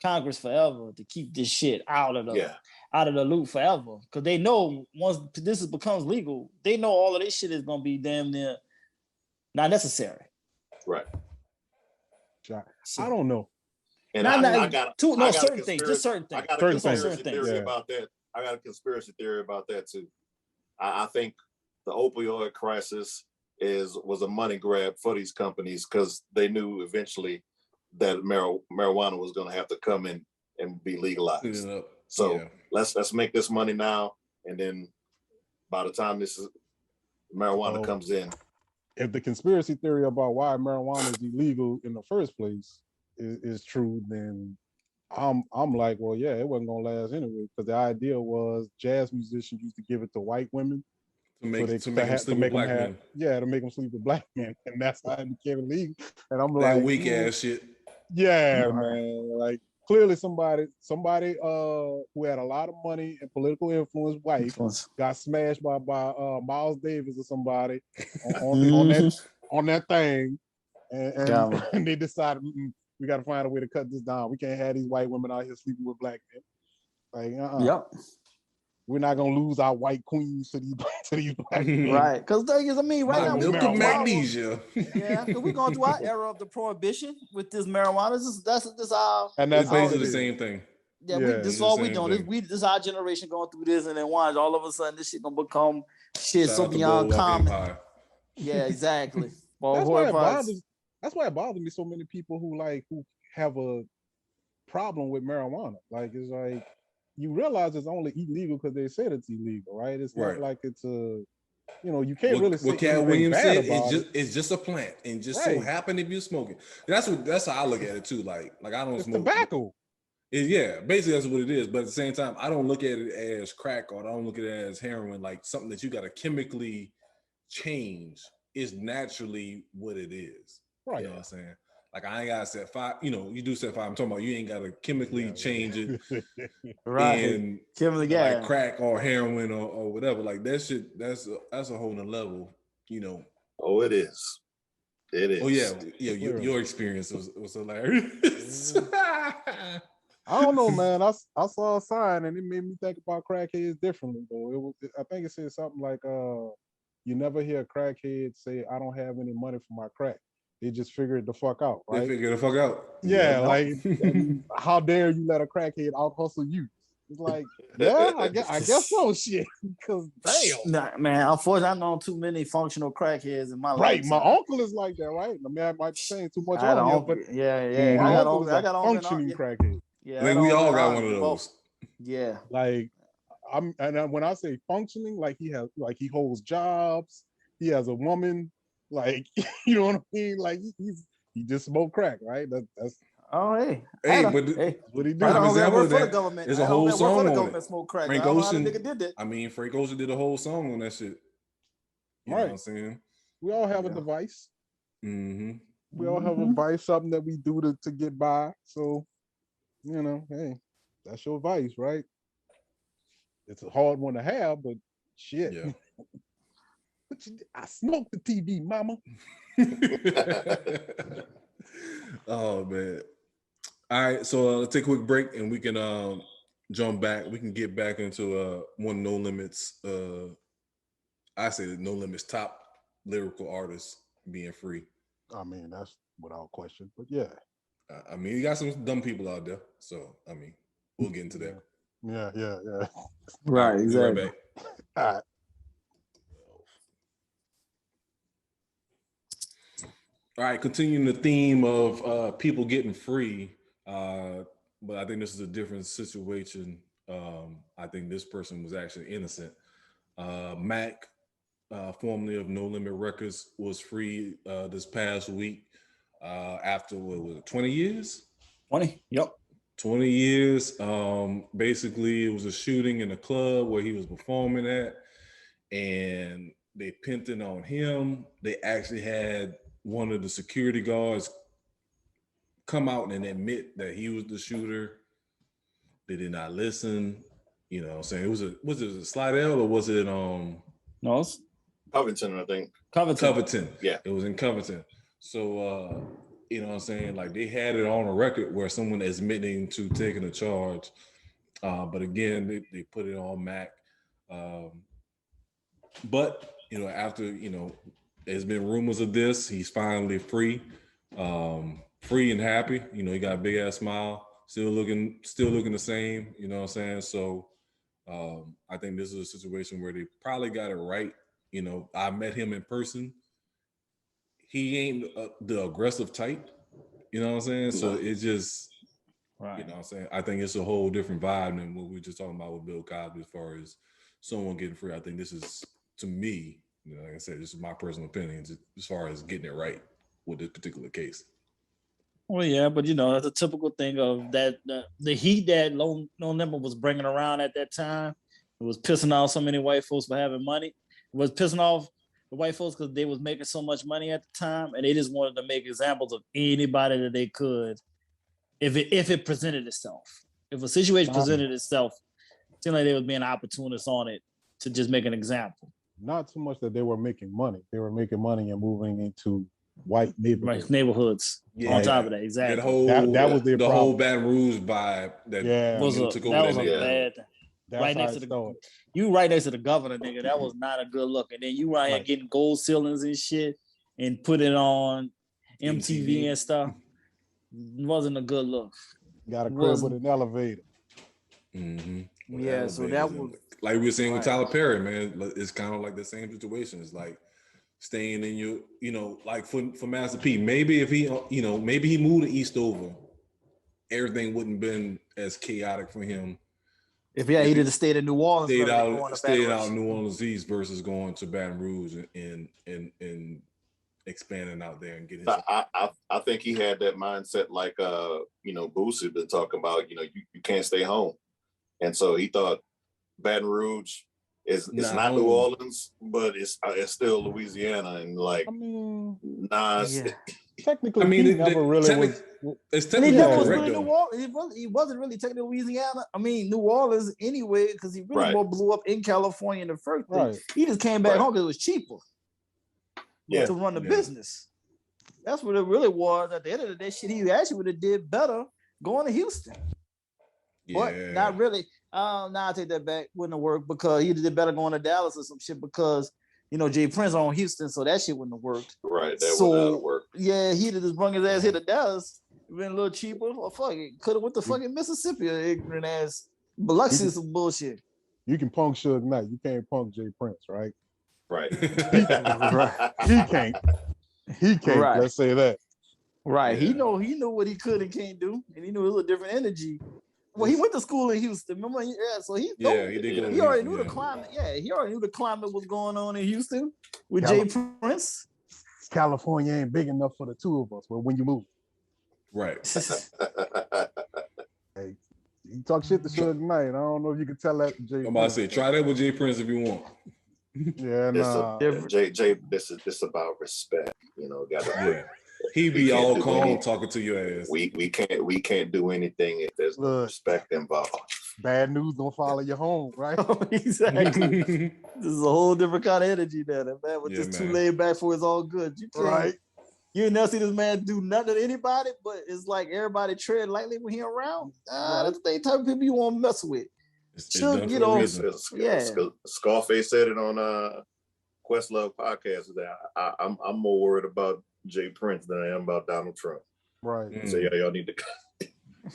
Congress forever to keep this shit out of the loop forever, because they know once this becomes legal, they know all of this shit is gonna be damn near not necessary. Right. I don't know. And I got certain things. I got a conspiracy theory about that. I got a conspiracy theory about that too. I think the opioid crisis was a money grab for these companies because they knew eventually that marijuana was going to have to come in and be legalized. So let's make this money now, and then by the time marijuana comes in. If the conspiracy theory about why marijuana is illegal in the first place is true, then I'm like, well, yeah, it wasn't gonna last anyway, because the idea was jazz musicians used to give it to white women to make them sleep with black men. Yeah, to make them sleep with black men, and that's how it became illegal. And I'm that like, weak ass shit. Yeah, man. Like clearly somebody who had a lot of money and political influence, wife, got smashed by Miles Davis or somebody on that thing, and they decided we got to find a way to cut this down. We can't have these white women out here sleeping with black men. Like, Yep. We're not gonna lose our white queens to these black men. Right? Because the thing is, I mean, right now milk of magnesia. Yeah, because we're going through our era of the prohibition with this marijuana. This our and that's basically the same thing. Yeah, this is all we doing. This is our generation going through this, and then watch all of a sudden this shit gonna become shit so beyond common. Yeah, exactly. That's why it bothers me so many people who have a problem with marijuana. Like, it's like, you realize it's only illegal because they said it's illegal, right? It's not like it's you can't really say what Cat Williams said. It's just a plant, and just so happen if you smoke it. That's how I look at it too. Like I don't smoke tobacco. Basically that's what it is. But at the same time, I don't look at it as crack, or I don't look at it as heroin, like something that you got to chemically change. Is naturally what it is. Right. You know what I'm saying? Like, I ain't gotta set fire. You do set fire. I'm talking about you ain't gotta chemically change it, right? And like crack or heroin or whatever. Like that shit. That's a whole nother level. Oh, it is. It is. Oh yeah. Your experience was hilarious. I don't know, man. I saw a sign and it made me think about crackheads differently. Though I think it said something like, "You never hear a crackhead say, 'I don't have any money for my crack.' They just figure it the fuck out, right? They figure the fuck out. Yeah, like, how dare you let a crackhead out hustle you? It's like, yeah, I guess so, shit. Because damn, nah, man. Unfortunately, I know too many functional crackheads in my life. Right, my uncle is like that, right? I mean, I might be saying too much on here, but yeah, I got a functioning crackhead. Yeah, I think we all got one of those. Yeah, like when I say functioning, like he holds jobs, he has a woman. Like, you know what I mean? Like he just smoked crack, right? That's hey, what he do. An example of that, government. There's a whole song on it. Smoke crack. Frank Ocean did that. I mean, Frank Ocean did a whole song on that shit. You know what I'm saying? We all have a device. Mm-hmm. We all have a vice, something that we do to get by. So, hey, that's your vice, right? It's a hard one to have, but shit. Yeah. I smoked the TV, mama. Oh man. All right, so let's take a quick break and we can jump back. We can get back into one No Limits. I say the No Limits top lyrical artist being free. I mean, that's without question. But yeah. I mean, you got some dumb people out there. So, I mean, we'll get into that. Yeah. Right, exactly. Right back. All right. All right, continuing the theme of people getting free, but I think this is a different situation. I think this person was actually innocent. Mac, formerly of No Limit Records, was free this past week after, what was it, 20 years? 20, yep. 20 years. Basically, it was a shooting in a club where he was performing at, and they pinned it on him. They actually had one of the security guards come out and admit that he was the shooter. They did not listen. You know what I'm saying? Was it a Slidell or was it No, it's Covington, I think. Covington? Yeah. It was in Covington. So you know what I'm saying? Like, they had it on a record where someone admitting to taking a charge. But again, they put it on Mac. But, you know, after, you know, there's been rumors of this, he's finally free. Free and happy. You know, he got a big ass smile, still looking the same, you know what I'm saying? So I think this is a situation where they probably got it right. You know, I met him in person. He ain't the aggressive type, you know what I'm saying? So it's just, right. You know what I'm saying? I think it's a whole different vibe than what we were just talking about with Bill Cosby as far as someone getting free. I think this is, to me, you know, like I said, this is my personal opinion as far as getting it right with this particular case. Well, yeah, but you know, that's a typical thing of that the heat that No Limit was bringing around at that time. It was pissing off so many white folks for having money. It was pissing off the white folks because they was making so much money at the time, and they just wanted to make examples of anybody that they could, if it presented itself. If a situation presented itself, it seemed like they was being opportunists on it to just make an example. Not so much that they were making money; they were making money and moving into white neighborhoods. Right, neighborhoods. Yeah. On top of that, exactly. That was the whole Baton Rouge vibe that took over. That was a bad thing. Right next to you right next to the governor, nigga. That was not a good look. And then you right here getting gold ceilings and shit and put it on MTV and stuff. It wasn't a good look. Got a crib with an elevator. Mm-hmm. Yeah, so that was like we were saying with Tyler Perry, man. It's kind of like the same situation. It's like staying in your, you know, like for Master P. Maybe if he, you know, maybe he moved to Eastover, everything wouldn't been as chaotic for him. If he did have stayed in New Orleans, stayed out in New Orleans East versus going to Baton Rouge and expanding out there and getting. I think he had that mindset, like you know, Boosie been talking about. You know, you can't stay home, and so he thought Baton Rouge is not New Orleans, but it's still Louisiana, and like, technically, he never really was. It's technically correct, he wasn't really technically Louisiana. I mean, New Orleans anyway, because he really more blew up in California in the first place. He just came back home because it was cheaper to run the business. That's what it really was. At the end of the day, shit, he actually would have did better going to Houston. But not really. I take that back. Wouldn't have worked because he did better going to Dallas or some shit because, you know, Jay Prince on Houston, so that shit wouldn't have worked. Right, that would have worked. Yeah, he'd have just brung his ass here to Dallas. Been a little cheaper. Or fuck it. Could have went to fucking Mississippi, ignorant ass. Biloxi is some bullshit. You can punk Suge Knight. You can't punk Jay Prince, right? Right. He can't. He can't. Right. Let's say that. Right. Yeah. He knew what he could and can't do, and he knew it was a different energy. Well, he went to school in Houston. Remember? Yeah, so he already knew the climate. Yeah, he already knew the climate was going on in Houston with Jay Prince. California ain't big enough for the two of us. But when you move, right? Hey, you talk shit to Suge Knight. I don't know if you can tell that to Jay. I'm about to say, try that with Jay Prince if you want. Yeah, nah. Jay, this is about respect. You know, he be all calm talking to your ass. We can't do anything if there's no respect involved. Bad news don't follow you home, right? Exactly. This is a whole different kind of energy there, man. With just too laid back for it's all good. You can't. Right. You never see this man do nothing to anybody, but it's like everybody tread lightly when he around. That's the type of people you want to mess with. It's done for a reason. Scarface said it on Questlove podcast that I'm more worried about Jay Prince than I am about Donald Trump. Right. So y'all need to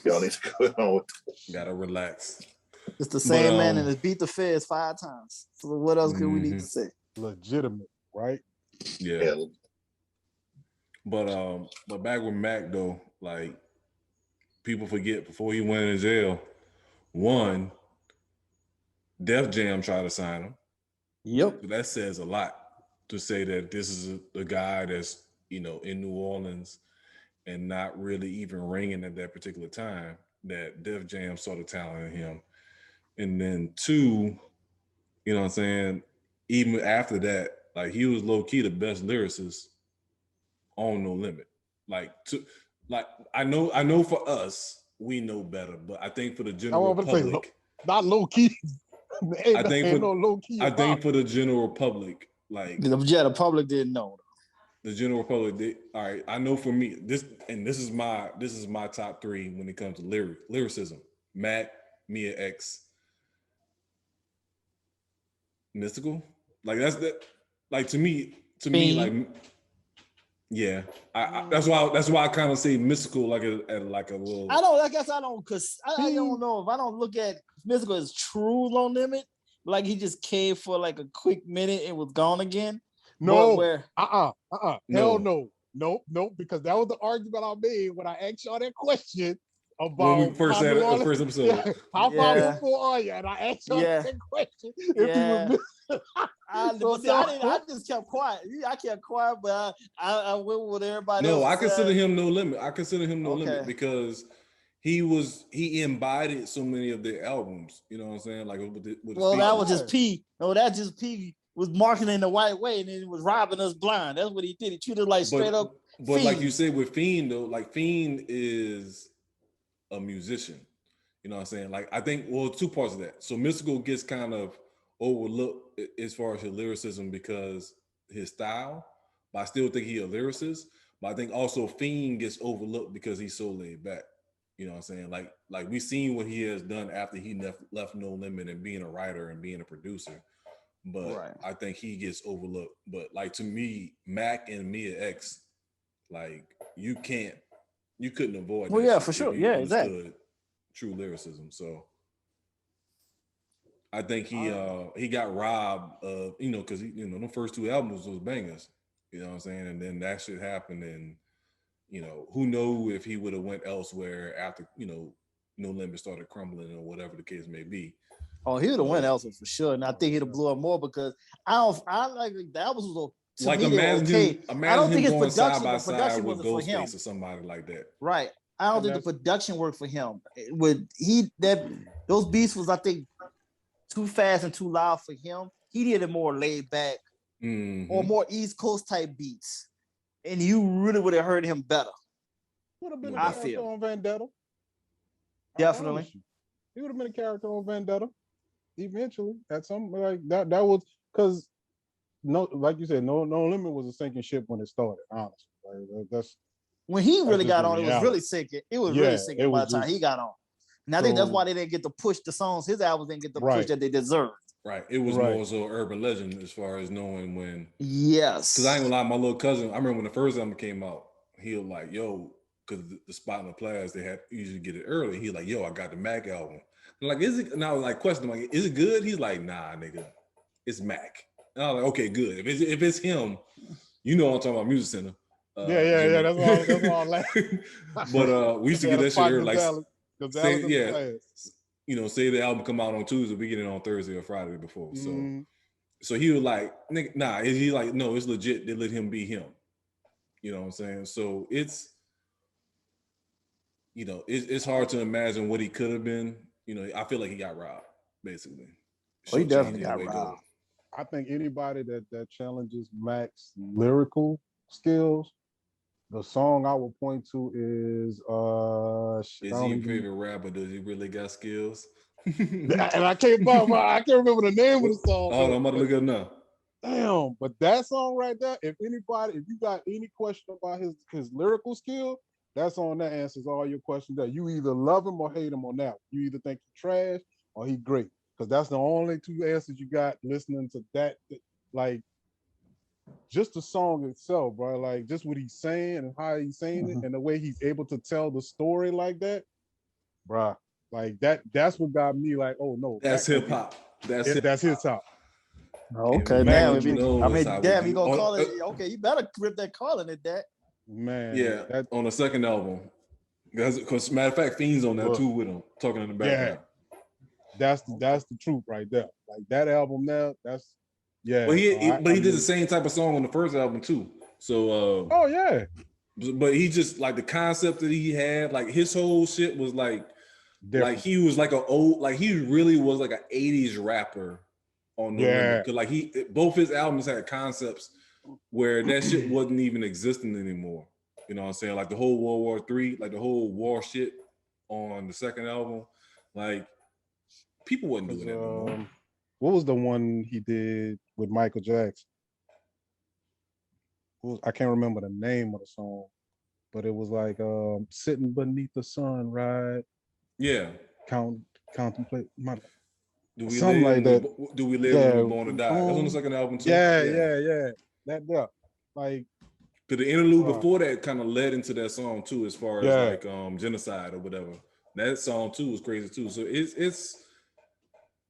go on with it. Gotta relax. It's the same man and has beat the feds 5 times. So what else can we need to say? Legitimate, right? Yeah. But back with Mac though, like people forget before he went in jail, one, Def Jam tried to sign him. Yep. So that says a lot to say that this is a guy that's, in New Orleans and not really even ringing at that particular time, that Def Jam saw the talent in him. And then 2, you know what I'm saying, even after that, like he was low-key the best lyricist on No Limit. I know for us, we know better, but I think for the general public, not low-key. I think for the general public, like the public didn't know. The general public did. All right, I know for me, this is my top 3 when it comes to lyricism. Mac, Mia X, Mystical. Like that's that. Like to me, like yeah. That's why I kind of say Mystical like a little. I guess I don't, because I don't know if I don't look at Mystical as true low limit. Like he just came for like a quick minute and was gone again. No, hell no. Nope, because that was the argument I made when I asked y'all that question about when we first had the first episode. Yeah, how far before are you? And I asked y'all that question. I just kept quiet. I kept quiet, but I went with everybody else. No, I consider him no limit. Limit because he embodied so many of their albums. You know what I'm saying? Like with that was just P. No, that just P was marketing the white way, and then it was robbing us blind. That's what he did. He treated it like straight up. But like you said with Fiend though, like Fiend is a musician. You know what I'm saying? Like I think 2 parts of that. So Mystical gets kind of overlooked as far as his lyricism because his style, but I still think he's a lyricist. But I think also Fiend gets overlooked because he's so laid back. You know what I'm saying? Like we seen what he has done after he left No Limit and being a writer and being a producer. But I think he gets overlooked. But like to me, Mac and Mia X, like you couldn't avoid. Well, yeah, for sure. Yeah, exactly. True lyricism. So I think he got robbed of, because the first 2 albums was bangers. You know what I'm saying? And then that shit happened, and who knows if he would have went elsewhere after No Limit started crumbling or whatever the case may be. Oh, he would have went elsewhere for sure, and I think he'd have blew up more because I like that was like imagine him going side by side with Ghostface or somebody like that. Right. I don't think the production worked for him. Those beats was, I think, too fast and too loud for him. He did it more laid back or more East Coast type beats, and you really would have heard him better. Would have been a character on Vendetta. Definitely, he would have been a character on Vendetta. Eventually, at some like that was because like you said, no Limit was a sinking ship when it started. Honestly, like, that's when he really got on. It was really sinking. It was really sinking by the time he got on. And I think that's why they didn't get to push the songs. His albums didn't get the push that they deserved. Right. It was more so urban legend as far as knowing when. Yes. Because I ain't gonna lie, my little cousin. I remember when the first album came out. He was like, "Yo," because the spot in the Plaza they had usually get it early. He like, "Yo, I got the Mac album." I'm like, is it? And I was like, questioning, like, is it good? He's like, nah, nigga, it's Mac. And I was like, okay, good. If it's him, I'm talking about Music Center. Yeah. That's why I'm laughing. But we used to get that shit early, like, say the album come out on Tuesday, we get it on Thursday or Friday before. So he was like, nigga, nah. He like, no, it's legit. They let him be him. You know what I'm saying? So it's hard to imagine what he could have been. I feel like he got robbed, basically. He definitely got robbed. I think anybody that challenges Mac's lyrical skills, the song I would point to is Is he your favorite rapper? Does he really got skills? And I can't remember the name of the song. Oh, I'm about to look it up now. damn, but that song right there, if you got any question about his lyrical skill, that song that answers all your questions there. You either love him or hate him on that one. You either think he's trash or he great. Because that's the only two answers you got listening to that. Like, just the song itself, bro. Like, just what he's saying and how he's saying it and the way he's able to tell the story like that, bro. Like, that's what got me like, oh, no. That's hip-hop. That's his top. Okay, man, damn. You gonna call it? Okay, you better rip that calling it that. Man, yeah, on the second album, because matter of fact, Fiend's on there too with him talking in the background. Yeah, that's the truth right there. Like that album there, that's yeah. But he did the same type of song on the first album too. So oh yeah, but he just like the concept that he had, like his whole shit was like different. Like he was like he really was like an 80s rapper on the limit. Cause like both his albums had concepts where that shit wasn't even existing anymore. You know what I'm saying? Like the whole World War III, like the whole war shit on the second album, like people wasn't doing that no more. What was the one he did with Michael Jackson? I can't remember the name of the song, but it was like sitting beneath the sun, right? Yeah. Contemplate. Do we live? Like that. Do we live when we're born to die? That's on the second album too. Yeah. That like. Cause the interlude before that kind of led into that song too, as far as like genocide or whatever. That song too was crazy too. So it's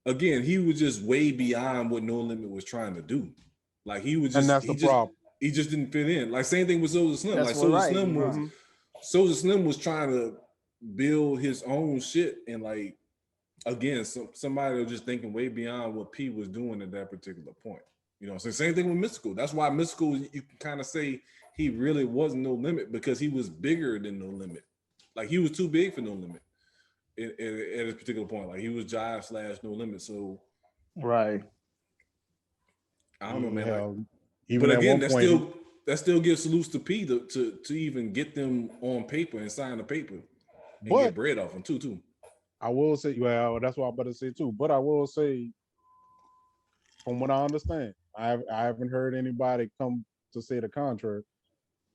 again, he was just way beyond what No Limit was trying to do. Like he was just, and that's the problem. He just didn't fit in. Like same thing with Soulja Slim. That's like Soulja Slim was trying to build his own shit, and like again, somebody was just thinking way beyond what P was doing at that particular point. You know, so same thing with Mystical. That's why Mystical, you can kind of say he really wasn't No Limit because he was bigger than No Limit. Like he was too big for No Limit at this particular point. Like he was Jive / No Limit. So right. I don't know, man. But again, that still gives salutes to P to even get them on paper and sign the paper and get bread off them too. I will say, well, that's what I'm about to say too. But I will say, from what I understand, I haven't heard anybody come to say the contrary.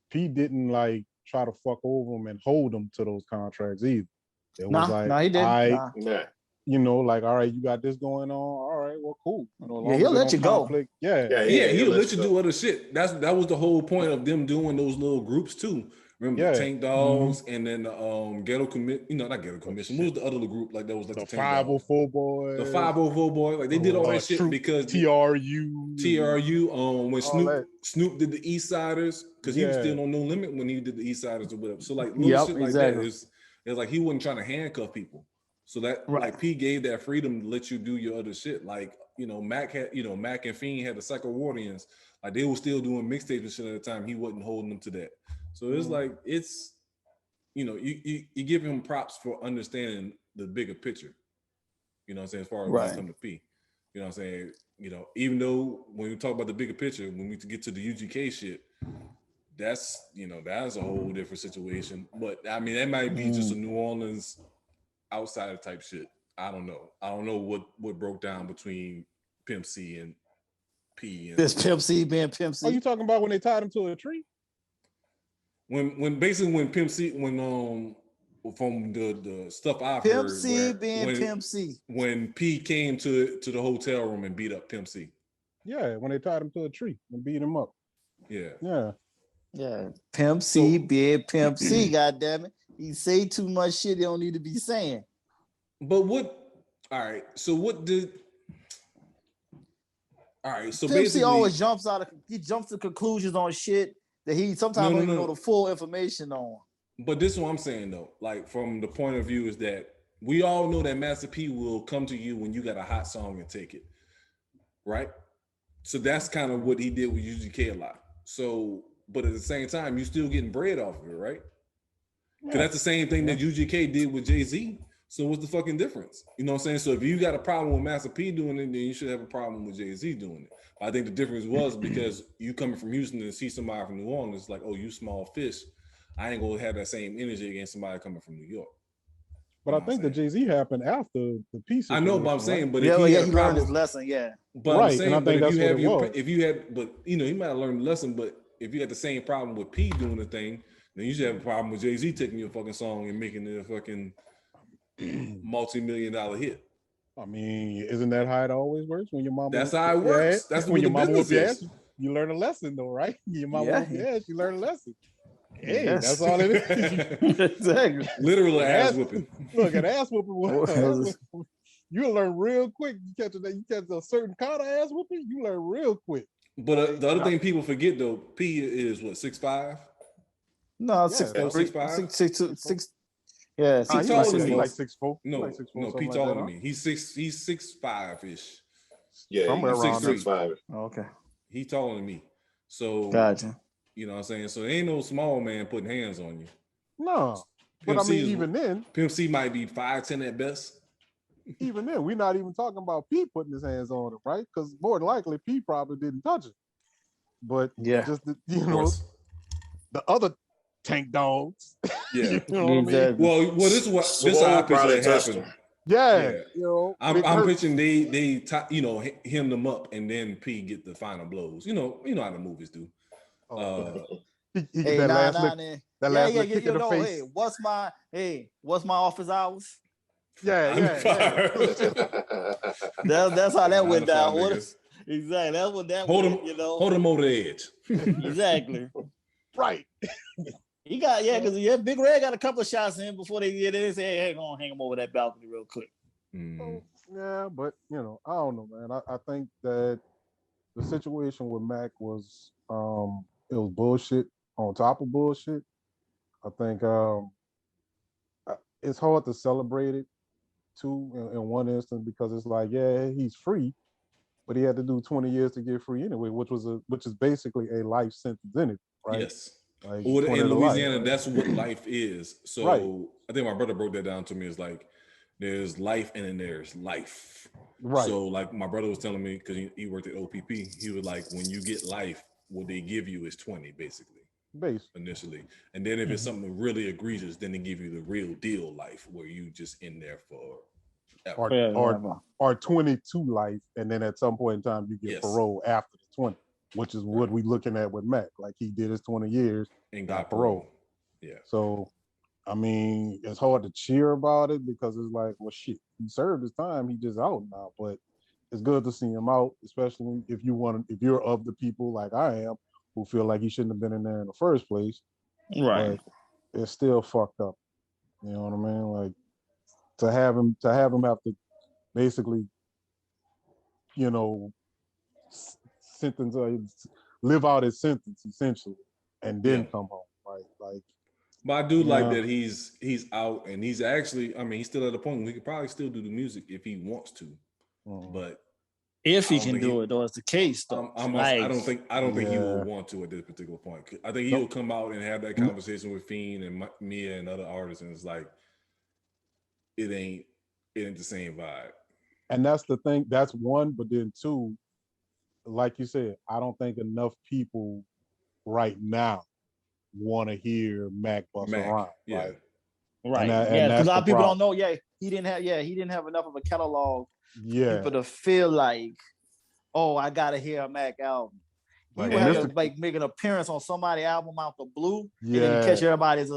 P didn't like try to fuck over him and hold him to those contracts either. It was like, he didn't. You know, like, all right, you got this going on. All right, well, cool. You know, he'll let you go. He'll let you do other shit. That was the whole point of them doing those little groups too. Remember the Tank Dogs and then the Ghetto Commission. You know, not Ghetto Commission. What was the other little group like that was like the 504 Boys? The 504 Boys. Like they did all that shit because TRU. When Snoop did the East Siders, because he was still on No Limit when he did the East Siders or whatever. So like little shit like that is like he wasn't trying to handcuff people. So that like P gave that freedom to let you do your other shit. Like, you know, Mac and Fiend had the Psycho Wardians. Like they were still doing mixtapes and shit at the time. He wasn't holding them to that. So it's like it's, you know, you give him props for understanding the bigger picture. You know what I'm saying? As far as when it comes to P. You know what I'm saying? You know, even though when we talk about the bigger picture, when we get to the UGK shit, that's a whole different situation. But I mean, that might be just a New Orleans outsider type shit. I don't know what broke down between Pimp C and P. And this Pimp C being Pimp C. Are you talking about when they tied him to a tree? When Pimp C, from the stuff I've Pimp heard, C being Pimp C. When P came to the hotel room and beat up Pimp C. Yeah, when they tied him to a tree and beat him up. Yeah. Pimp C being Pimp C. Goddamn it. He say too much shit he don't need to be saying. But so Pimp C always jumps to conclusions on shit that he sometimes don't even know the full information on. But this is what I'm saying though. Like from the point of view is that we all know that Master P will come to you when you got a hot song and take it. Right? So that's kind of what he did with UGK a lot. So, but at the same time, you still getting bread off of it, right? Because that's the same thing that UGK did with Jay-Z. So what's the fucking difference? You know what I'm saying? So if you got a problem with Master P doing it, then you should have a problem with Jay-Z doing it. But I think the difference was because you coming from Houston and see somebody from New Orleans, like, oh, you small fish. I ain't gonna have that same energy against somebody coming from New York. But I think the Jay-Z happened after the peace. I know, but I'm saying, right? but yeah, if he he had a learned problem, his lesson. Yeah, but right, I'm saying, and I but think if you that's have what it your, was. if you had, but you know, he might have learned the lesson. But if you had the same problem with P doing the thing, then you should have a problem with Jay-Z taking your fucking song and making it a fucking multi-million-dollar hit. I mean, isn't that how it always works? When your mama, That's how it works. That's when what your the mama business whoop your is. ass, you learn a lesson, though, right? Your mama Yeah. whoop your ass, you learn a lesson. Hey, Yes. that's all it is. exactly. Literal ass whooping. Look, an ass whooping. Was You learn real quick. You catch a certain kind of ass whooping, you learn real quick. But the other thing people forget though, P is what, 6'5"? no, Yeah. 6'3", 6'5"? 6'2", 6. Yeah, He He's taller than me. like 6'4". No, like 6'4", no, P something taller like than that, me. He's 6'5" ish. Yeah, somewhere he's around 6'3". Oh, okay, He taller than me. So gotcha. you know what I'm saying? So there ain't no small man putting hands on you. No, but Pimp I mean, C even then, Pimp C might be 5'10" at best. we're not even talking about P putting his hands on him, right? Because more than likely, P probably didn't touch it. But Yeah. just Of course. the other tank dogs. Yeah. You know what I mean? Exactly. Well, this is how I picture probably it touched happen. him. Yeah, you know, I'm picturing they hem them up and then P get the final blows. You know how the movies do. He get that last lick, last lick kick in the face. Hey, what's my office hours? Yeah. That's how that went down. Niggas. Exactly. That's what that Hold went, him, you know. hold him over the edge. Exactly. Right. He got because Big Red got a couple of shots in before they say, hey, go on, hang him over that balcony real quick. So, yeah, but I don't know, man. I think that the situation with Mac was it was bullshit on top of bullshit. I think it's hard to celebrate it too in one instance because it's like, yeah, he's free, but he had to do 20 years to get free anyway, which is basically a life sentence in it, right? Yes. Like Or in Louisiana, life, right? that's what life is. So Right. I think my brother broke that down to me. It's like there's life and then there's life. Right. So like my brother was telling me, because he worked at OPP, he was like, when you get life, what they give you is 20 basically. Initially. And then if it's something really egregious, then they give you the real deal life where you just in there for or 22 life, and then at some point in time you get parole after the 20, which is what we looking at with Mac. Like he did his 20 years and got parole. Yeah. So I mean, it's hard to cheer about it because it's like, well, shit, he served his time, he just out now. But it's good to see him out, especially if you're of the people like I am who feel like he shouldn't have been in there in the first place. Right. But it's still fucked up. You know what I mean? Like to have him have to basically, sentence live out his sentence essentially, and then come home. Right? Like. But I do like that he's out and he's actually, I mean, he's still at a point where he could probably still do the music if he wants to. But if he can do it, though, it's the case though. I don't think he will want to at this particular point. I think he'll come out and have that conversation with Fiend and Mia and other artists, and it's like it ain't the same vibe. And that's the thing. That's one, but then two, like you said, I don't think enough people right now want to hear Mac bust around. Yeah. Right. Because a lot of people don't know. He didn't have enough of a catalog. Yeah. People to feel like, oh, I gotta hear a Mac album. He would have to make an appearance on somebody's album out the blue, and then catch everybody's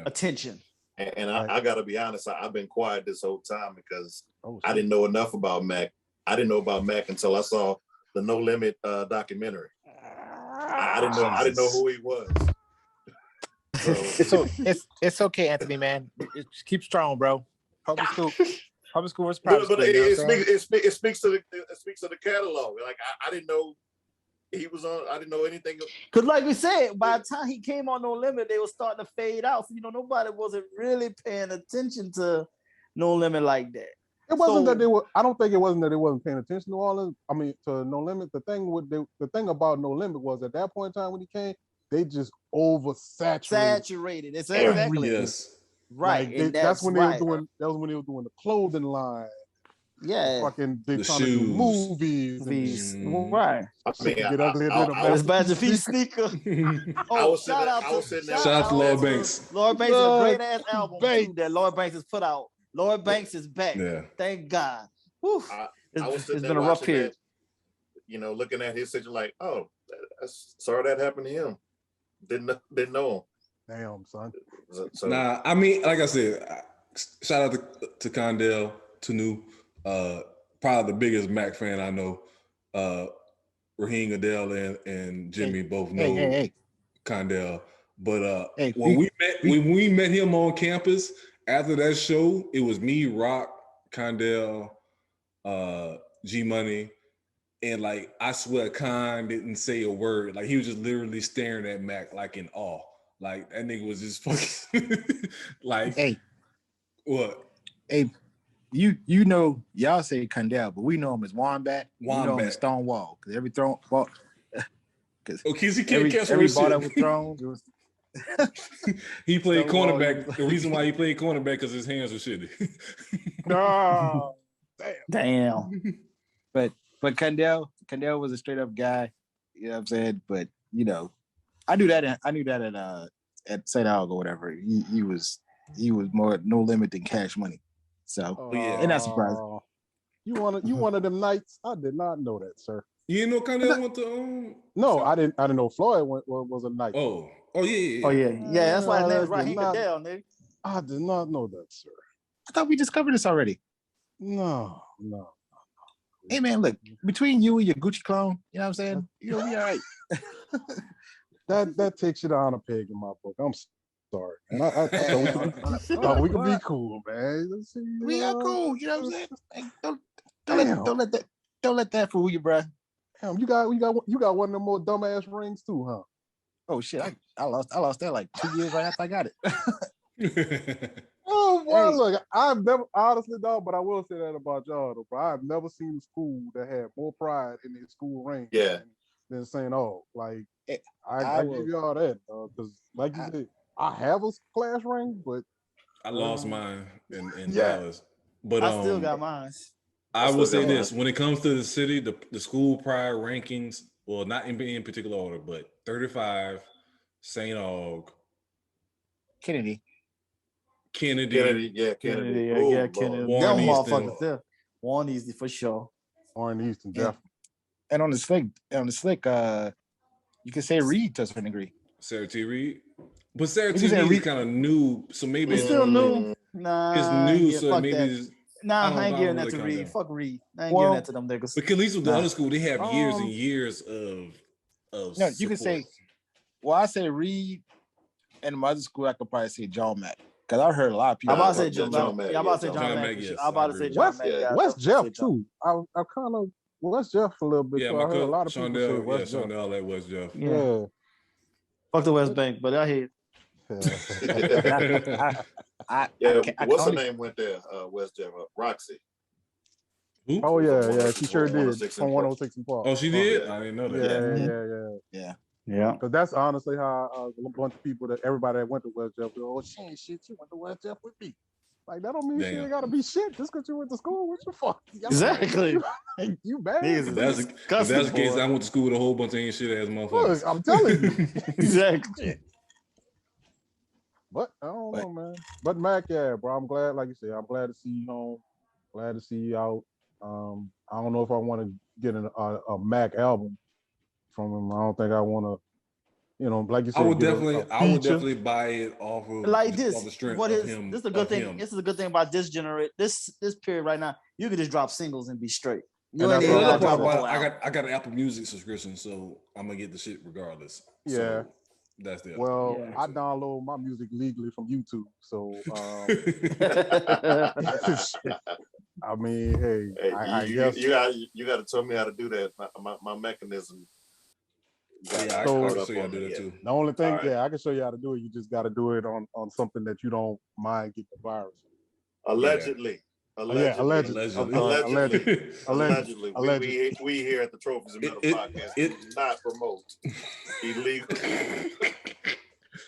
attention. And I gotta be honest, I've been quiet this whole time because I didn't know enough about Mac. I didn't know about Mac until I saw the No Limit documentary. I didn't know who he was. So it's okay, Anthony, man. Keep strong, bro. Public school is private but school. It speaks to the catalog. Like I didn't know he was on. I didn't know anything. Because like we said, by the time he came on No Limit, they were starting to fade out. So nobody wasn't really paying attention to No Limit like that. It wasn't that they were. I don't think it wasn't that they wasn't paying attention to all of. I mean, to No Limit. The thing about No Limit was at that point in time when he came, they just saturated. It's exactly yes. Right. Like that's when they were doing. That was when they were doing the clothing line, Yeah. Fucking they The trying to do shoes. movies. Right. I mean, Get uglier than a This Badger Feet sneaker. shout Shout out to Lord Banks. Lord Banks is a great ass album too that Lord Banks has put out. Lord Banks is back. Yeah. Thank God. Whew. I was sitting it's there been a rough period. that, you know, looking at his situation like, oh, sorry that happened to him. Didn't know him. Damn, son. So, Nah, I mean, like I said, shout out to Condell, Tanu, probably the biggest Mac fan I know. Raheem Adele and Jimmy both know Condell. But when we met him on campus after that show, it was me, Rock, Condell, G Money, and like I swear Con didn't say a word. Like he was just literally staring at Mac like in awe. Like that nigga was just fucking like what? Hey, you know y'all say Condell, but we know him as Wombat. We know him as Stonewall because every throw ball. Because he can't catch every shit. ball that was thrown. It was he played cornerback. The reason why he played cornerback because his hands were shitty. No, damn. But Condell was a straight up guy. You know what I'm saying? But you know, I knew that at St. Alg or whatever. He was more no limit than Cash Money. So and not surprising. You one of them nights? I did not know that, sir. You know Condell went to No, I didn't know Floyd was a knight. Oh yeah. Yeah. That's why his name is Raheem Adele, nigga. I did not know that, sir. I thought we discovered this already. No. Hey man, look, between you and your Gucci clone, you know what I'm saying? You'll be all right. that takes you down a peg in my book. I'm sorry. And I thought we could be cool, man. We are cool, you know what I'm saying? Like, don't let that fool you, bro. Damn, you got one of them more dumbass rings too, huh? Oh shit, I lost that like 2 years right after I got it. Oh boy, look, I've never honestly dog, but I will say that about y'all though, bro. I've never seen a school that had more pride in their school ring than St. Aug. Like I give y'all that, because like you said, I have a class ring, but I lost mine in Dallas. But I still got mine. I will say this: when it comes to the city, the school pride rankings, well, not in particular order, but 35, St. Aug, Kennedy. Kennedy. Kennedy. Warren Easton. Warren Easton for sure. Warren Easton, definitely. And on the slick, you can say Reed to a certain degree. Sarah T. Reed. But Sarah T. Reed is kind of new, so maybe it's still new. Nah, it's new, so maybe I ain't giving that to Reed. Fuck Reed. I ain't giving that to them niggas. But at least with the other school, they have years and years of no, you can say, well, I say Reed, and my other school, I could probably say John Mack. Because I heard a lot of people. I'm about to say John Mack. I'm about to say John Mack. I'm about to say John Mack. West Jeff, too. I kind of West Jeff a little bit. Yeah, I heard a lot of people say West Jeff. Shondell at West Jeff. Yeah. Fuck the West Bank, but I hear what's her name went there? West Jeff, Roxy. Who? Oh yeah, she sure did. From 106 and Park. Oh, she did? I didn't know that. Yeah. Because that's honestly how a bunch of people everybody that went to West Jeff, she ain't shit. She went to West Jeff with me. Like that don't mean she ain't gotta be shit just because you went to school. What the fuck? Exactly. You bad? If that's the case, I went to school with a whole bunch of ain't shit ass motherfuckers. Look, I'm telling you. Exactly. But I don't know, man. But Mac, yeah, bro. I'm glad, like you said, I'm glad to see you home. Glad to see you out. I don't know if I want to get a Mac album from him. I don't think I want to. You know, like you said, I would definitely buy it off of like this. Off the strength what of is him, this is a good thing? This is a good thing about this this period right now. You can just drop singles and be straight. You ain't even gotta drop a whole album. I got an Apple Music subscription, so I'm gonna get the shit regardless. Yeah. So that's the I download my music legally from YouTube, so I mean, hey, I guess you got to tell me how to do that. My mechanism. Yeah, I can show you how to do that too. The only thing, I can show you how to do it. You just got to do it on something that you don't mind getting the virus. Allegedly. Allegedly. We here at the Trophyz and Medalz podcast do not promote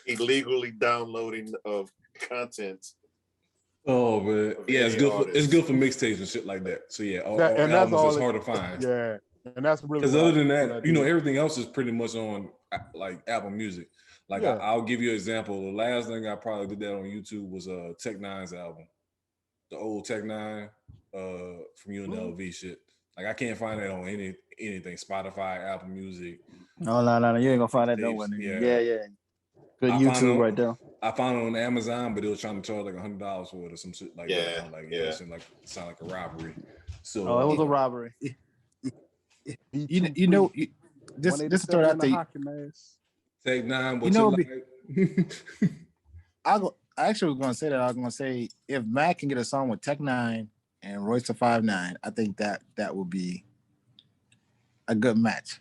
illegally downloading of content Oh man, yeah, it's good. It's good for mixtapes and shit like that. So yeah, all albums is hard to find. Yeah, and that's really because other than that, everything else is pretty much on like Apple Music. Like I'll give you an example. The last thing I probably did that on YouTube was Tech Nine's album, the old Tech Nine from UNLV shit. Like I can't find that on anything, Spotify, Apple Music. No, you ain't gonna find that nowhere. Yeah. Good YouTube right there. I found it on Amazon, but they were trying to charge like $100 for it or some shit like that. I'm like, it sound like a robbery. So it was a robbery. You know, this start out the Take 9. I actually was gonna say that. I was gonna say if Mac can get a song with Tech 9 and Royce to 5'9", I think that would be a good match.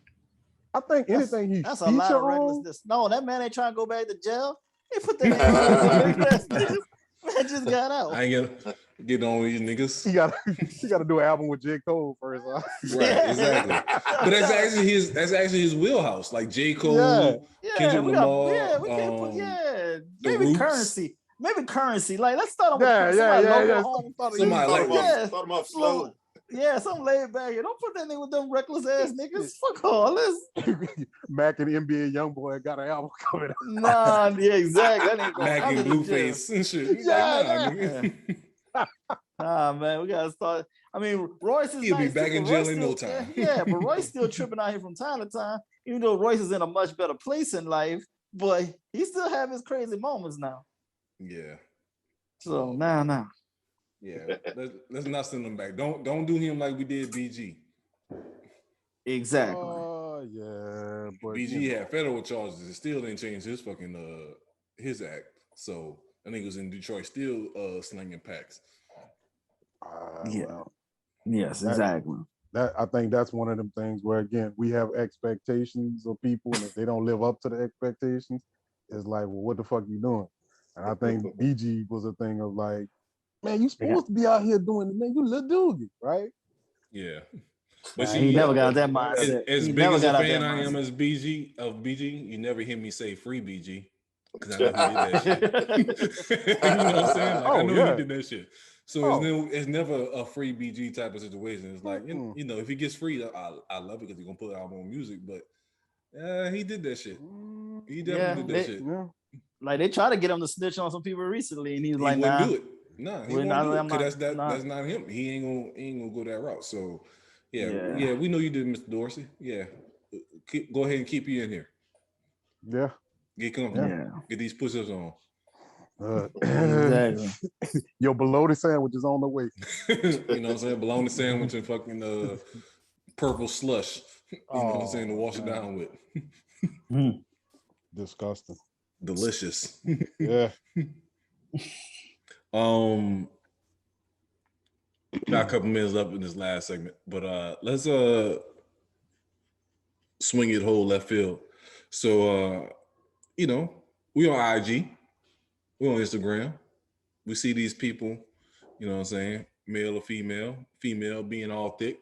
I think anything that's a lot of recklessness. No, that man ain't trying to go back to jail. He put that man just got out. I ain't gonna get on with you niggas. He got to do an album with J. Cole first. Huh? Right, exactly. But that's actually his wheelhouse. Like J. Cole, Kendrick Lamar, we can't put maybe Currency. Maybe Currency. Like let's start with Start them off slow. Yeah, something laid back here. Don't put that nigga with them reckless ass niggas. Fuck all this. Mac and NBA Youngboy got an album coming out. Nah, yeah, exactly. Mac and Blueface and shit. Man, we gotta start. I mean, Royce is he'll be back in jail in no time. Yeah, but Royce still tripping out here from time to time. Even though Royce is in a much better place in life, but he still have his crazy moments now. Yeah. So now. Yeah, let's not send him back. Don't do him like we did BG. Exactly. Yeah, but BG had federal charges and still didn't change his fucking his act. So I think he was in Detroit still slinging packs. Yes, exactly. I think that's one of them things where again we have expectations of people, and if they don't live up to the expectations, it's like, well, what the fuck you doing? And I think BG was a thing of like, man, you supposed to be out here doing it, man. You little dude, right? Yeah. But he never got that mindset. As big as a fan I am as BG, you never hear me say free BG. Because I know he did that shit. You know what I'm saying? Like, I know he did that shit. So it's never a free BG type of situation. It's like, you know, if he gets free, I love it because he's going to put out more music. But he did that shit. He definitely did that shit. Yeah. Like, they try to get him to snitch on some people recently, and he's like, nah. Do it. No, he won't do it because that's not him. He ain't gonna go that route. So yeah, we know you did, Mr. Dorsey. Yeah, go ahead and keep you in here. Yeah, get comfortable. Yeah. Get these push-ups on. Exactly. Your bologna sandwich is on the way. You know what I'm saying? Bologna sandwich and fucking purple slush. You know what I'm saying? To wash it down with. Disgusting. Delicious. Yeah. Got a couple minutes left in this last segment, but let's swing it whole left field. So you know, we on IG, we on Instagram, we see these people, you know what I'm saying, male or female being all thick,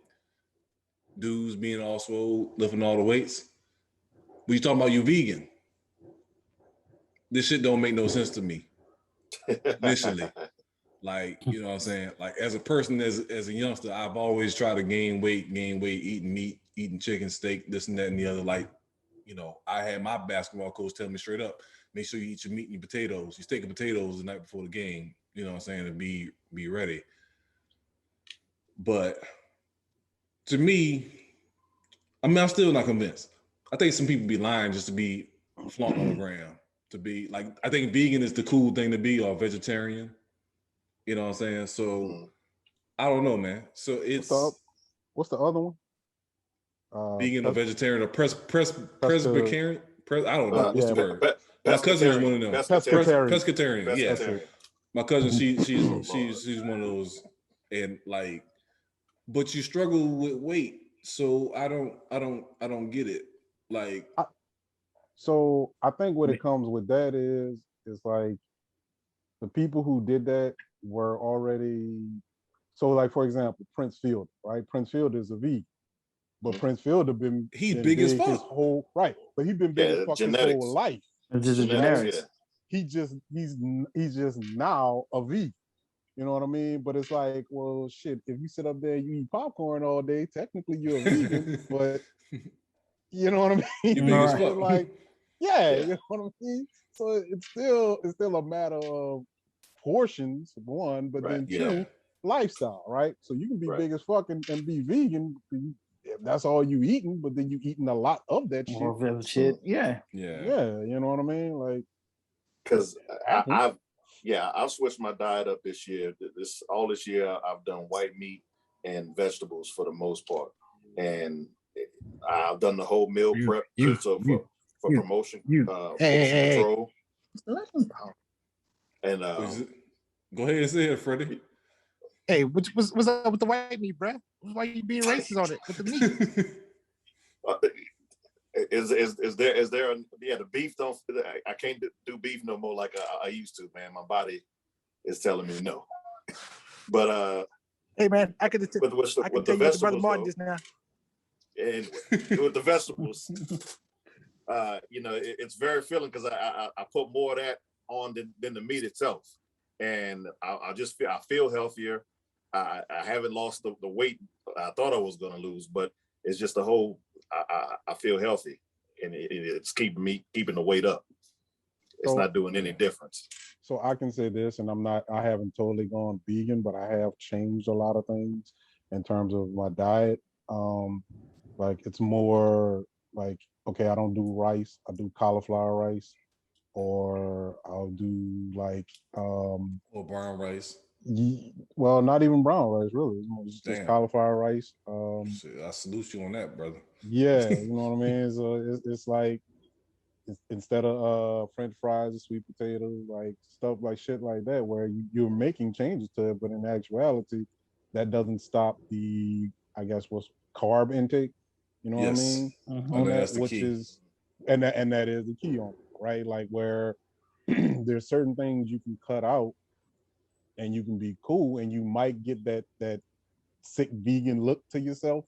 dudes being all swole, lifting all the weights. But you talking about you vegan. This shit don't make no sense to me. Initially, like, you know what I'm saying? Like, as a person, as a youngster, I've always tried to gain weight, eating meat, eating chicken, steak, this and that and the other. Like, you know, I had my basketball coach tell me straight up, make sure you eat your meat and your potatoes, your steak and potatoes the night before the game, you know what I'm saying, to be ready. But to me, I mean, I'm still not convinced. I think some people be lying just to be flaunting on the ground. To be like, I think vegan is the cool thing to be, or vegetarian. You know what I'm saying? So I don't know, man. So it's what's the other one? Vegan or vegetarian or Presbyterian? I don't know. What's the word? My cousin is one of them. Pescatarian. Yeah. My cousin, she's one of those, and like, but you struggle with weight, so I don't get it. Like. So I think what it comes with that is like the people who did that were already, so like, for example, Prince Fielder, right? Prince Fielder is a vegan, but Prince Fielder been big as fuck. His whole, right, but he's been big as fuck his whole life. It's just genetics. He's just now a vegan. You know what I mean? But it's like, well, shit, if you sit up there and you eat popcorn all day, technically you're a vegan, but you know what I mean? You big as Right. fuck. Like, yeah, you know what I mean? So it's still a matter of portions, one, but then Yeah. two, lifestyle, right? So you can be Right. big as fuck and be vegan if that's all you eating, but then you eating a lot of that shit. More of that shit. Yeah. Yeah, you know what I mean? Like, Because I've switched my diet up this year. This year I've done white meat and vegetables for the most part, and I've done the whole meal prep for promotion control. And go ahead and say it, Freddie. Hey, what's up with the white meat, bruh? Why you being racist on it with the meat? Is there the beef don't I can't do beef no more like I used to, man. My body is telling me no. But hey man, I could tell you with Brother Martin just now. And with the vegetables, it's very filling because I put more of that on than the meat itself, and I feel healthier. I haven't lost the weight I thought I was going to lose, but it's just the whole. I feel healthy, and it's keeping the weight up. It's not doing any difference. So I can say this, and I haven't totally gone vegan, but I have changed a lot of things in terms of my diet. Like it's more like, okay, I don't do rice, I do cauliflower rice, or I'll do like or brown rice. Well, not even brown rice, really. It's just cauliflower rice. I salute you on that, brother. Yeah, you know what I mean? So it's like instead of French fries and sweet potatoes, like stuff like shit like that, where you're making changes to it, but in actuality, that doesn't stop the, I guess, what's carb intake. You know what I mean? Mm-hmm. On that's that, the which key. is, and that is the key on it, right? Like where there's certain things you can cut out, and you can be cool, and you might get that sick vegan look to yourself.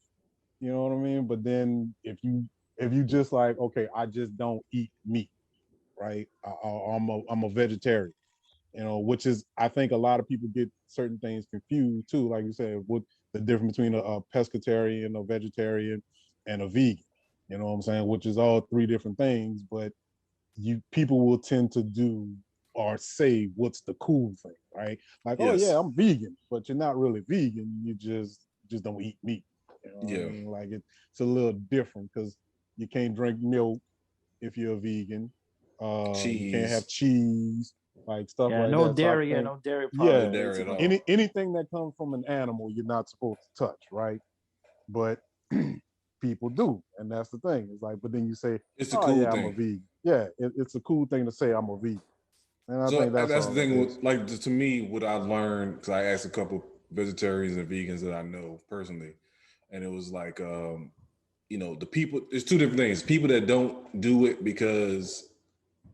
You know what I mean? But then if you just like, okay, I just don't eat meat, right? I'm a vegetarian, which is, I think a lot of people get certain things confused too. Like you said, what the difference between a pescatarian, a vegetarian, and a vegan. You know what I'm saying? Which is all three different things, but people will tend to do or say what's the cool thing, right? Like, oh yeah, I'm vegan, but you're not really vegan. You just don't eat meat. You know what I mean? Like it's a little different because you can't drink milk if you're a vegan. You can't have cheese, like stuff like no that. Dairy, so no dairy. No dairy at all. Anything that comes from an animal, you're not supposed to touch, right? But people do, and that's the thing. It's like, but then you say, it's a cool thing. I'm a vegan. Yeah, it's a cool thing to say I'm a vegan. And I think that's the thing. Like to me, what I learned, because I asked a couple vegetarians and vegans that I know personally, and it was like, the people. There's two different things: people that don't do it because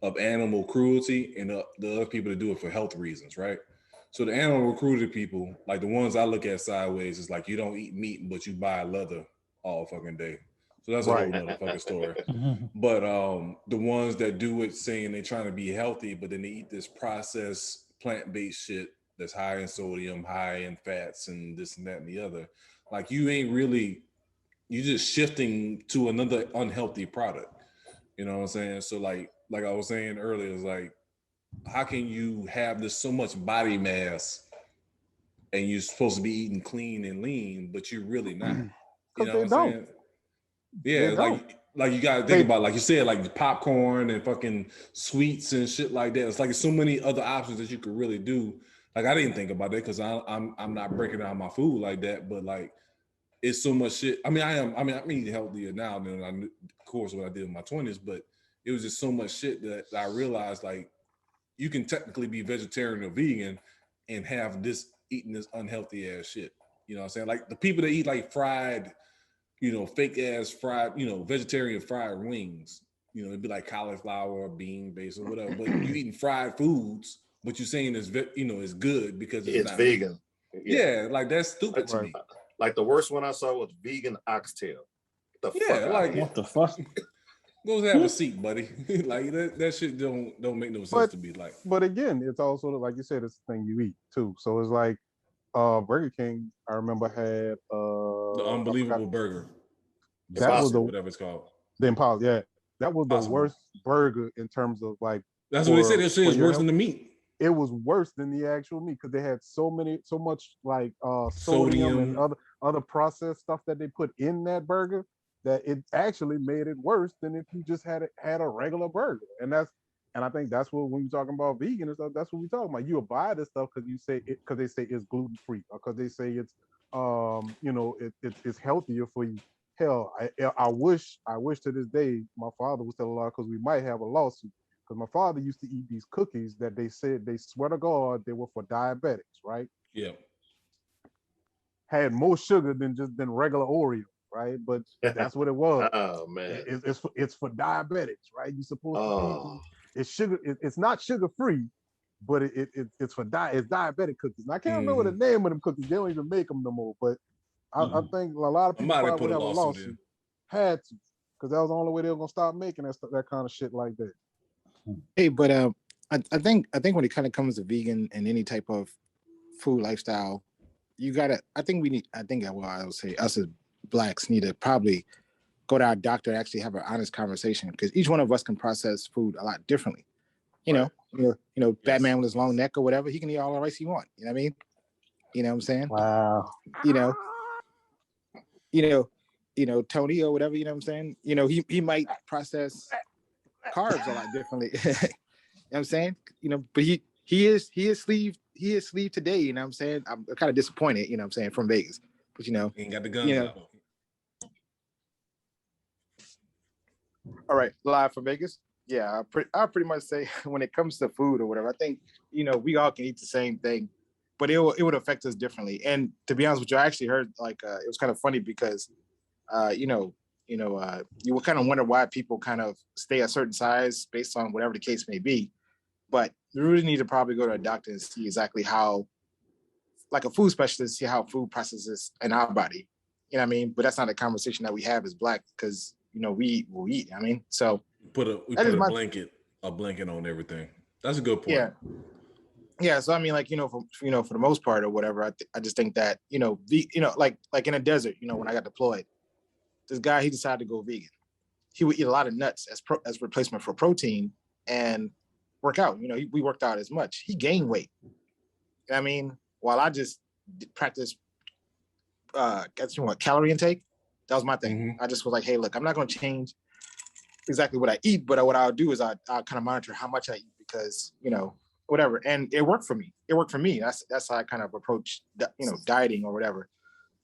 of animal cruelty, and the other people that do it for health reasons, right? So the animal cruelty people, like the ones I look at sideways, is like you don't eat meat, but you buy leather all fucking day. So that's a whole nother fucking story. But the ones that do it saying they're trying to be healthy, but then they eat this processed plant-based shit that's high in sodium, high in fats, and this and that and the other. Like you're just shifting to another unhealthy product. You know what I'm saying? So like I was saying earlier, it's like, how can you have this so much body mass and you're supposed to be eating clean and lean, but you're really not? You know what I'm saying? Yeah, like you gotta think about, like you said, like the popcorn and fucking sweets and shit like that. It's like so many other options that you could really do. Like I didn't think about that because I'm not breaking down my food like that, but like it's so much shit. I'm eating healthier now than of course what I did in my 20s, but it was just so much shit that I realized like you can technically be vegetarian or vegan and have eating this unhealthy ass shit. You know what I'm saying? Like the people that eat like fried, fake ass fried, vegetarian fried wings, it'd be like cauliflower or bean based or whatever, but you eating fried foods, but you're saying it's, it's good because it's not vegan. Yeah, like that's stupid to me. Like the worst one I saw was vegan oxtail. What the fuck? Go have a seat, buddy. Like that shit don't make no sense to me. Like, but again, it's also like you said, it's the thing you eat too. So it's like Burger King, I remember had the unbelievable burger. That was the whatever it's called. The Impossible, yeah. That was the Impossible. worst burger in terms of like. That's what they said. That shit is worse than the meat. It was worse than the actual meat because they had so much like sodium and other processed stuff that they put in that burger that it actually made it worse than if you just had a regular burger. And I think that's what when you're talking about vegan and stuff, that's what we're talking about. You buy this stuff because they say it's gluten free or because they say it's it's healthier for you. Hell, I wish to this day my father was still alive because we might have a lawsuit. Because my father used to eat these cookies that they said they swear to God they were for diabetics, right? Yeah. Had more sugar than regular Oreo, right? But that's what it was. Oh man, it's for diabetics, right? You're supposed to eat. It's sugar. It's not sugar free, but it's it's diabetic cookies. And I can't remember the name of them cookies. They don't even make them no more. But I think a lot of people probably would have a lawsuit. Had to, because that was the only way they were gonna stop making that kind of shit like that. Hey, but I think when it kind of comes to vegan and any type of food lifestyle, you gotta. I would say us as blacks need to probably go to our doctor and actually have an honest conversation because each one of us can process food a lot differently. You know, Batman with his long neck or whatever, he can eat all the rice he wants. You know what I mean? You know what I'm saying? Wow. You know, Tony or whatever. You know what I'm saying? You know, he might process carbs a lot differently. You know what I'm saying? You know, but he is sleeved today, you know what I'm saying? I'm kind of disappointed, you know what I'm saying, from Vegas. But he ain't got the guns out. All right, live from Vegas. Yeah, I pretty much say when it comes to food or whatever, I think, we all can eat the same thing, but it would affect us differently. And to be honest with you, I actually heard it was kind of funny because you would kind of wonder why people kind of stay a certain size based on whatever the case may be. But you really need to probably go to a doctor and see exactly how, like a food specialist, see how food processes in our body. You know what I mean? But that's not a conversation that we have as black because, we will eat. I mean, so we put a blanket on everything. That's a good point. Yeah. Yeah. So I mean, for the most part or whatever, I just think that, like in a desert, when I got deployed, this guy, he decided to go vegan. He would eat a lot of nuts as replacement for protein and work out. We worked out as much. He gained weight. I mean, while I just practiced calorie intake, that was my thing. Mm-hmm. I just was like, hey, look, I'm not going to change exactly what I eat, but what I'll do is I'll kind of monitor how much I eat because, whatever. And it worked for me. That's how I kind of approach, dieting or whatever.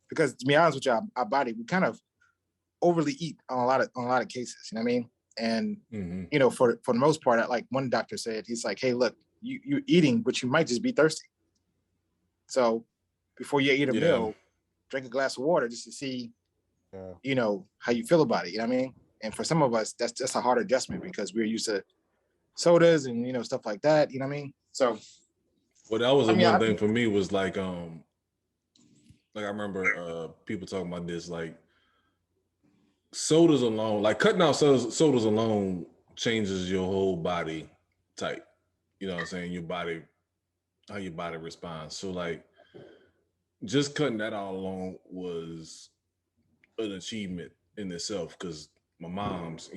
Because to be honest with you, our body, we kind of overly eat on a lot of cases, you know what I mean? And, for the most part, like one doctor said, he's like, hey, look, you're eating, but you might just be thirsty. So before you eat a meal, drink a glass of water just to see, how you feel about it. You know what I mean? And for some of us, that's a hard adjustment because we're used to sodas and, stuff like that. You know what I mean? So. Well, that was one thing for me was like I remember people talking about this, like sodas alone, like cutting out sodas alone changes your whole body type. You know what I'm saying? How your body responds. So like just cutting that out alone was an achievement in itself because my mom's,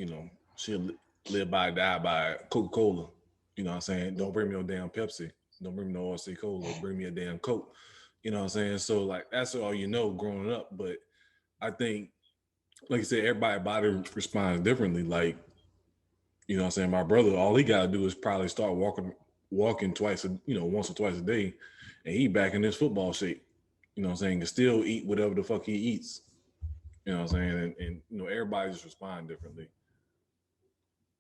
she'll live by, die by Coca-Cola. You know what I'm saying? Don't bring me no damn Pepsi. Don't bring me no RC Cola. Bring me a damn Coke. You know what I'm saying? So like that's all growing up. But I think, like you said, everybody's body responds differently. Like, you know what I'm saying? My brother, all he got to do is probably start walking once or twice a day, and he back in his football shape. You know what I'm saying? Can still eat whatever the fuck he eats. You know what I'm saying? And everybody just respond differently.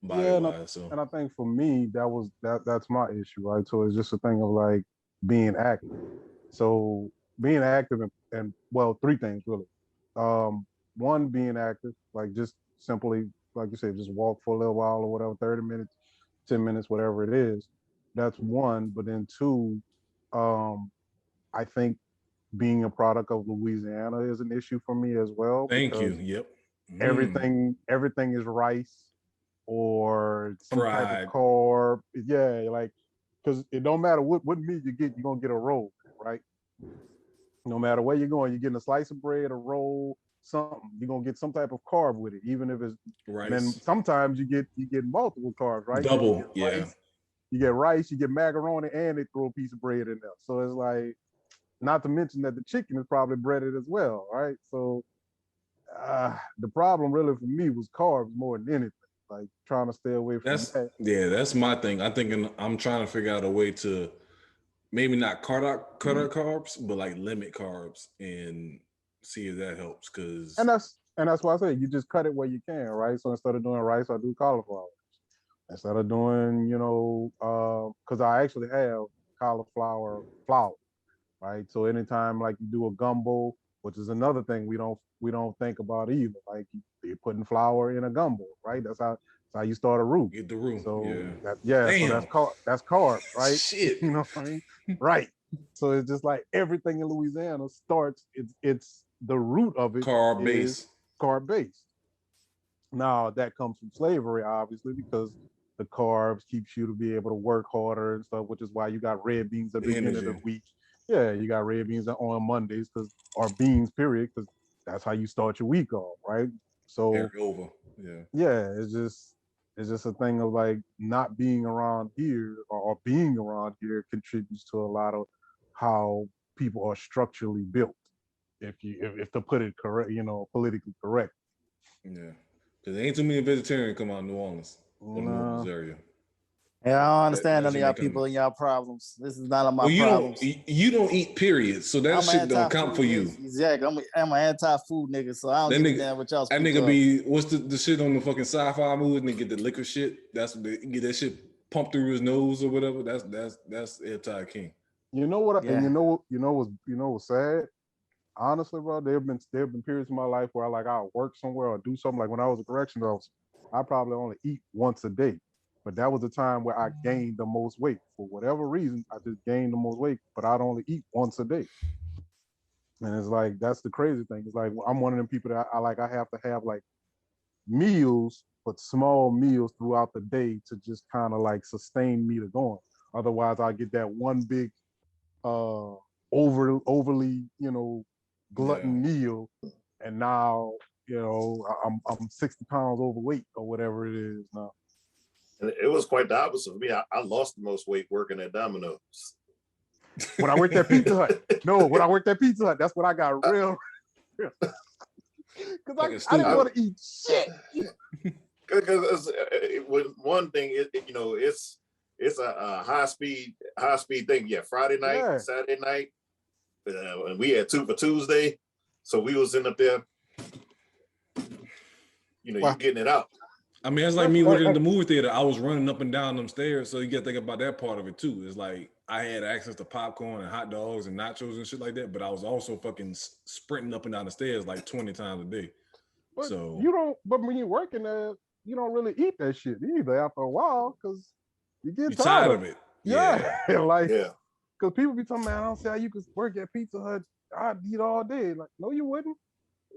And I think for me, that's my issue, right? So it's just a thing of like being active. So being active and well, three things really. One, being active, like just simply, like you said, just walk for a little while or whatever, 30 minutes, 10 minutes, whatever it is. That's one. But then two, I think being a product of Louisiana is an issue for me as well. Thank you. Yep. Everything is rice. or some type Fried. of carb. Yeah, like, because it don't matter what meat you get, you're gonna get a roll, right? No matter where you're going, you're getting a slice of bread, a roll, something. You're gonna get some type of carb with it, even if it's Rice. And then sometimes you get multiple carbs, right? Double, you get rice, you get rice, you get macaroni, and they throw a piece of bread in there. So it's like, not to mention that the chicken is probably breaded as well, right? So the problem really for me was carbs more than anything. Like trying to stay away from that. Yeah, that's my thing. I'm trying to figure out a way to maybe not cut out carbs, but like limit carbs and see if that helps. And that's why I say you just cut it where you can, right? So instead of doing rice, I do cauliflower. Instead of doing, because I actually have cauliflower flour, right? So anytime like you do a gumbo, which is another thing we don't think about either. Like you're putting flour in a gumbo, right? That's how you start a roux. Get the roux. So Damn. so that's carbs, right? Shit. You know what I mean? Right. So it's just like everything in Louisiana starts. It's the root of it Carb is based. carb based. Now that comes from slavery, obviously, because the carbs keeps you to be able to work harder and stuff, which is why you got red beans at the beginning of the week. Yeah, you got red beans on Mondays or beans, period, because that's how you start your week off, right? So over. Yeah, it's just a thing of like not being around here or being around here contributes to a lot of how people are structurally built. If to put it correct, politically correct. Yeah, because there ain't too many vegetarians come out of New Orleans or New Orleans area. Yeah, I don't understand none of y'all people and y'all problems. This is not on my problems. You don't eat, period. So that shit don't count for you. Exactly. I'm an anti-food nigga, so I don't give a damn what y'all speak That nigga of. be, what's the shit on the fucking sci-fi movies and they get the liquor shit? That's what they get that shit pumped through his nose or whatever. That's anti-king. You know what? And you know what's sad? Honestly, bro, there have been periods in my life where I'll work somewhere or do something. Like when I was a correctional officer, I probably only eat once a day. But that was the time where I gained the most weight. For whatever reason, I just gained the most weight, but I'd only eat once a day. And it's like, that's the crazy thing. It's like, I'm one of them people that I have to have like meals, but small meals throughout the day to just kind of like sustain me to going. Otherwise, I get that one big overly, glutton meal. And now, I'm 60 pounds overweight or whatever it is now. And it was quite the opposite for me. I lost the most weight working at Domino's. When I worked at Pizza Hut, that's when I got real. Because I didn't want to eat shit. Because one thing, it's a high speed thing. Yeah, Friday night, Saturday night, and we had 2 for Tuesday, so we was in up there. You getting it out. I mean, it's like me working at the movie theater. I was running up and down them stairs, so you got to think about that part of it too. It's like I had access to popcorn and hot dogs and nachos and shit like that, but I was also fucking sprinting up and down the stairs like 20 times a day. But but when you're working there, you don't really eat that shit either after a while because you get tired of it. Yeah. Because people be talking, man, I don't see how you could work at Pizza Hut. I'd eat all day. Like, no, you wouldn't.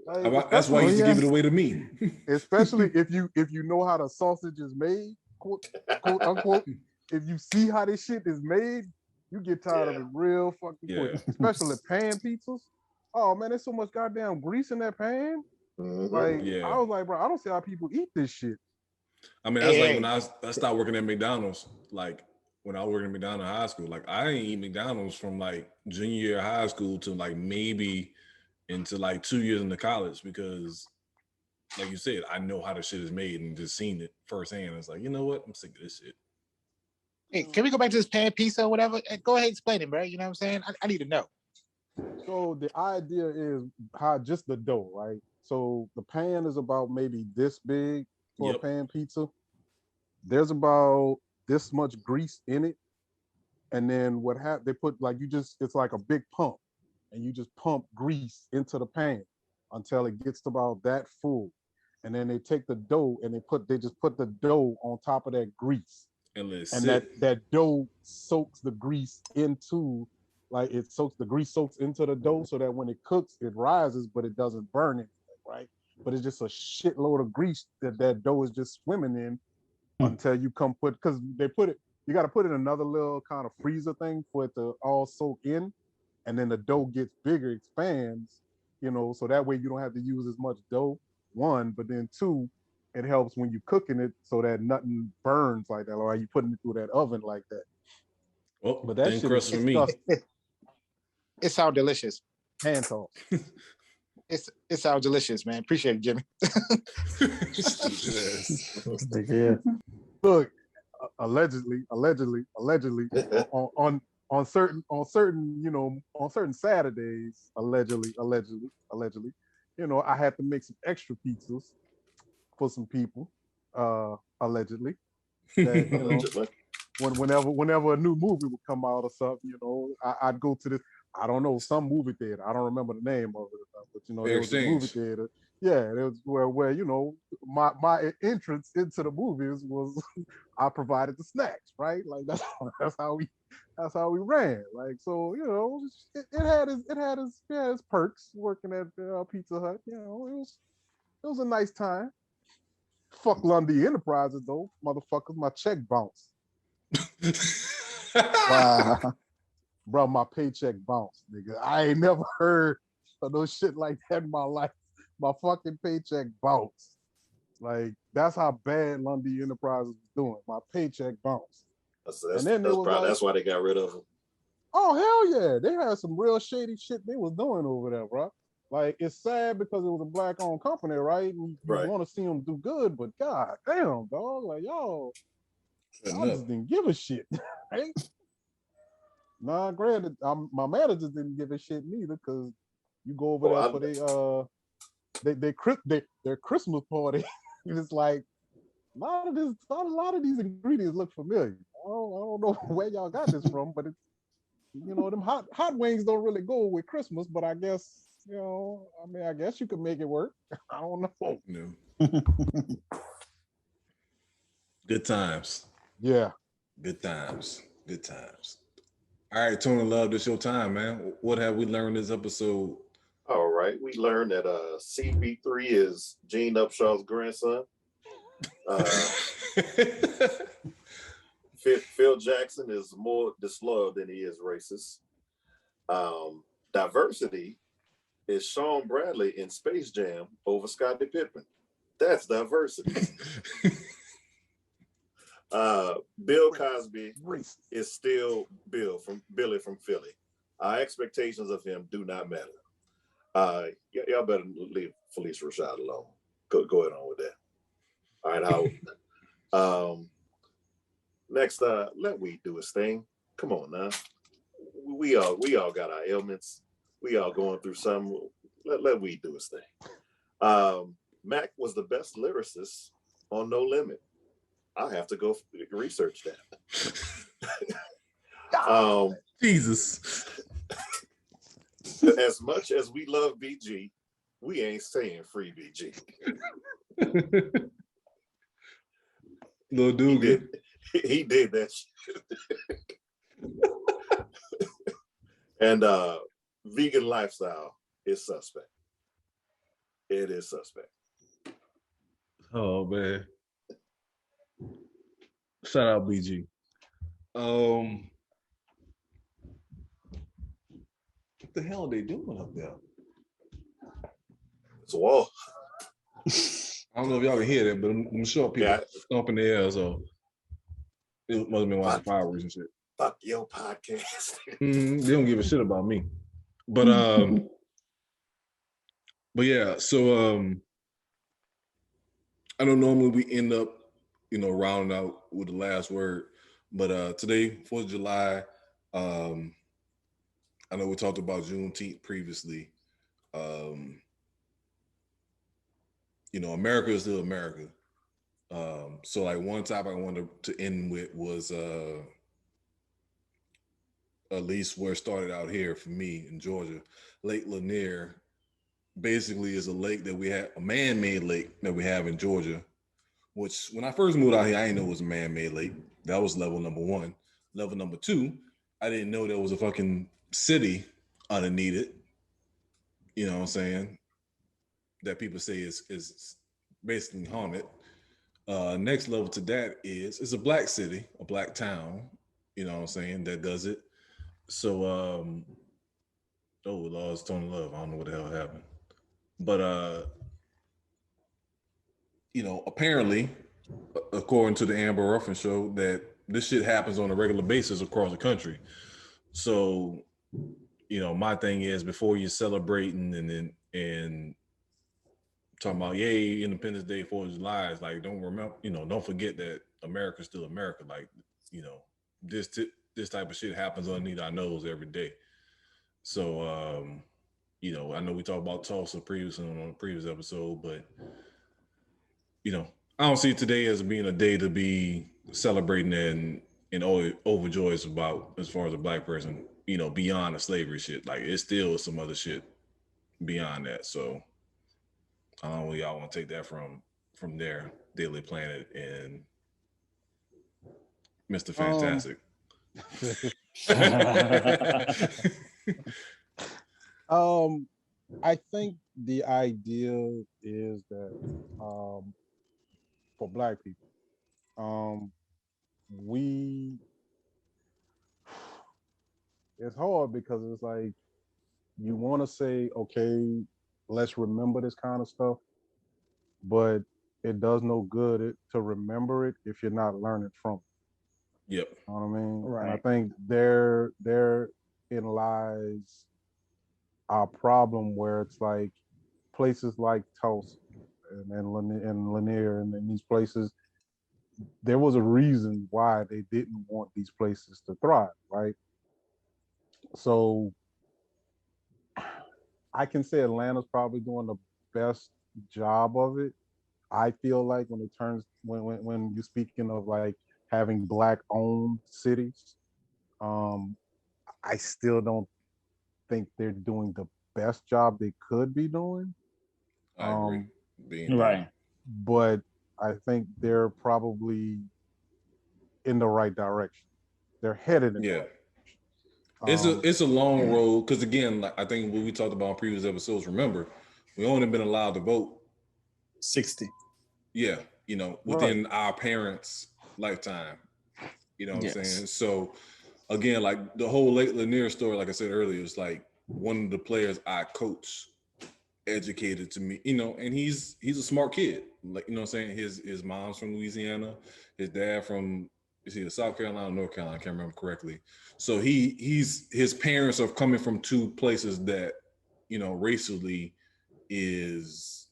Like, that's why you used to give it away to me. Especially if you know how the sausage is made, quote unquote. If you see how this shit is made, you get tired of it real fucking quick. Especially pan pizzas. Oh man, there's so much goddamn grease in that pan. Mm-hmm. I was like, bro, I don't see how people eat this shit. I mean, that's like when I started working at McDonald's. Like when I was working at McDonald's in high school, like I didn't eat McDonald's from like junior year of high school to like maybe into like 2 years into college because, like you said, I know how the shit is made and just seen it firsthand. It's like, you know what? I'm sick of this shit. Hey, can we go back to this pan pizza or whatever? Go ahead and explain it, bro. You know what I'm saying? I need to know. So the idea is how just the dough, right? So the pan is about maybe this big for a pan pizza. There's about this much grease in it. And then they put like it's like a big pump. And you just pump grease into the pan until it gets to about that full. And then they take the dough and they just put the dough on top of that grease. And that dough soaks the grease into, the grease soaks into the dough so that when it cooks, it rises, but it doesn't burn anything, right? But it's just a shitload of grease that dough is just swimming in. until you come put, because they put it, you got to put it in another little kind of freezer thing for it to all soak in, and then the dough gets bigger, expands, so that way you don't have to use as much dough, one, but then two, it helps when you're cooking it so that nothing burns like that, or are you putting it through that oven like that. Oh, but that shit is crust for me. It sounds delicious. Hand toss. It sounds delicious, man. Appreciate it, Jimmy. Yeah. Look, allegedly, on certain Saturdays, allegedly, I had to make some extra pizzas for some people, allegedly. That, whenever a new movie would come out or something, I'd go to this. I don't know, some movie theater. I don't remember the name of it, but there was a movie theater. Yeah, it was where my entrance into the movies was I provided the snacks, right? Like that's how we ran. Like, so it had its perks working at Pizza Hut. It was a nice time. Fuck Lundy Enterprises though, motherfuckers. My check bounced. Wow. Bro, my paycheck bounced, nigga. I ain't never heard of no shit like that in my life. My fucking paycheck bounced. Like, that's how bad Lundy Enterprises was doing. My paycheck bounced. That's why they got rid of them. Oh, hell yeah. They had some real shady shit they was doing over there, bro. Like, it's sad because it was a black-owned company, right? You want to see them do good, but god damn, dog. Like, y'all just didn't give a shit, right? Nah, granted, my managers didn't give a shit neither, because you go over there for their Christmas party. It's like a lot of these ingredients look familiar. I don't know where y'all got this from, but it's them hot wings don't really go with Christmas, but I guess I guess you could make it work. I don't know. No. Good times. Yeah. Good times. All right, Tony Love, this your time, man. What have we learned this episode? All right, we learned that CP3 is Gene Upshaw's grandson. Phil Jackson is more disloyal than he is racist. Diversity is Sean Bradley in Space Jam over Scottie Pippen. That's diversity. Bill Cosby is still Billy from Philly. Our expectations of him do not matter. Y'all better leave Felice Rashad alone. Go ahead on with that. All right, Howard. Next, let Weed do his thing. Come on now. We all got our ailments. We all going through some. Let Weed do his thing. Mac was the best lyricist on No Limit. I have to go research that. Jesus. As much as we love BG, we ain't saying free BG. Little dude. He did that shit. And vegan lifestyle is suspect. It is suspect. Oh man. Shout out BG. What the hell are they doing up there? It's a wall. I don't know if y'all can hear that, but I'm sure people stomping the air, so it must have been watching fireworks and shit. Fuck your podcast. They don't give a shit about me. But yeah, so I know normally we end up, rounding out with the last word, but today, 4th of July, I know we talked about Juneteenth previously. America is still America. So like one topic I wanted to end with was at least where it started out here for me in Georgia. Lake Lanier basically is a lake that we have, a man-made lake that we have in Georgia, which when I first moved out here, I didn't know it was a man-made lake. That was level number one. Level number two, I didn't know there was a fucking city underneath it. You know what I'm saying? That people say is basically haunted. Next level to that is it's a black city, a black town, you know what I'm saying, that does it. So oh Lord, it's Tony Love. I don't know what the hell happened. But apparently, according to the Amber Ruffin show, that this shit happens on a regular basis across the country. So, my thing is before you're celebrating and talking about yay Independence Day, 4th of July, it's like don't forget that America's still America. Like, this type of shit happens underneath our nose every day. So I know we talked about Tulsa previously on a previous episode, but I don't see today as being a day to be celebrating and overjoyed about as far as a black person, beyond the slavery shit. Like it's still some other shit beyond that. So I don't know where y'all want to take that from there, Daily Planet and Mr. Fantastic. I think the idea is that for black people, it's hard because it's like you want to say, okay, let's remember this kind of stuff, but it does no good to remember it if you're not learning from it. Yep. You know what I mean? Right. And I think therein lies our problem, where it's like places like Tulsa and Lanier and these places, there was a reason why they didn't want these places to thrive, right? So I can say Atlanta's probably doing the best job of it. I feel like when you're speaking of like having black owned cities, I still don't think they're doing the best job they could be doing. I agree. Right. But I think they're probably in the right direction. They're headed in the right direction. It's a long road because again, like I think what we talked about in previous episodes. Remember, we only been allowed to vote 60. Yeah, within our parents' lifetime. You know what I'm saying? So again, like the whole Lanier story, like I said earlier, is like one of the players I coach educated to me, and he's a smart kid. Like, what I'm saying? His mom's from Louisiana, his dad from either South Carolina or North Carolina, I can't remember correctly. So his parents are coming from two places that, racially is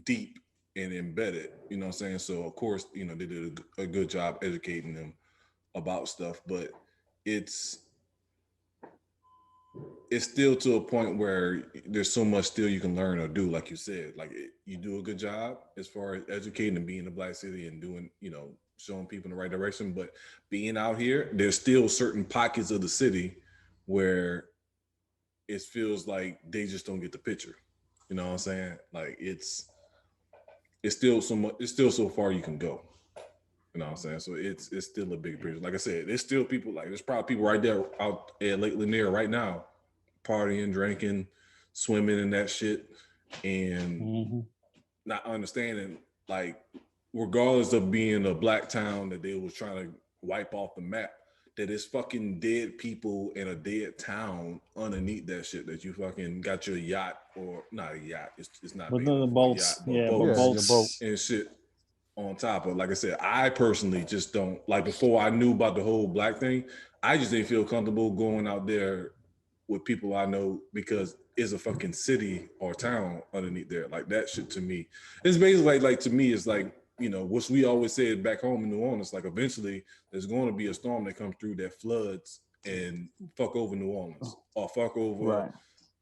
deep and embedded, you know what I'm saying? So of course, they did a good job educating them about stuff, but it's still to a point where there's so much still you can learn or do, like you said. Like you do a good job as far as educating and being a black city and doing, showing people in the right direction, but being out here, there's still certain pockets of the city where it feels like they just don't get the picture. You know what I'm saying? Like it's still so far you can go. You know what I'm saying? So it's still a big picture. Like I said, there's still people, like there's probably people right there out at Lake Lanier right now, partying, drinking, swimming and that shit, and not understanding, like, regardless of being a black town that they was trying to wipe off the map, that it's fucking dead people in a dead town underneath that shit, that you fucking got your yacht, or not a yacht, it's not But big the enough for a boats, yacht, but boats and shit on top of. Like I said, I personally just don't, like, before I knew about the whole black thing, I just didn't feel comfortable going out there with people I know, because it's a fucking city or town underneath there. Like that shit to me, it's basically like to me, it's like, what we always said back home in New Orleans, like eventually there's going to be a storm that comes through that floods and fuck over New Orleans, or fuck over,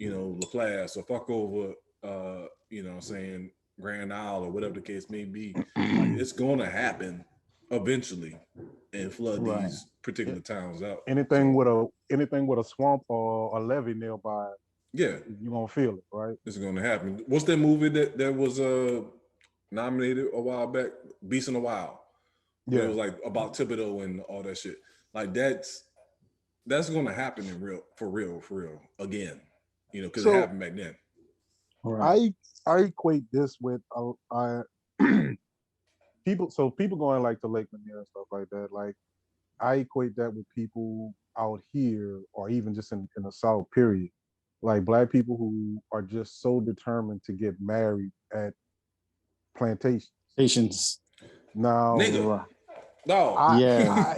LaPlace, or fuck over, what I'm saying, Grand Isle, or whatever the case may be. Like, it's going to happen eventually and flood these particular towns out. Anything with a swamp or a levee nearby, yeah, you're gonna feel it, right? It's going to happen. What's that movie that was nominated a while back? Beast in the Wild. Yeah, it was like about Thibodeau and all that shit. Like that's going to happen for real again. Because it happened back then. Right. I equate this with people going like to Lake Lanier and stuff like that. Like I equate that with people out here, or even just in the South. Period. Like Black people who are just so determined to get married at plantations. Now, Nigga. No.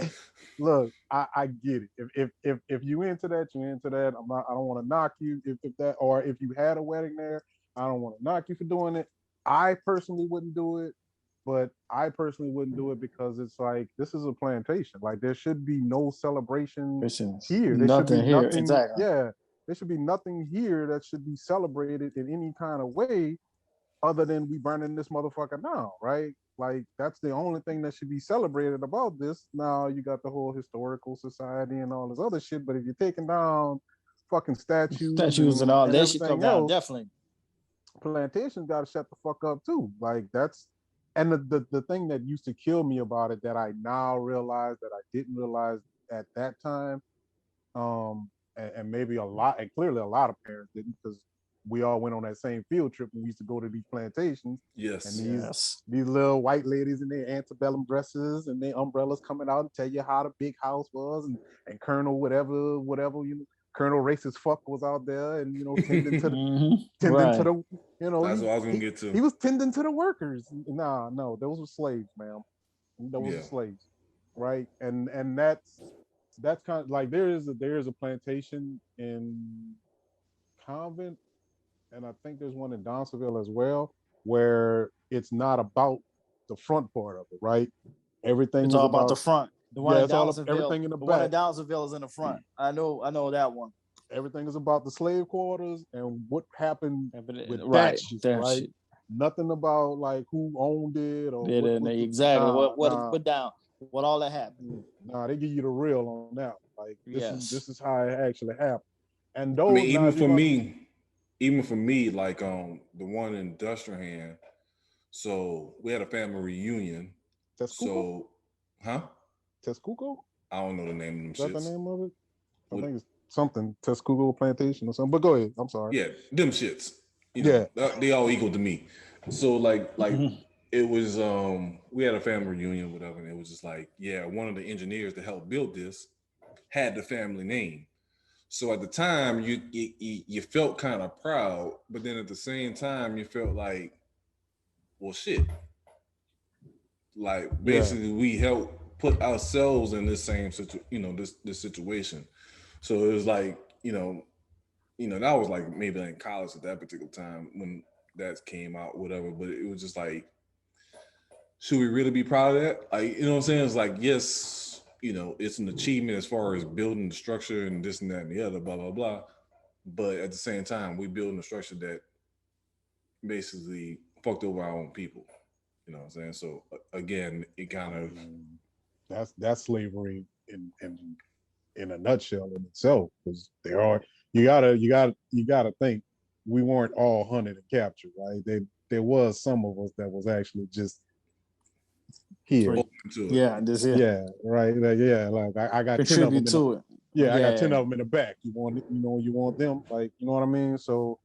Look, I get it. If you into that, you into that. I don't want to knock you if that, or if you had a wedding there, I don't want to knock you for doing it. I personally wouldn't do it, but I personally wouldn't do it because it's like this is a plantation. Like there should be no celebration here. There should be nothing. Exactly. Yeah, there should be nothing here that should be celebrated in any kind of way other than we burning this motherfucker down, right? Like that's the only thing that should be celebrated about this. Now you got the whole historical society and all this other shit, but if you're taking down fucking statues and all that shit come down, definitely. Plantations got to shut the fuck up too. Like that's, and the thing that used to kill me about it that I now realize that I didn't realize at that time, and maybe clearly a lot of parents didn't, because we all went on that same field trip and we used to go to these plantations. Yes. And these little white ladies in their antebellum dresses and their umbrellas coming out and tell you how the big house was, and Colonel whatever, Colonel Racist fuck was out there and tending to the to the that's what I was gonna get to. He was tending to the workers. No, those were slaves, ma'am. Those were slaves. Right. And that's kind of like there is a plantation in Convent, and I think there's one in Donaldsonville as well, where it's not about the front part of it, right? Everything is all about the front. The one at Donaldsonville, everything in the back. One at Donaldsonville is in the front. I know that one. Everything is about the slave quarters and what happened with that shit, right? Nothing about like who owned it or what put down, what all that happened. Nah, they give you the real on that. Like this is how it actually happened. And those, I mean, even for me, like the one in Dustrehan. So we had a family reunion. Tescuco? Tescuco? I don't know the name of them shits. Is that the name of it? I think it's something Tescuco Plantation or something. But go ahead. I'm sorry. Yeah, them shits. They all equal to me. So like it was we had a family reunion, whatever, and it was just like, one of the engineers that helped build this had the family name. So at the time you felt kind of proud, but then at the same time you felt like, well, shit. Like basically we helped put ourselves in this same this situation. So it was like, that was like maybe in college at that particular time when that came out, whatever. But it was just like, should we really be proud of that? Like, you know what I'm saying? It's like, yes, it's an achievement as far as building the structure and this and that and the other, blah, blah, blah. But at the same time, we building a structure that basically fucked over our own people. You know what I'm saying? So again, it kind of that's slavery in a nutshell in itself, because you gotta think we weren't all hunted and captured, right? There was some of us that was actually just here. Right. Like I got 10 of them to it. I got 10 of them in the back. You want them, like, you know what I mean? So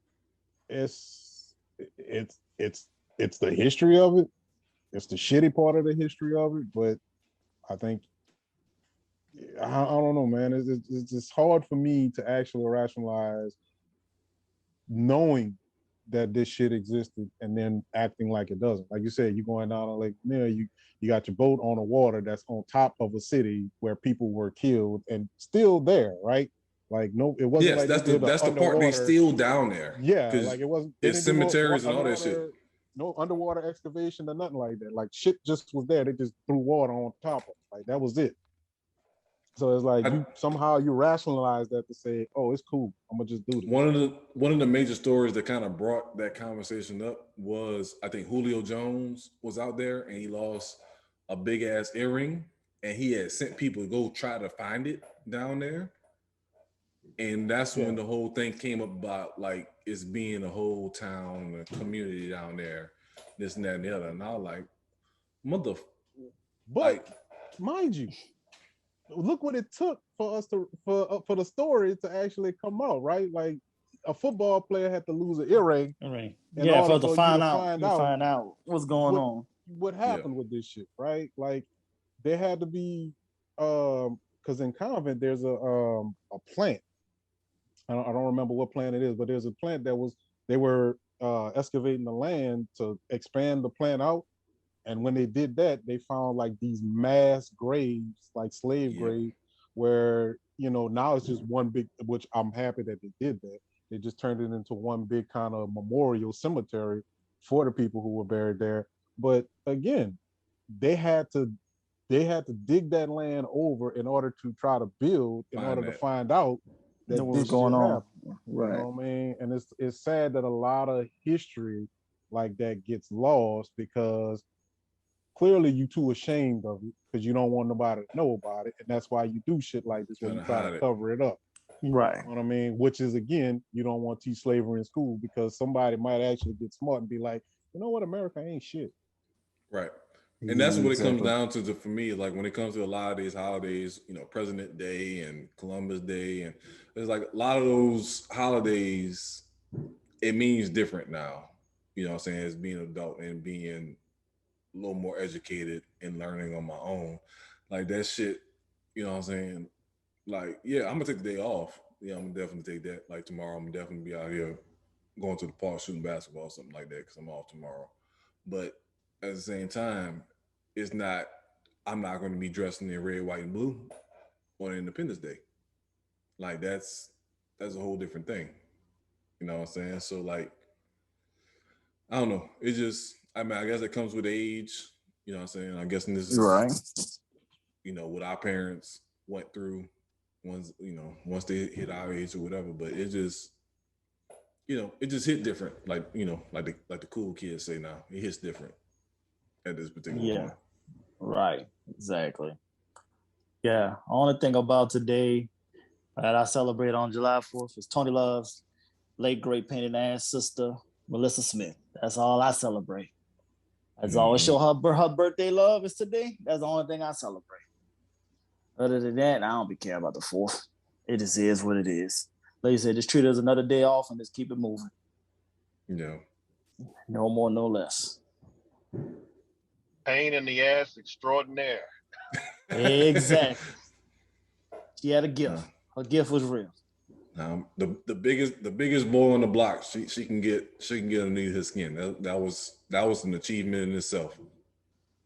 it's the history of it. It's the shitty part of the history of it, but I think I don't know, man. It's just hard for me to actually rationalize knowing that this shit existed and then acting like it doesn't. Like you said, you're going down on Lake Lanier, you got your boat on the water that's on top of a city where people were killed and still there, right? Like, no, it wasn't. Yes, like that's the part they still down there. Yeah, like it wasn't. There's cemeteries and all that shit. No underwater excavation or nothing like that. Like shit just was there. They just threw water on top of it. Like that was it. So it's like somehow you rationalize that to say, "Oh, it's cool. I'm gonna just do this." One of the major stories that kind of brought that conversation up was, I think Julio Jones was out there and he lost a big ass earring, and he had sent people to go try to find it down there. And that's when the whole thing came up about like it's being a whole town, a community down there, this and that and the other. And I was like, but mind you, look what it took for us for the story to actually come out, right? Like a football player had to lose an earring. For to find out what's going on. what happened with this shit, right? Like there had to be because in Convent there's a plant. I don't remember what plant it is, but there's a plant they were excavating the land to expand the plant out. And when they did that, they found like these mass graves, like slave graves, where, now it's just one big, which I'm happy that they did that. They just turned it into one big kind of memorial cemetery for the people who were buried there. But again, they had to dig that land over in order to try to build, in order to find out that what's this going shit on. happened. Right. You know what I mean? And it's sad that a lot of history like that gets lost because clearly you too ashamed of it because you don't want nobody to know about it. And that's why you do shit like this when you try to cover it up. Right. You know what I mean? Which is, again, you don't want to teach slavery in school because somebody might actually get smart and be like, you know what, America ain't shit. Right. And that's what it comes down to for me. Like when it comes to a lot of these holidays, President Day and Columbus Day, and there's like a lot of those holidays, it means different now. You know what I'm saying? As being an adult and being a little more educated and learning on my own. Like that shit, you know what I'm saying? Like, yeah, I'm gonna take the day off. Yeah, I'm gonna definitely take that. Like tomorrow, I'm gonna definitely be out here going to the park shooting basketball or something like that because I'm off tomorrow. But at the same time, I'm not going to be dressed in red, white, and blue on Independence Day. Like that's a whole different thing. You know what I'm saying? So like, I don't know. It just, I guess it comes with age. You know what I'm saying? I'm guessing this is right. What our parents went through once they hit our age or whatever. But it just, it just hit different. Like, like the cool kids say now, it hits different at this particular point. Right. Exactly. Yeah. Only thing about today that I celebrate on July 4th is Tony Love's late great painting ass sister, Melissa Smith. That's all I celebrate. That's always show her birthday love is today. That's the only thing I celebrate. Other than that, I don't be care about the 4th. It just is what it is. Like you said, just treat it as another day off and just keep it moving. Yeah. No more, no less. Pain in the ass extraordinaire. Exactly. She had a gift. Her gift was real. The biggest blow on the block she can get underneath his skin. That was an achievement in itself.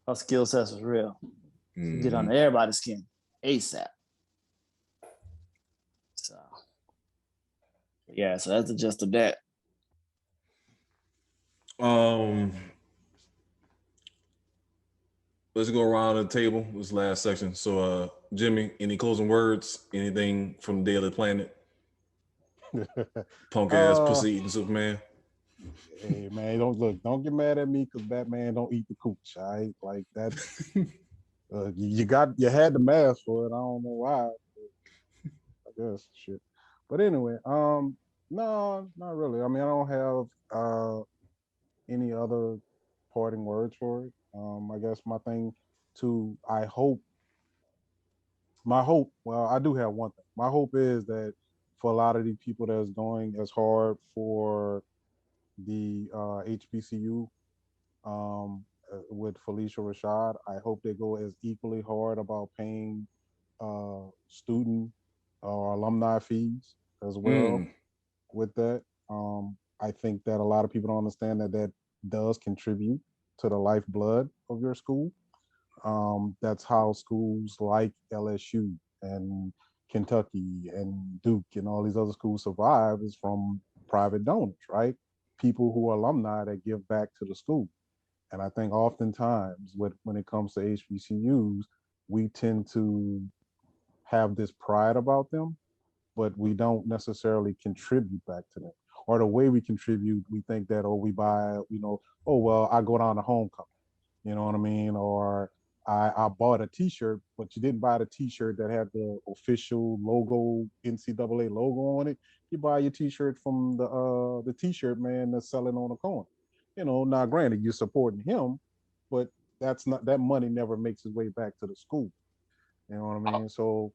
Her skill set was real. She get under everybody's skin ASAP. So yeah, so that's the gist of that. Let's go around the table. This last section. So Jimmy, any closing words? Anything from the Daily Planet? Punk ass pussy eating Superman. Hey man, don't get mad at me because Batman don't eat the cooch. All right, like that. You had the mask for it. I don't know why. I guess shit. But anyway, no, not really. I mean, I don't have any other parting words for it. I guess my thing too. Well, I do have one thing. My hope is that for a lot of the people that's going as hard for the HBCU with Felicia Rashad, I hope they go as equally hard about paying student or alumni fees as well with that. I think that a lot of people don't understand that does contribute to the lifeblood of your school. That's how schools like LSU and Kentucky and Duke and all these other schools survive, is from private donors, right? People who are alumni that give back to the school. And I think oftentimes when it comes to HBCUs, we tend to have this pride about them, but we don't necessarily contribute back to them. Or the way we contribute, we think that, we buy, I go down to homecoming, you know what I mean? Or I bought a t-shirt, but you didn't buy the t-shirt that had the official logo, NCAA logo on it. You buy your t-shirt from the t-shirt man that's selling on the corner. Now granted, you're supporting him, but that money never makes its way back to the school. You know what I mean? So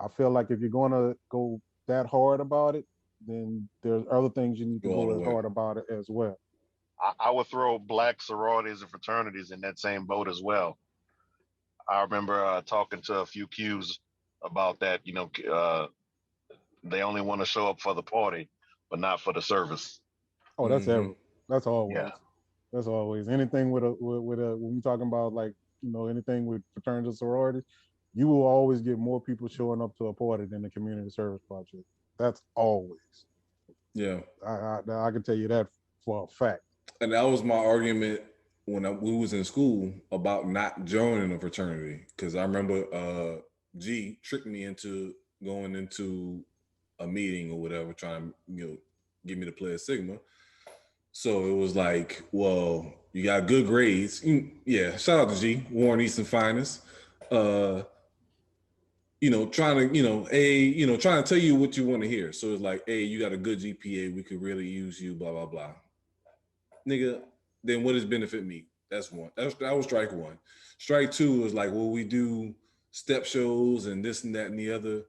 I feel like if you're going to go that hard about it, then there's other things you need to go as hard about it as well. I would throw black sororities and fraternities in that same boat as well. I remember talking to a few Qs about that. They only want to show up for the party, but not for the service. Oh, that's ever. That's always. Yeah. That's always anything with a when you're talking about like anything with fraternities sororities, you will always get more people showing up to a party than the community service project. That's always. Yeah, I can tell you that for a fact. And that was my argument when we was in school about not joining a fraternity, because I remember G tricked me into going into a meeting or whatever, trying to get me to play a Sigma. So it was like, well, you got good grades. Yeah, shout out to G, Warren Easton Finest. Trying to, trying to tell you what you want to hear. So it's like, hey, you got a good GPA. We could really use you, blah, blah, blah. Nigga, then what does benefit me? That's one. That was strike one. Strike two was like, well, we do step shows and this and that and the other.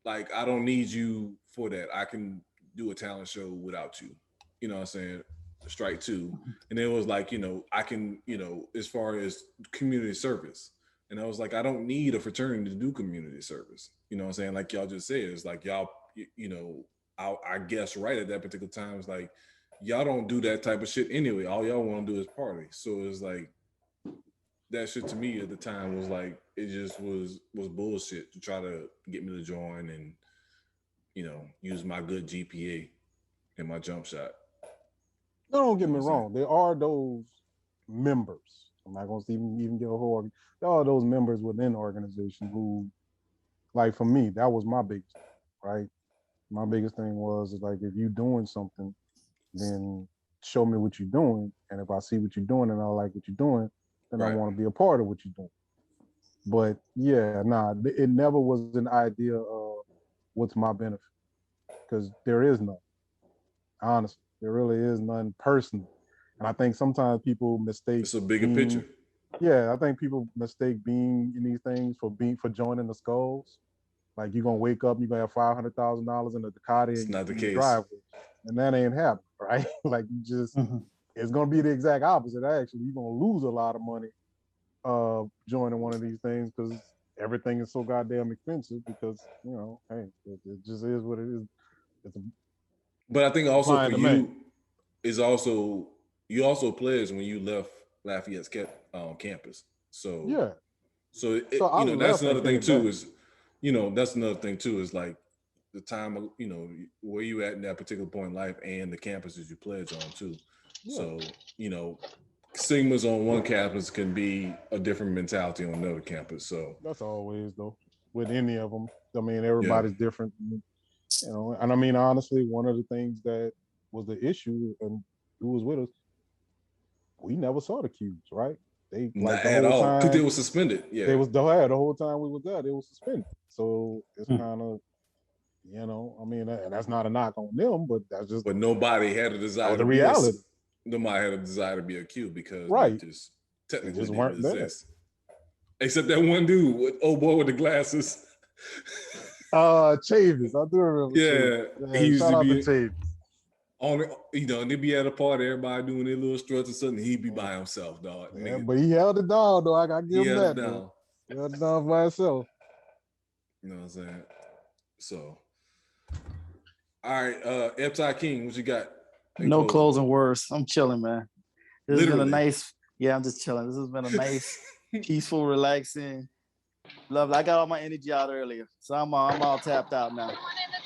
Like, I don't need you for that. I can do a talent show without you. You know what I'm saying? Strike two. And it was like, I can, as far as community service. And I was like, I don't need a fraternity to do community service. You know what I'm saying? Like y'all just said, it's like y'all, I guess right at that particular time, it's like, y'all don't do that type of shit anyway. All y'all want to do is party. So it's like, that shit to me at the time was like, it just was bullshit to try to get me to join and, use my good GPA and my jump shot. Don't get me wrong. There are those members. I'm not going to even give a whole. There are those members within the organization who, like for me, that was my biggest thing, right? My biggest thing was like, if you're doing something, then show me what you're doing. And if I see what you're doing and I like what you're doing, then right. I want to be a part of what you're doing. But yeah, it never was an idea of what's my benefit, because there is none. Honestly, there really is none personal. And I think sometimes people mistake. It's a bigger picture. Yeah, I think people mistake being in these things for joining the Skulls. Like you're gonna wake up, you're gonna have $500,000 in a Ducati it's not the case. Driveway, and that ain't happening, right? Like you just, it's gonna be the exact opposite. Actually, you're gonna lose a lot of money joining one of these things because everything is so goddamn expensive. Because hey, it just is what it is. But I think also for you is also you also pledged when you left Lafayette's campus. So yeah. So that's another thing too. Is that's another thing too. Is like the time where you at in that particular point in life and the campuses you pledge on too. Yeah. So Sigmas on one campus can be a different mentality on another campus. So that's always though with any of them. I mean, everybody's different. And I mean, honestly, one of the things that was the issue, and who was with us, we never saw the Cubes, right? They not at all because they were suspended. Yeah, they was the whole time we was there. They were suspended. So it's kind of, I mean, that's not a knock on them, but that's just. But nobody had a desire. The reality. Nobody had a desire to be a Cube because right. They just technically just weren't exist. Except that one dude, old boy with the glasses. Chavis, I do remember. Yeah, he used shout to out be to Chavis. They'd be at a party, everybody doing their little struts or something. He'd be by himself, dog. Yeah, but he held it down, though. I gotta give him that. He held it down by himself. You know what I'm saying? So, all right, Epti King, what you got? No closing words. I'm chilling, man. This has been a nice. Yeah, I'm just chilling. This has been a nice, peaceful, relaxing. Lovely. I got all my energy out earlier, so I'm all tapped out now.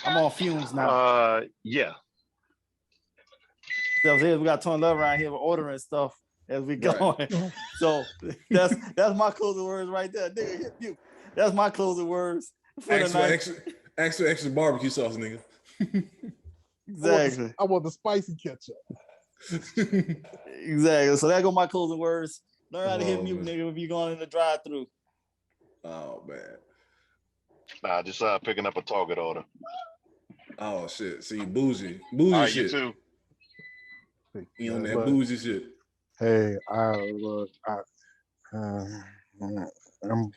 I'm on fumes now. Yeah. So we got Tony Love around here ordering stuff as we going. Right. So that's my closing words right there. Nigga, that's my closing words. Extra barbecue sauce, nigga. Exactly. I want the spicy ketchup. Exactly. So that go my closing words. Learn how to hit mute, nigga, if you're going in the drive-through. Oh man. Nah, just picking up a Target order. Oh shit. See, bougie right, shit. You too. You on that bougie shit. Hey, I'm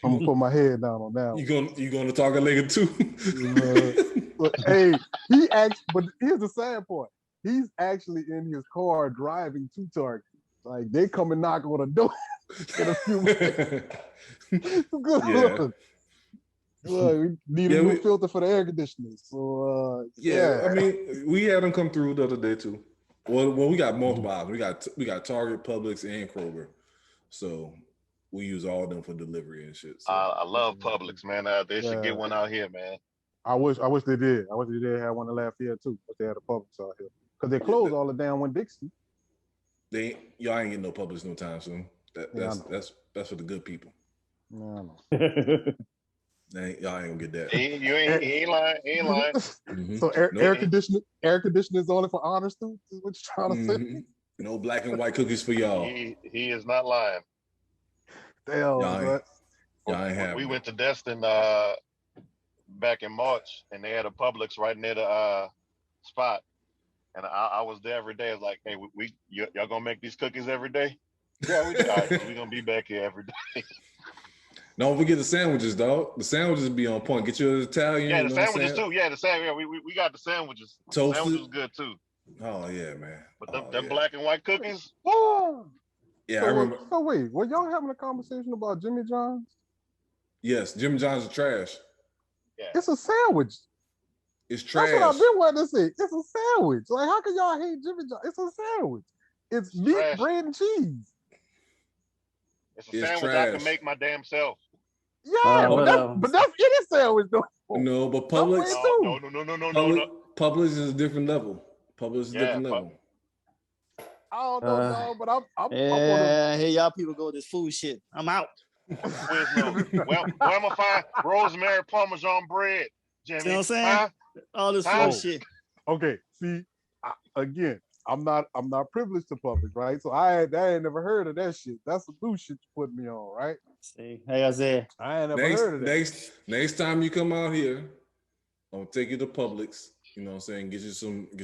gonna put my head down on that. You gonna talk a nigga too? Hey, he asked, but here's the sad part. he's actually in his car driving to Target. Like they come and knock on the door in a few minutes. Good look. Look, we need a new filter for the air conditioning. So I mean, we had them come through the other day too. Well, we got multiple options. We got Target, Publix, and Kroger. So we use all of them for delivery and shit. So. I love Publix, man. They should get one out here, man. I wish they did. I wish they did have one in Lafayette too, but they had a Publix out here because they closed all the damn Winn-Dixie. Y'all ain't getting no Publix no time soon. That's for the good people. Yeah, I know. Y'all ain't gonna get that. He ain't lying. He ain't lying. Mm-hmm. So air conditioning is only for honor students. Is what you're trying to say? No black and white cookies for y'all. He is not lying. Damn, y'all ain't have. We went to Destin back in March, and they had a Publix right near the spot, and I was there every day. I was like, hey, y'all gonna make these cookies every day? Yeah, we do. All right, we gonna be back here every day. Don't forget the sandwiches, dog. The sandwiches be on point. Get your Italian. Yeah, the sandwiches too. Yeah, the sandwich. Yeah, we got the sandwiches. Toasted. The sandwiches good too. Oh yeah, man. But them black and white cookies. Yeah, so, I remember. So wait, were y'all having a conversation about Jimmy John's? Yes, Jimmy John's is trash. Yeah. It's a sandwich. It's trash. That's what I've been wanting to say. It's a sandwich. Like, how can y'all hate Jimmy John's? It's a sandwich. It's meat, trash. bread, and cheese. It's a sandwich I can make my damn self. Yeah, but that's any sandwich though. No, but Publix. No. Publix is a different level. Publix is a different level. I don't know, no, but I'm hey, y'all people go with this food shit. I'm out. Where am I find rosemary Parmesan bread, Jimmy? You know what I'm saying? All this food shit. Okay, see, again, I'm not privileged to Publix, right? So I ain't never heard of that shit. That's the new shit you put me on, right? See, hey, I said, I ain't never heard of that. Next time you come out here, I'm gonna take you to Publix. You know what I'm saying? Get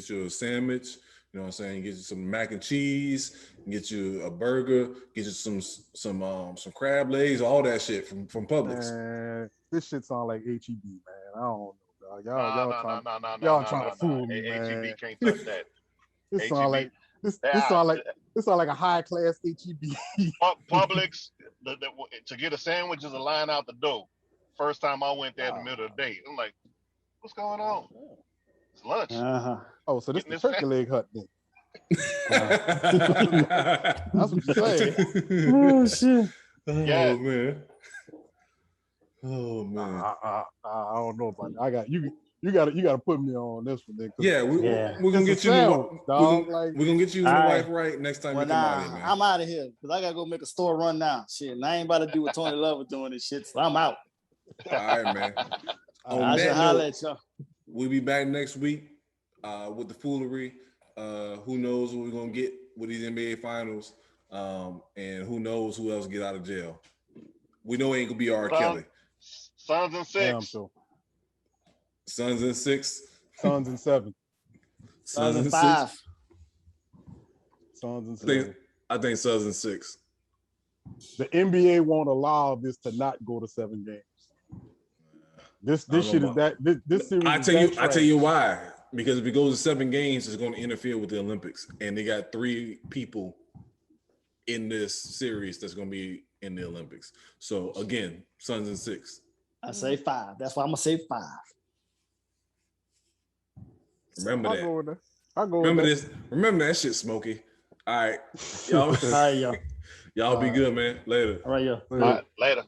you a sandwich. You know what I'm saying? Get you some mac and cheese. Get you a burger. Get you some crab legs. All that shit from Publix. Man, this shit sound like HEB, man. I don't know, dog. Y'all trying to fool me, man. HEB can't touch that. This sound like a high class HEB. Publix, to get a sandwich is a line out the door. First time I went there in the middle of the day, I'm like, what's going on? It's lunch. Oh, so this is the turkey leg hut then. That's what you're saying. Oh shit. Oh man. Oh man. I don't know about that. I got you. You got to put me on this one. Then, we're gonna get you. We're gonna get you the wife right next time you come out here, man. I'm out of here because I gotta go make a store run now. Shit, and I ain't about to do what Tony Love was doing this shit. So I'm out. All right, man. I should holler at y'all. We'll be back next week with the foolery. Who knows what we're gonna get with these NBA finals, and who knows who else get out of jail. We know it ain't gonna be R. Kelly. Suns and 6. Damn, so. Suns and 6. Suns and 7. Suns and 5. Suns and 7. I think Suns and 6. The NBA won't allow this to not go to 7 games. This shit is that this series. I tell you why. Because if it goes to 7 games, it's going to interfere with the Olympics, and they got 3 people in this series that's going to be in the Olympics. So again, Suns and 6. I say 5. That's why I'm gonna say 5. Remember that. I'll go Remember with this. Remember that shit, Smokey. All right, y'all. All right, y'all. Y'all be good, man. Later. All right, y'all. All right, later.